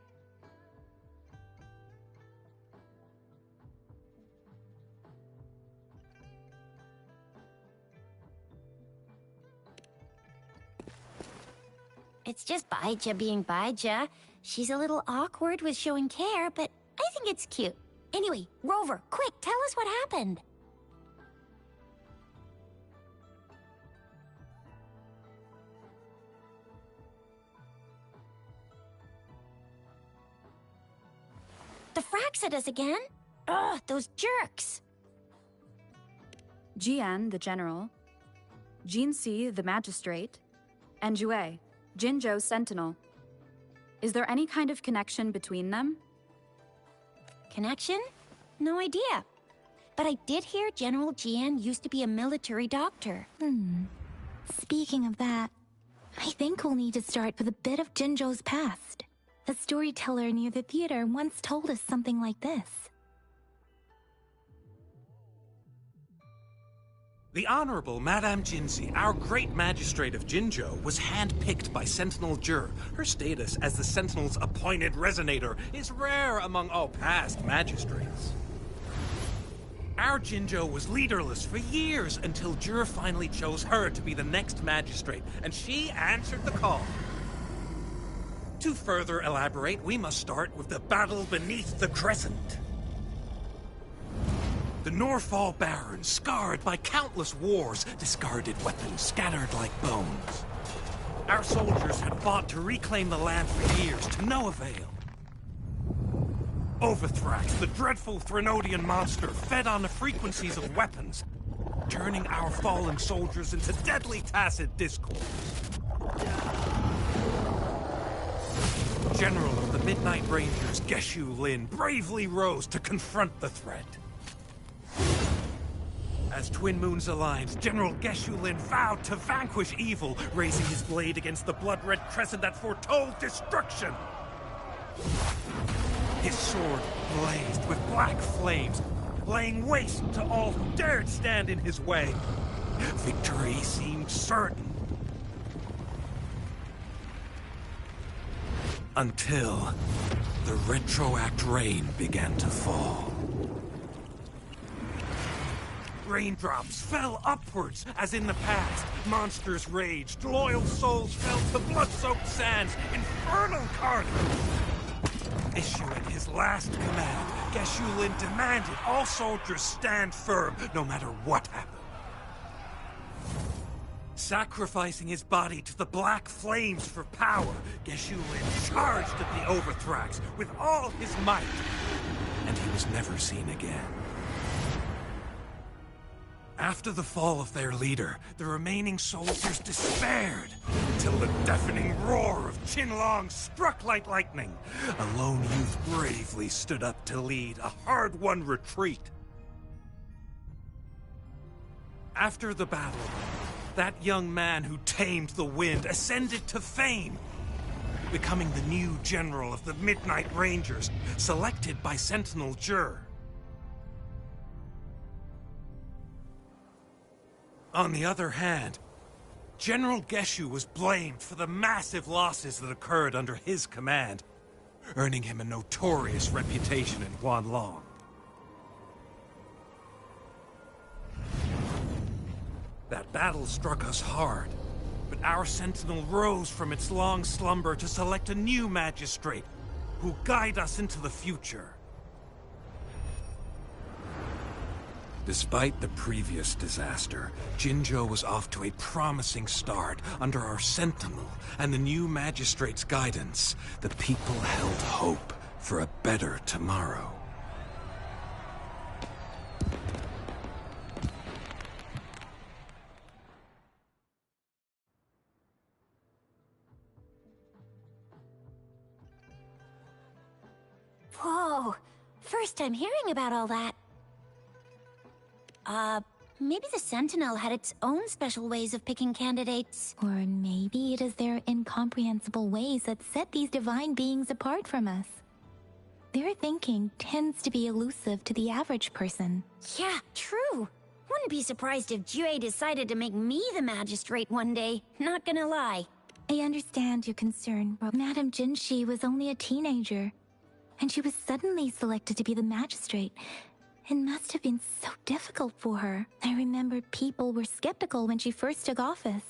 It's just Baija being Baija. She's a little awkward with showing care, but I think it's cute. Anyway, Rover, quick, tell us what happened. The Frax at us again? Ugh, those jerks! Jian, the general, Jinsi, the magistrate, and Jue, Jinzhou's sentinel. Is there any kind of connection between them? Connection? No idea. But I did hear General Jian used to be a military doctor. Speaking of that, I think we'll need to start with a bit of Jinzhou's past. A storyteller near the theater once told us something like this. The Honorable Madame Jinzi, our great magistrate of Jinzhou, was handpicked by Sentinel Jur. Her status as the Sentinel's appointed resonator is rare among all past magistrates. Our Jinzhou was leaderless for years until Jur finally chose her to be the next magistrate, and she answered the call. To further elaborate, we must start with the battle beneath the Crescent. The Norfall Barons, scarred by countless wars, discarded weapons scattered like bones. Our soldiers had fought to reclaim the land for years, to no avail. Overthrax, the dreadful Threnodian monster, fed on the frequencies of weapons, turning our fallen soldiers into deadly tacit discourse. General of the Midnight Rangers, Geshu Lin, bravely rose to confront the threat. As Twin Moons aligned, General Geshu Lin vowed to vanquish evil, raising his blade against the blood-red crescent that foretold destruction. His sword blazed with black flames, laying waste to all who dared stand in his way. Victory seemed certain. Until the retroact rain began to fall. Raindrops fell upwards, as in the past. Monsters raged, loyal souls fell to blood-soaked sands, infernal carnage. Issuing his last command, Geshu Lin demanded all soldiers stand firm, no matter what happened. Sacrificing his body to the black flames for power, Geshu Lin charged at the Overthrax with all his might, and he was never seen again. After the fall of their leader, the remaining soldiers despaired, until the deafening roar of Qinlong struck like lightning. A lone youth bravely stood up to lead a hard-won retreat. After the battle, that young man who tamed the wind ascended to fame, becoming the new general of the Midnight Rangers, selected by Sentinel Jur. On the other hand, General Geshu was blamed for the massive losses that occurred under his command, earning him a notorious reputation in Guanlong. That battle struck us hard, but our sentinel rose from its long slumber to select a new magistrate who'll guide us into the future. Despite the previous disaster, Jinzhou was off to a promising start under our Sentinel and the new Magistrate's guidance. The people held hope for a better tomorrow. Whoa, first time hearing about all that. Maybe the Sentinel had its own special ways of picking candidates. Or maybe it is their incomprehensible ways that set these divine beings apart from us. Their thinking tends to be elusive to the average person. Yeah, true. Wouldn't be surprised if Jue decided to make me the magistrate one day, not gonna lie. I understand your concern, but Madame Jinshi was only a teenager, and she was suddenly selected to be the magistrate. It must have been so difficult for her. I remember people were skeptical when she first took office.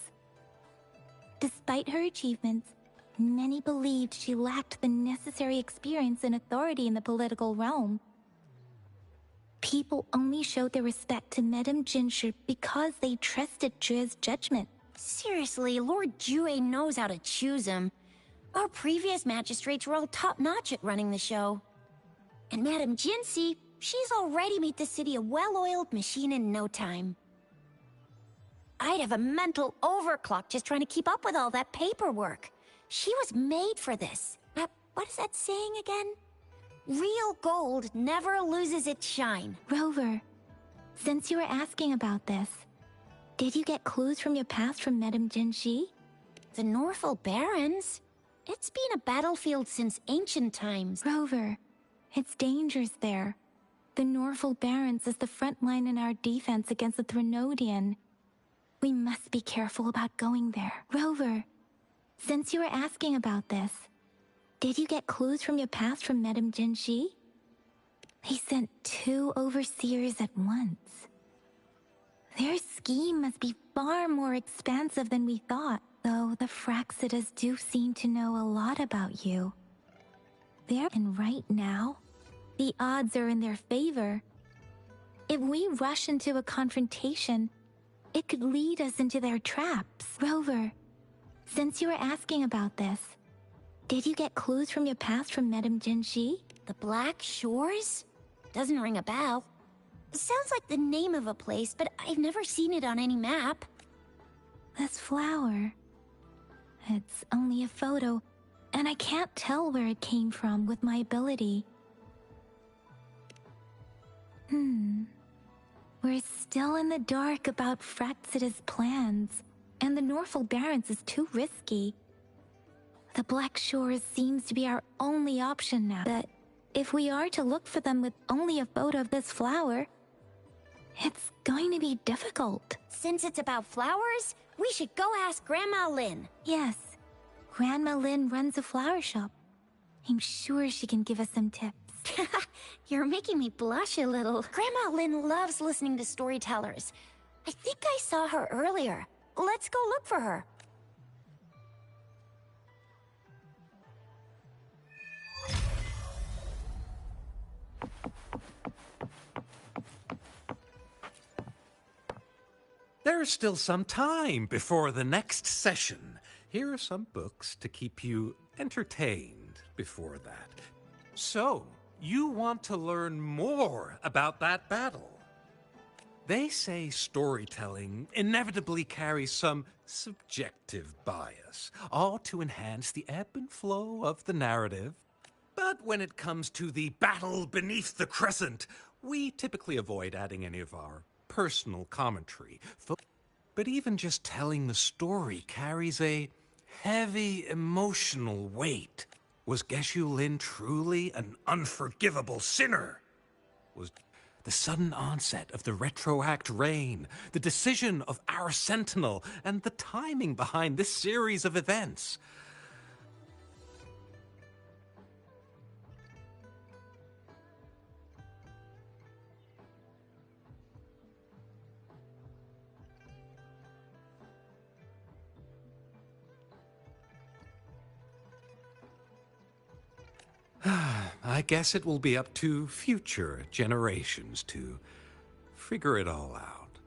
Despite her achievements, many believed she lacked the necessary experience and authority in the political realm. People only showed their respect to Madame Jinshi because they trusted Jue's judgment. Seriously, Lord Jue knows how to choose him. Our previous magistrates were all top-notch at running the show. And Madame Jinshi, she's already made the city a well-oiled machine in no time. I'd have a mental overclock just trying to keep up with all that paperwork. She was made for this. What is that saying again? Real gold never loses its shine. Rover, since you were asking about this, did you get clues from your past from Madame Jinshi? The Northel Barrens? It's been a battlefield since ancient times. Rover, it's dangerous there. The Northel Barrens is the front line in our defense against the Threnodian. We must be careful about going there. Rover, since you were asking about this, did you get clues from your past from Madame Jinshi? He sent 2 overseers at once. Their scheme must be far more expansive than we thought, though the Fraxidas do seem to know a lot about you. And right now, the odds are in their favor. If we rush into a confrontation, it could lead us into their traps. Rover, since you were asking about this, did you get clues from your past from Madame Jinshi? The Black Shores? Doesn't ring a bell. Sounds like the name of a place, but I've never seen it on any map. This flower. It's only a photo, and I can't tell where it came from with my ability. We're still in the dark about Fraxida's plans, and the Northel Barrens is too risky. The Black Shores seems to be our only option now, but if we are to look for them with only a photo of this flower, it's going to be difficult. Since it's about flowers, we should go ask Grandma Lin. Yes, Grandma Lin runs a flower shop. I'm sure she can give us some tips. You're making me blush a little. Grandma Lin loves listening to storytellers. I think I saw her earlier. Let's go look for her. There's still some time before the next session. Here are some books to keep you entertained before that. So, you want to learn more about that battle? They say storytelling inevitably carries some subjective bias, all to enhance the ebb and flow of the narrative. But when it comes to the battle beneath the crescent, we typically avoid adding any of our personal commentary. But even just telling the story carries a heavy emotional weight. Was Geshu Lin truly an unforgivable sinner? Was the sudden onset of the retroact rain, the decision of our Sentinel, and the timing behind this series of events? I guess it will be up to future generations to figure it all out.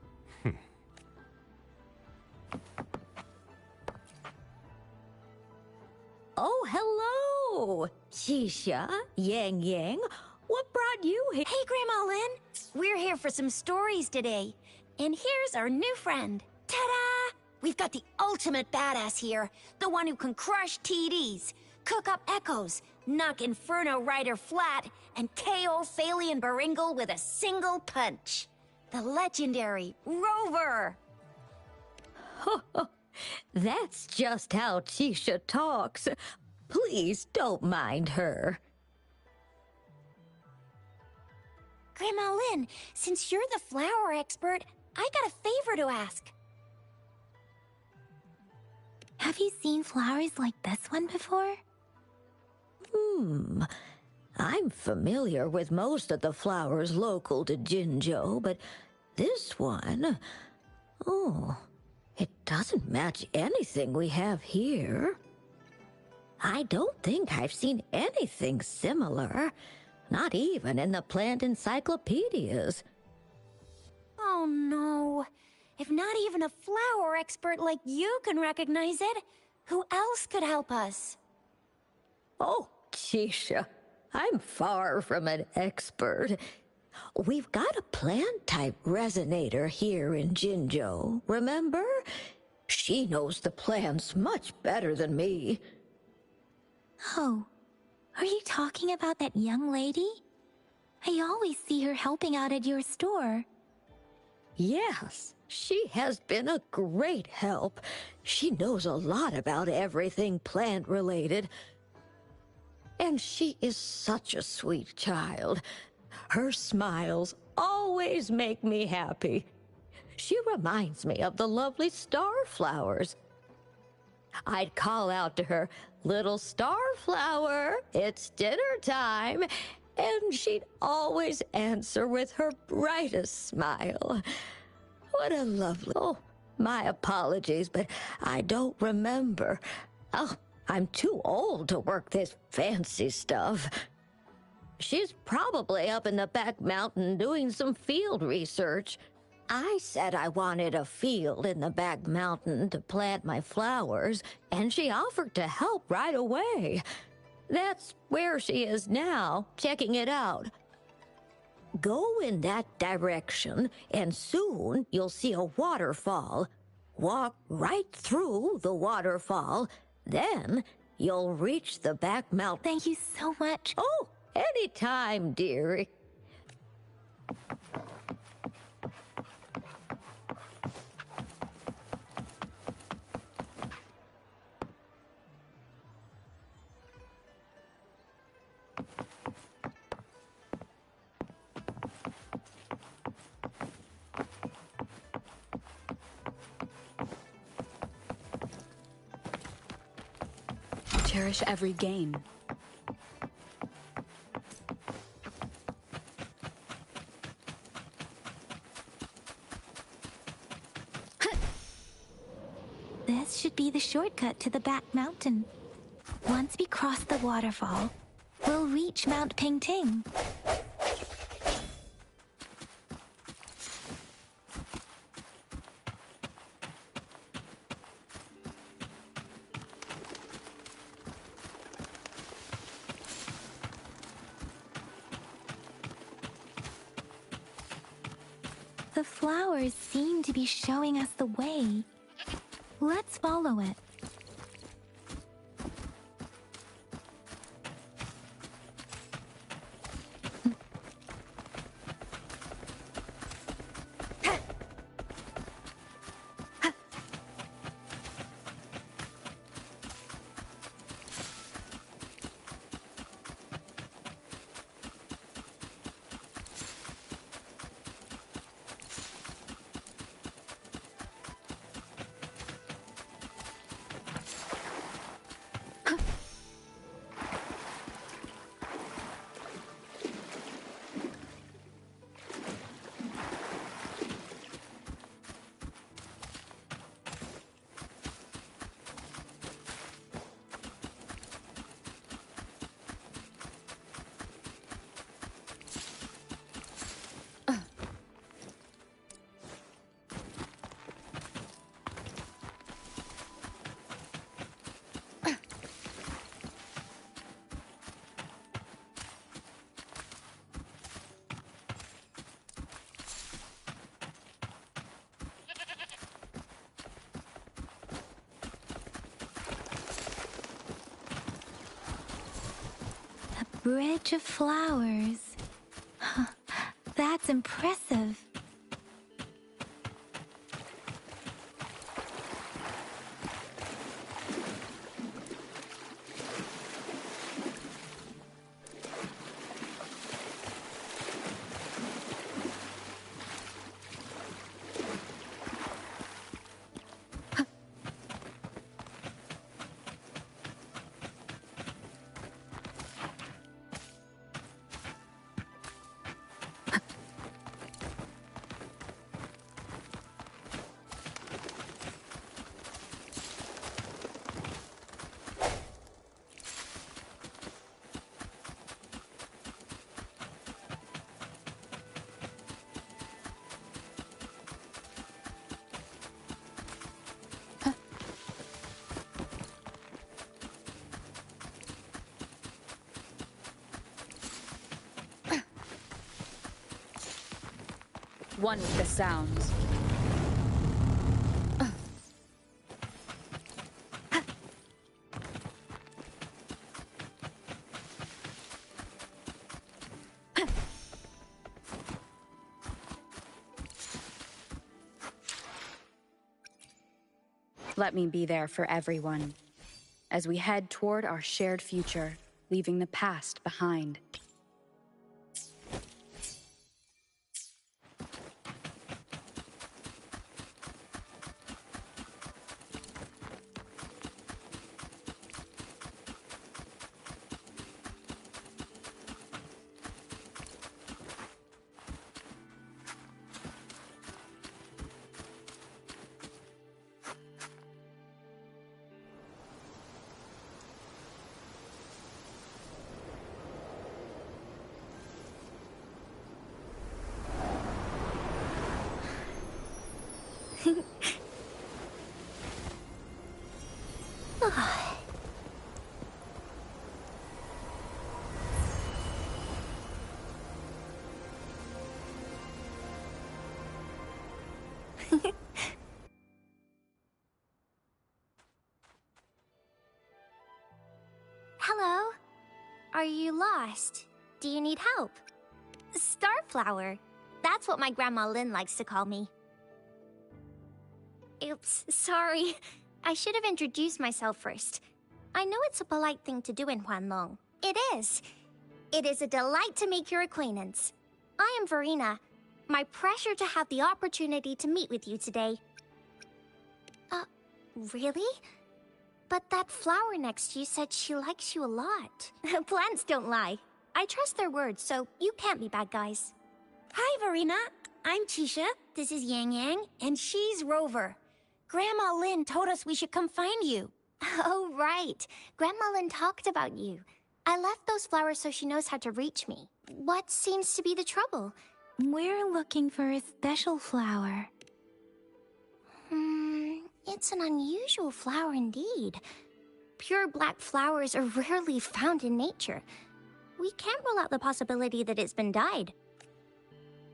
Oh, hello! Shisha, Yang Yang, what brought you here? Hey, Grandma Lynn! We're here for some stories today. And here's our new friend. Ta-da! We've got the ultimate badass here. The one who can crush TDs, cook up echoes, knock Inferno Rider flat, and KO Phalian Baringle with a single punch. The legendary Rover! That's just how Shisha talks. Please don't mind her. Grandma Lynn, since you're the flower expert, I got a favor to ask. Have you seen flowers like this one before? I'm familiar with most of the flowers local to Jinzhou, but this one... Oh, it doesn't match anything we have here. I don't think I've seen anything similar, not even in the plant encyclopedias. Oh no. If not even a flower expert like you can recognize it, who else could help us? Oh, Shisha, I'm far from an expert. We've got a plant-type resonator here in Jinzhou, remember? She knows the plants much better than me. Oh, are you talking about that young lady? I always see her helping out at your store. Yes, she has been a great help. She knows a lot about everything plant-related. And she is such a sweet child. Her smiles always make me happy. She reminds me of the lovely starflowers. I'd call out to her, "Little starflower, it's dinner time," and she'd always answer with her brightest smile. What a lovely... Oh, my apologies, but I don't remember. Oh, I'm too old to work this fancy stuff. She's probably up in the back mountain doing some field research. I said I wanted a field in the back mountain to plant my flowers, and she offered to help right away. That's where she is now, checking it out. Go in that direction, and soon you'll see a waterfall. Walk right through the waterfall, then you'll reach the back mountain. Thank you so much. Oh, anytime, dearie. Cherish every gain. This should be the shortcut to the back mountain. Once we cross the waterfall, we'll reach Mount Pingting. The flowers seem to be showing us the way. Let's follow it. Bridge of flowers. That's impressive. One with the sounds. Let me be there for everyone as we head toward our shared future, leaving the past behind. Hello? Are you lost? Do you need help? Starflower. That's what my Grandma Lynn likes to call me. Oops, sorry. I should have introduced myself first. I know it's a polite thing to do in Huanlong. It is. It is a delight to make your acquaintance. I am Verena. My pleasure to have the opportunity to meet with you today. Really? But that flower next to you said she likes you a lot. Plants don't lie. I trust their words, so you can't be bad guys. Hi, Verena. I'm Tisha. This is Yang Yang, and she's Rover. Grandma Lynn told us we should come find you. Oh, right. Grandma Lynn talked about you. I left those flowers so she knows how to reach me. What seems to be the trouble? We're looking for a special flower. It's an unusual flower indeed. Pure black flowers are rarely found in nature. We can't rule out the possibility that it's been dyed.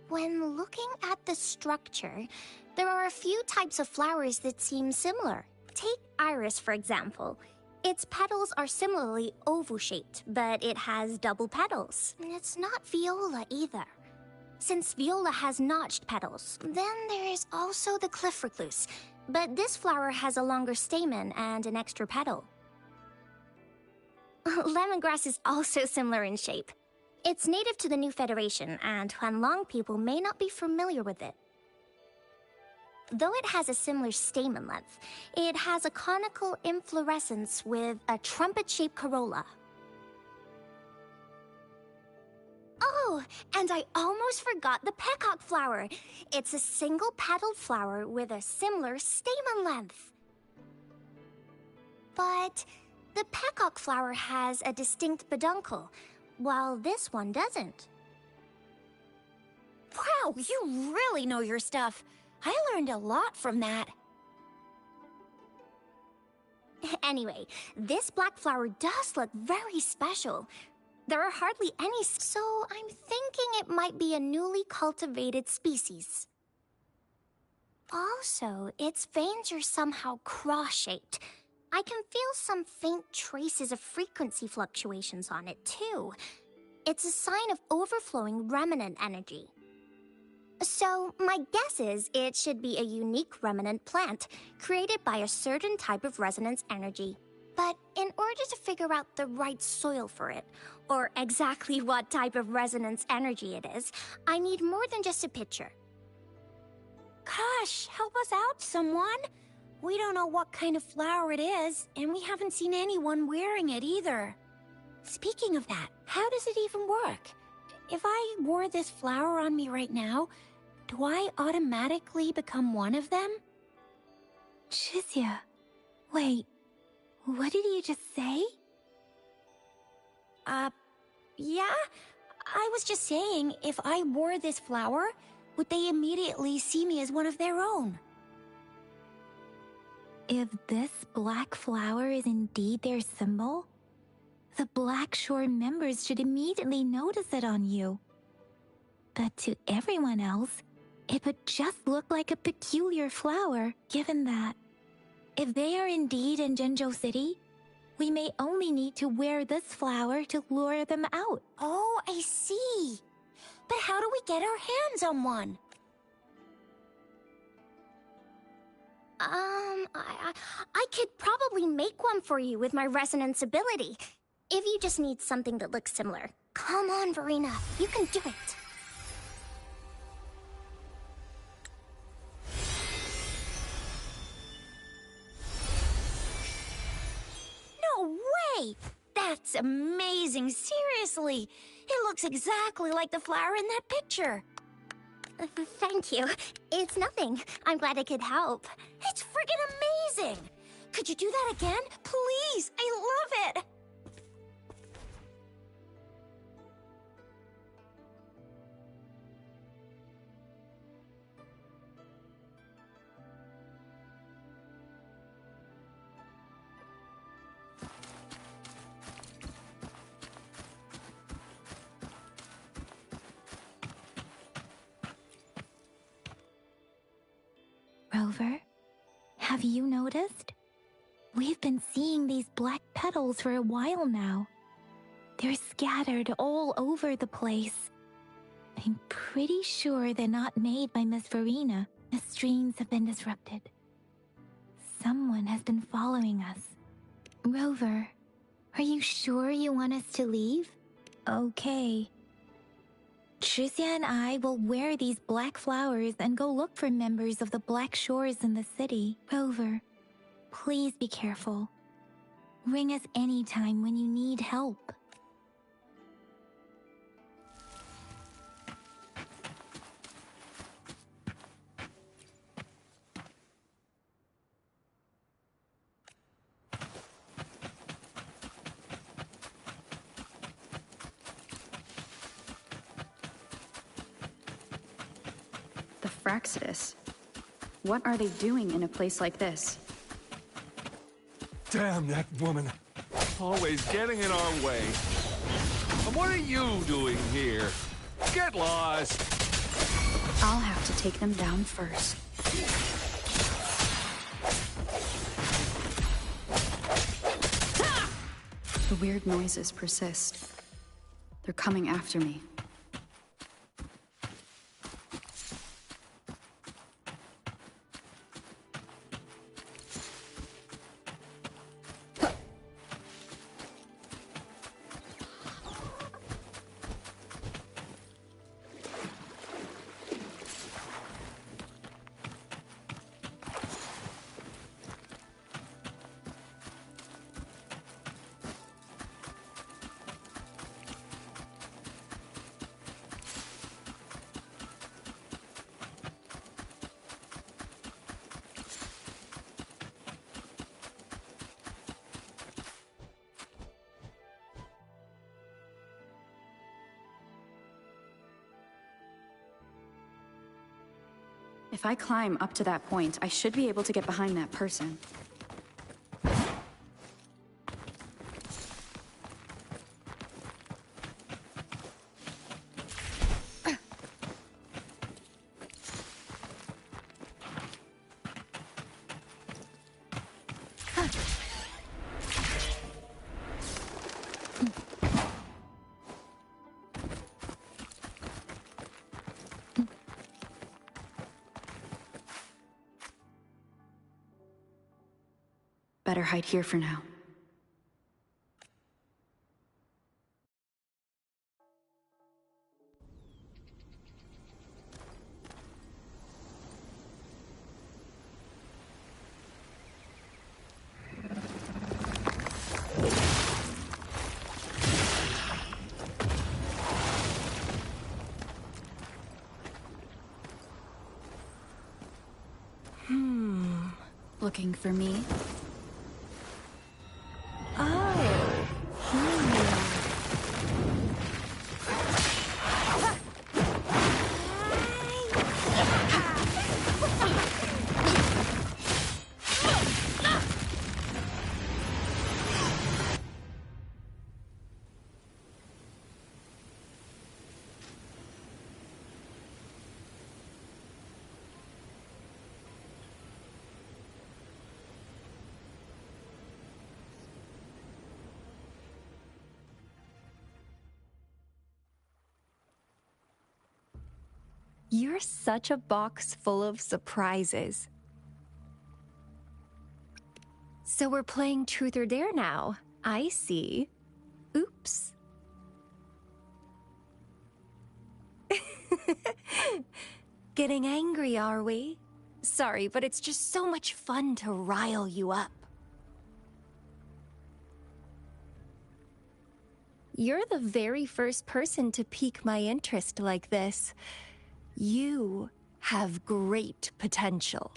When looking at the structure, there are a few types of flowers that seem similar. Take iris, for example. Its petals are similarly oval-shaped, but it has double petals. It's not viola either. Since viola has notched petals, then there is also the cliff recluse. But this flower has a longer stamen and an extra petal. Lemongrass is also similar in shape. It's native to the New Federation, and Huanlong people may not be familiar with it. Though it has a similar stamen length, it has a conical inflorescence with a trumpet-shaped corolla. Oh, and I almost forgot the peacock flower. It's a single-petaled flower with a similar stamen length. But the peacock flower has a distinct peduncle, while this one doesn't. Wow, you really know your stuff. I learned a lot from that. Anyway, this black flower does look very special. There are hardly any, so I'm thinking it might be a newly cultivated species. Also, its veins are somehow cross-shaped. I can feel some faint traces of frequency fluctuations on it, too. It's a sign of overflowing remnant energy. So, my guess is it should be a unique remnant plant, created by a certain type of resonance energy. But in order to figure out the right soil for it, or exactly what type of resonance energy it is, I need more than just a picture. Gosh, help us out, someone. We don't know what kind of flower it is, and we haven't seen anyone wearing it either. Speaking of that, how does it even work? If I wore this flower on me right now, do I automatically become one of them? Chizia, wait, what did you just say? Yeah? I was just saying, if I wore this flower, would they immediately see me as one of their own? If this black flower is indeed their symbol, the Black Shore members should immediately notice it on you. But to everyone else, it would just look like a peculiar flower, given that if they are indeed in Jinzhou City, we may only need to wear this flower to lure them out. Oh, I see. But how do we get our hands on one? I could probably make one for you with my resonance ability. If you just need something that looks similar. Come on, Verena, you can do it. No way! That's amazing, seriously! It looks exactly like the flower in that picture. Thank you. It's nothing. I'm glad I could help. It's friggin' amazing! Could you do that again? Please! I love it! Rover, have you noticed? We've been seeing these black petals for a while now. They're scattered all over the place. I'm pretty sure they're not made by Miss Verena. The streams have been disrupted. Someone has been following us. Rover, are you sure you want us to leave? Okay. Tricia and I will wear these black flowers and go look for members of the Black Shores in the city. Rover, please be careful. Ring us anytime when you need help. Fraxidus. What are they doing in a place like this? Damn that woman. Always getting in our way. And what are you doing here? Get lost! I'll have to take them down first. The weird noises persist. They're coming after me. If I climb up to that point, I should be able to get behind that person. Better hide here for now. Looking for me? You're such a box full of surprises. So we're playing Truth or Dare now. I see. Oops. Getting angry, are we? Sorry, but it's just so much fun to rile you up. You're the very first person to pique my interest like this. You have great potential.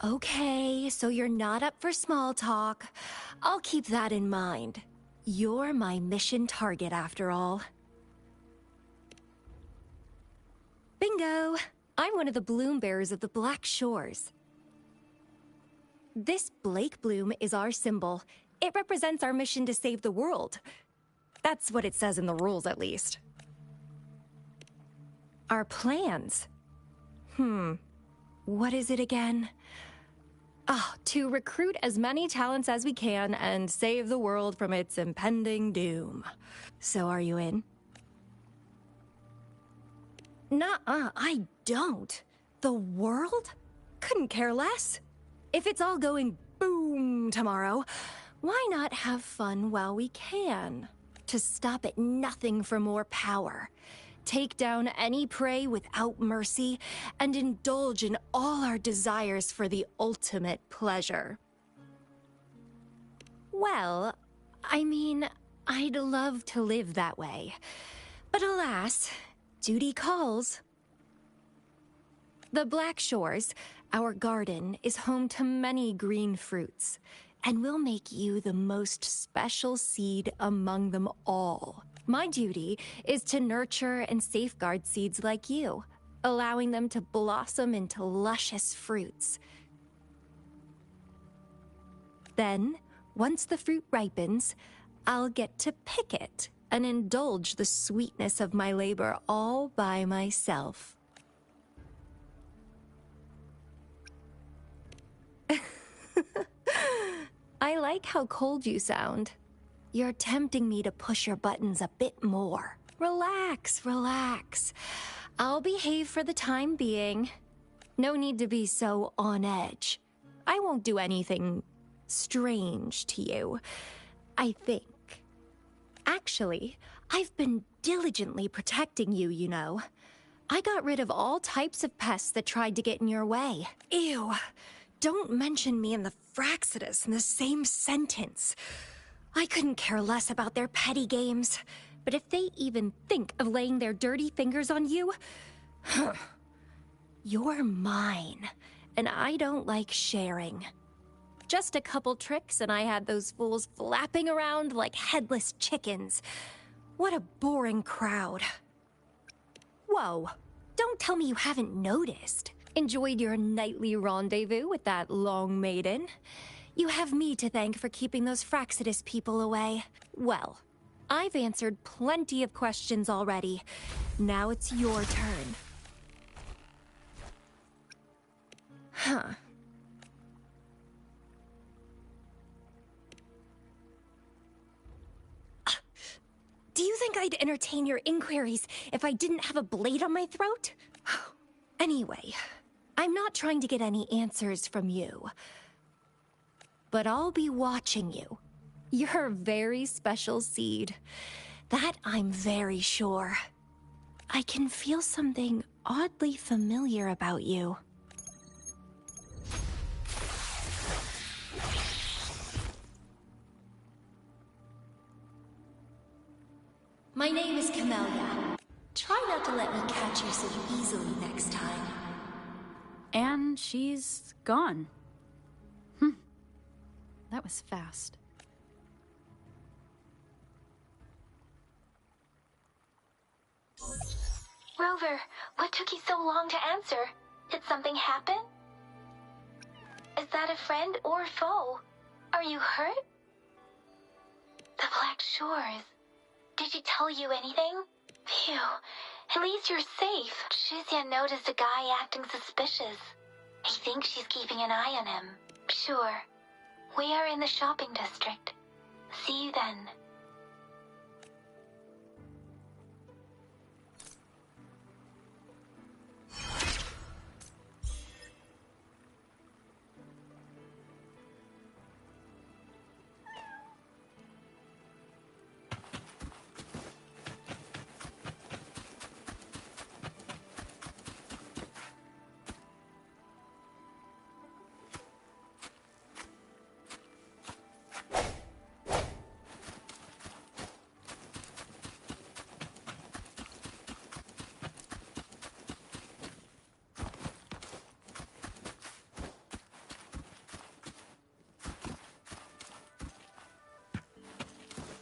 Okay, so you're not up for small talk. I'll keep that in mind. You're my mission target, after all. Bingo! I'm one of the bloom bearers of the Black Shores. This Blake bloom is our symbol. It represents our mission to save the world. That's what it says in the rules, at least. Our plans? What is it again? To recruit as many talents as we can and save the world from its impending doom. So are you in? Nuh-uh, I don't. The world? Couldn't care less. If it's all going boom tomorrow, why not have fun while we can? To stop at nothing for more power. Take down any prey without mercy, and indulge in all our desires for the ultimate pleasure. Well, I mean, I'd love to live that way. But alas, duty calls. The Black Shores, our garden, is home to many green fruits, and we'll make you the most special seed among them all. My duty is to nurture and safeguard seeds like you, allowing them to blossom into luscious fruits. Then, once the fruit ripens, I'll get to pick it and indulge the sweetness of my labor all by myself. I like how cold you sound. You're tempting me to push your buttons a bit more. Relax, relax. I'll behave for the time being. No need to be so on edge. I won't do anything strange to you, I think. Actually, I've been diligently protecting you, you know. I got rid of all types of pests that tried to get in your way. Ew. Don't mention me and the Fraxidus in the same sentence. I couldn't care less about their petty games, but if they even think of laying their dirty fingers on you, you're mine, and I don't like sharing. Just a couple tricks and I had those fools flapping around like headless chickens. What a boring crowd. Whoa, don't tell me you haven't noticed. Enjoyed your nightly rendezvous with that long maiden? You have me to thank for keeping those Fraxidus people away. Well, I've answered plenty of questions already. Now it's your turn. Huh. Do you think I'd entertain your inquiries if I didn't have a blade on my throat? Anyway, I'm not trying to get any answers from you. But I'll be watching you. You're a very special seed. That I'm very sure. I can feel something oddly familiar about you. My name is Camellia. Try not to let me catch you so easily next time. And she's gone. That was fast. Rover, what took you so long to answer? Did something happen? Is that a friend or foe? Are you hurt? The Black Shores. Did she tell you anything? Phew, at least you're safe. Shizia noticed a guy acting suspicious. He thinks she's keeping an eye on him. Sure. We are in the shopping district. See you then.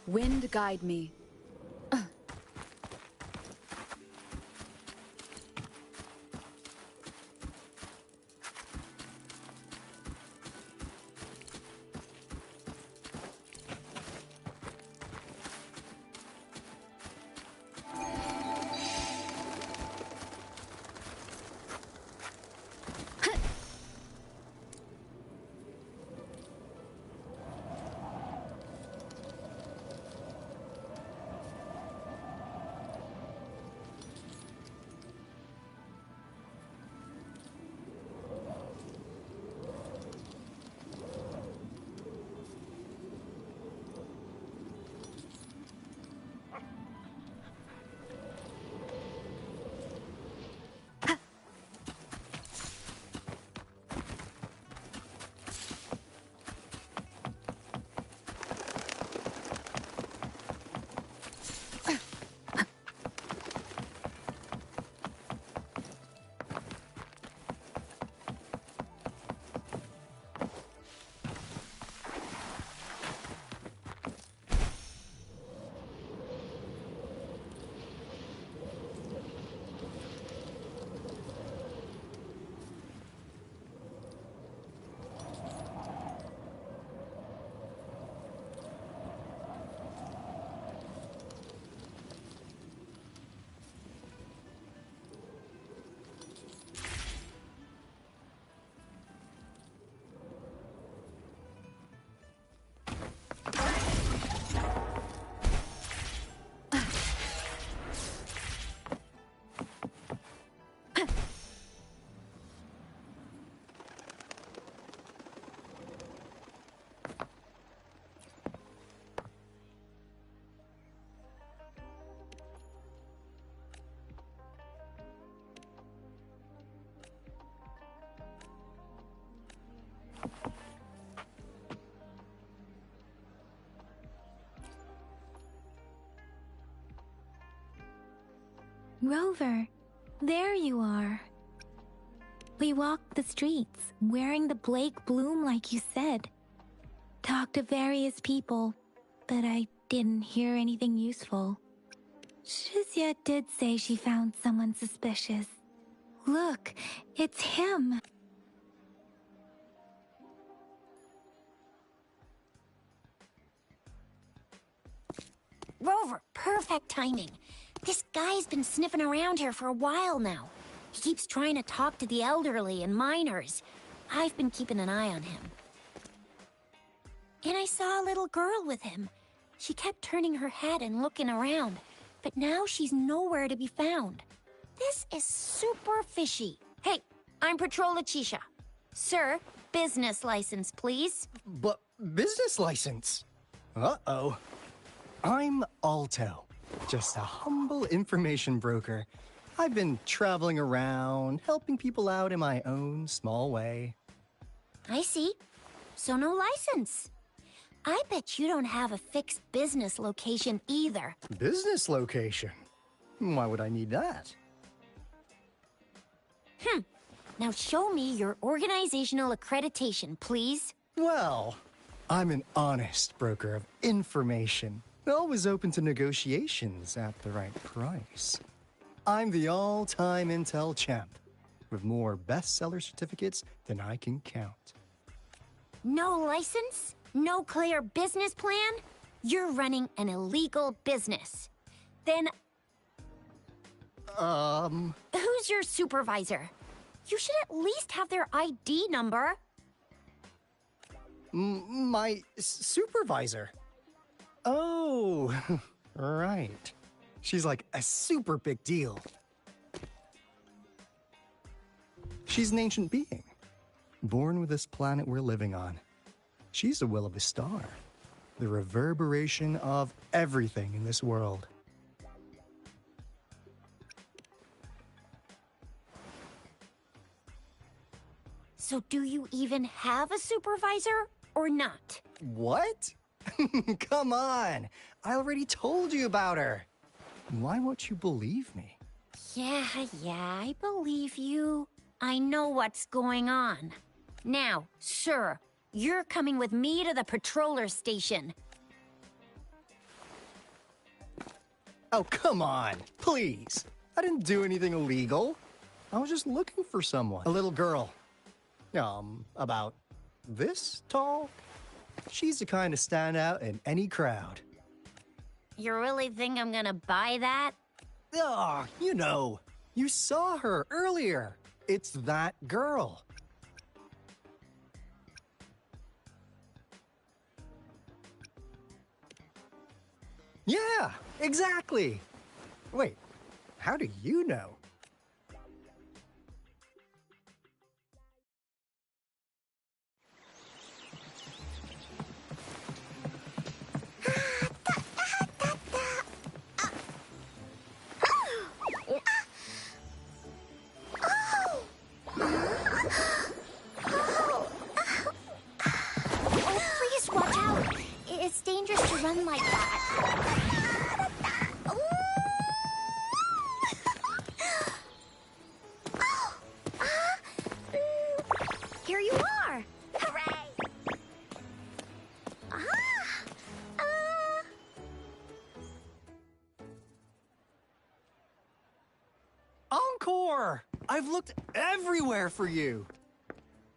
Wind guide me. Rover, there you are. We walked the streets, wearing the Blake bloom like you said. Talked to various people, but I didn't hear anything useful. Shizia did say she found someone suspicious. Look, it's him. Rover, perfect timing. This guy's been sniffing around here for a while now. He keeps trying to talk to the elderly and minors. I've been keeping an eye on him. And I saw a little girl with him. She kept turning her head and looking around, but now she's nowhere to be found. This is super fishy. Hey, I'm Patrolla Chisha. Sir, business license, please. But business license? Uh-oh. I'm Alto, just a humble information broker. I've been traveling around, helping people out in my own small way. I see. So no license. I bet you don't have a fixed business location either. Business location? Why would I need that? Now show me your organizational accreditation, please. Well, I'm an honest broker of information. Always open to negotiations at the right price. I'm the all-time intel champ, with more bestseller certificates than I can count. No license? No clear business plan? You're running an illegal business. Then... Who's your supervisor? You should at least have their ID number. My supervisor? Oh, right. She's like a super big deal. She's an ancient being, born with this planet we're living on. She's the will of a star, the reverberation of everything in this world. So do you even have a supervisor or not? What? Come on! I already told you about her. Why won't you believe me? Yeah, I believe you. I know what's going on. Now, sir, you're coming with me to the patroller station. Oh, come on, please. I didn't do anything illegal. I was just looking for someone. A little girl. About this tall? She's the kind to stand out in any crowd. You really think I'm gonna buy that? Ah, you know. You saw her earlier. It's that girl. Yeah, exactly. Wait, how do you know? It's dangerous to run like that. Here you are! Hooray! Encore! I've looked everywhere for you.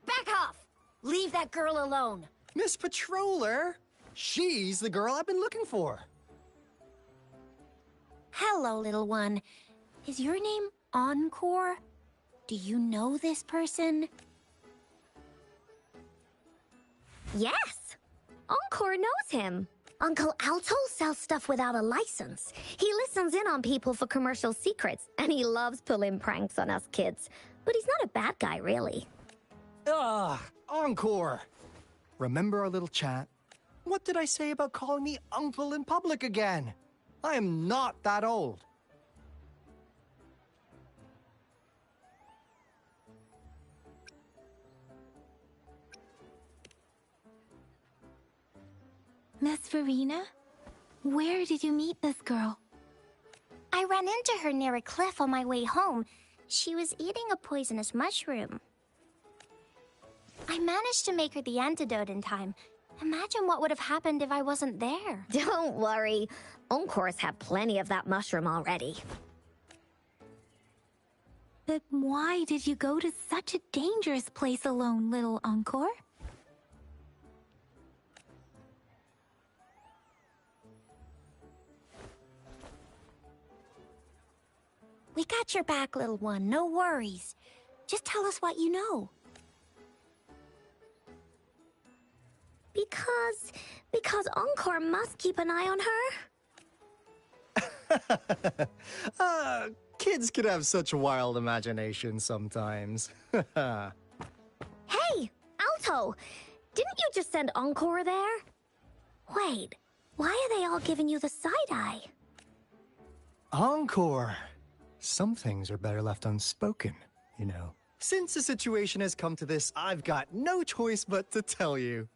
Back off! Leave that girl alone. Miss Patroller? She's the girl I've been looking for. Hello, little one. Is your name Encore? Do you know this person? Yes! Encore knows him. Uncle Alto sells stuff without a license. He listens in on people for commercial secrets, and he loves pulling pranks on us kids. But he's not a bad guy, really. Encore! Remember our little chat? What did I say about calling me uncle in public again? I am not that old. Miss Verena? Where did you meet this girl? I ran into her near a cliff on my way home. She was eating a poisonous mushroom. I managed to make her the antidote in time. Imagine what would have happened if I wasn't there. Don't worry. Encore's had plenty of that mushroom already. But why did you go to such a dangerous place alone, little Encore? We got your back, little one. No worries. Just tell us what you know. Because Encore must keep an eye on her? Kids could have such wild imaginations sometimes. Hey, Alto! Didn't you just send Encore there? Wait, why are they all giving you the side-eye? Encore! Some things are better left unspoken, you know. Since the situation has come to this, I've got no choice but to tell you.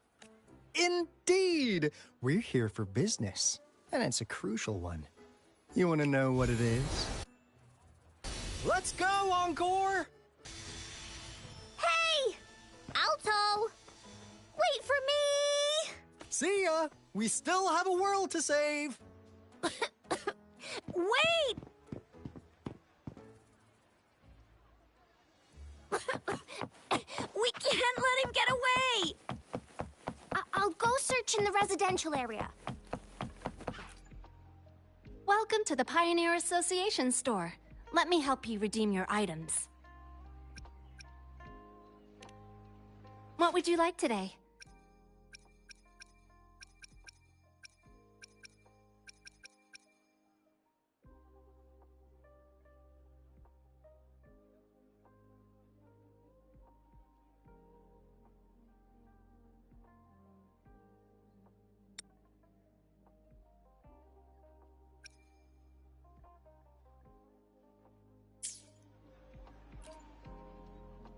Indeed! We're here for business, and it's a crucial one. You want to know what it is? Let's go, Encore! Hey! Alto! Wait for me! See ya! We still have a world to save! Wait! We can't let him get away! I'll go search in the residential area. Welcome to the Pioneer Association store. Let me help you redeem your items. What would you like today?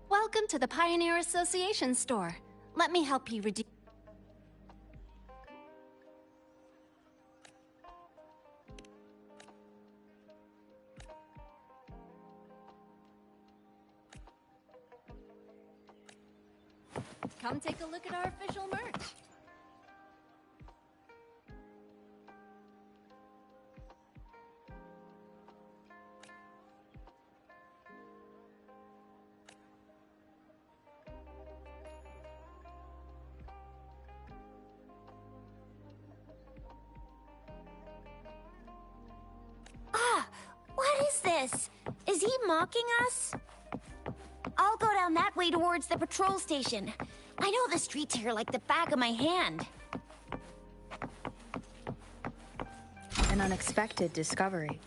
Welcome to the Pioneer Association store. Let me help you redeem. Come take a look at our official merch. What is this? Is he mocking us? I'll go down that way towards the patrol station. I know the streets here like the back of my hand. An unexpected discovery.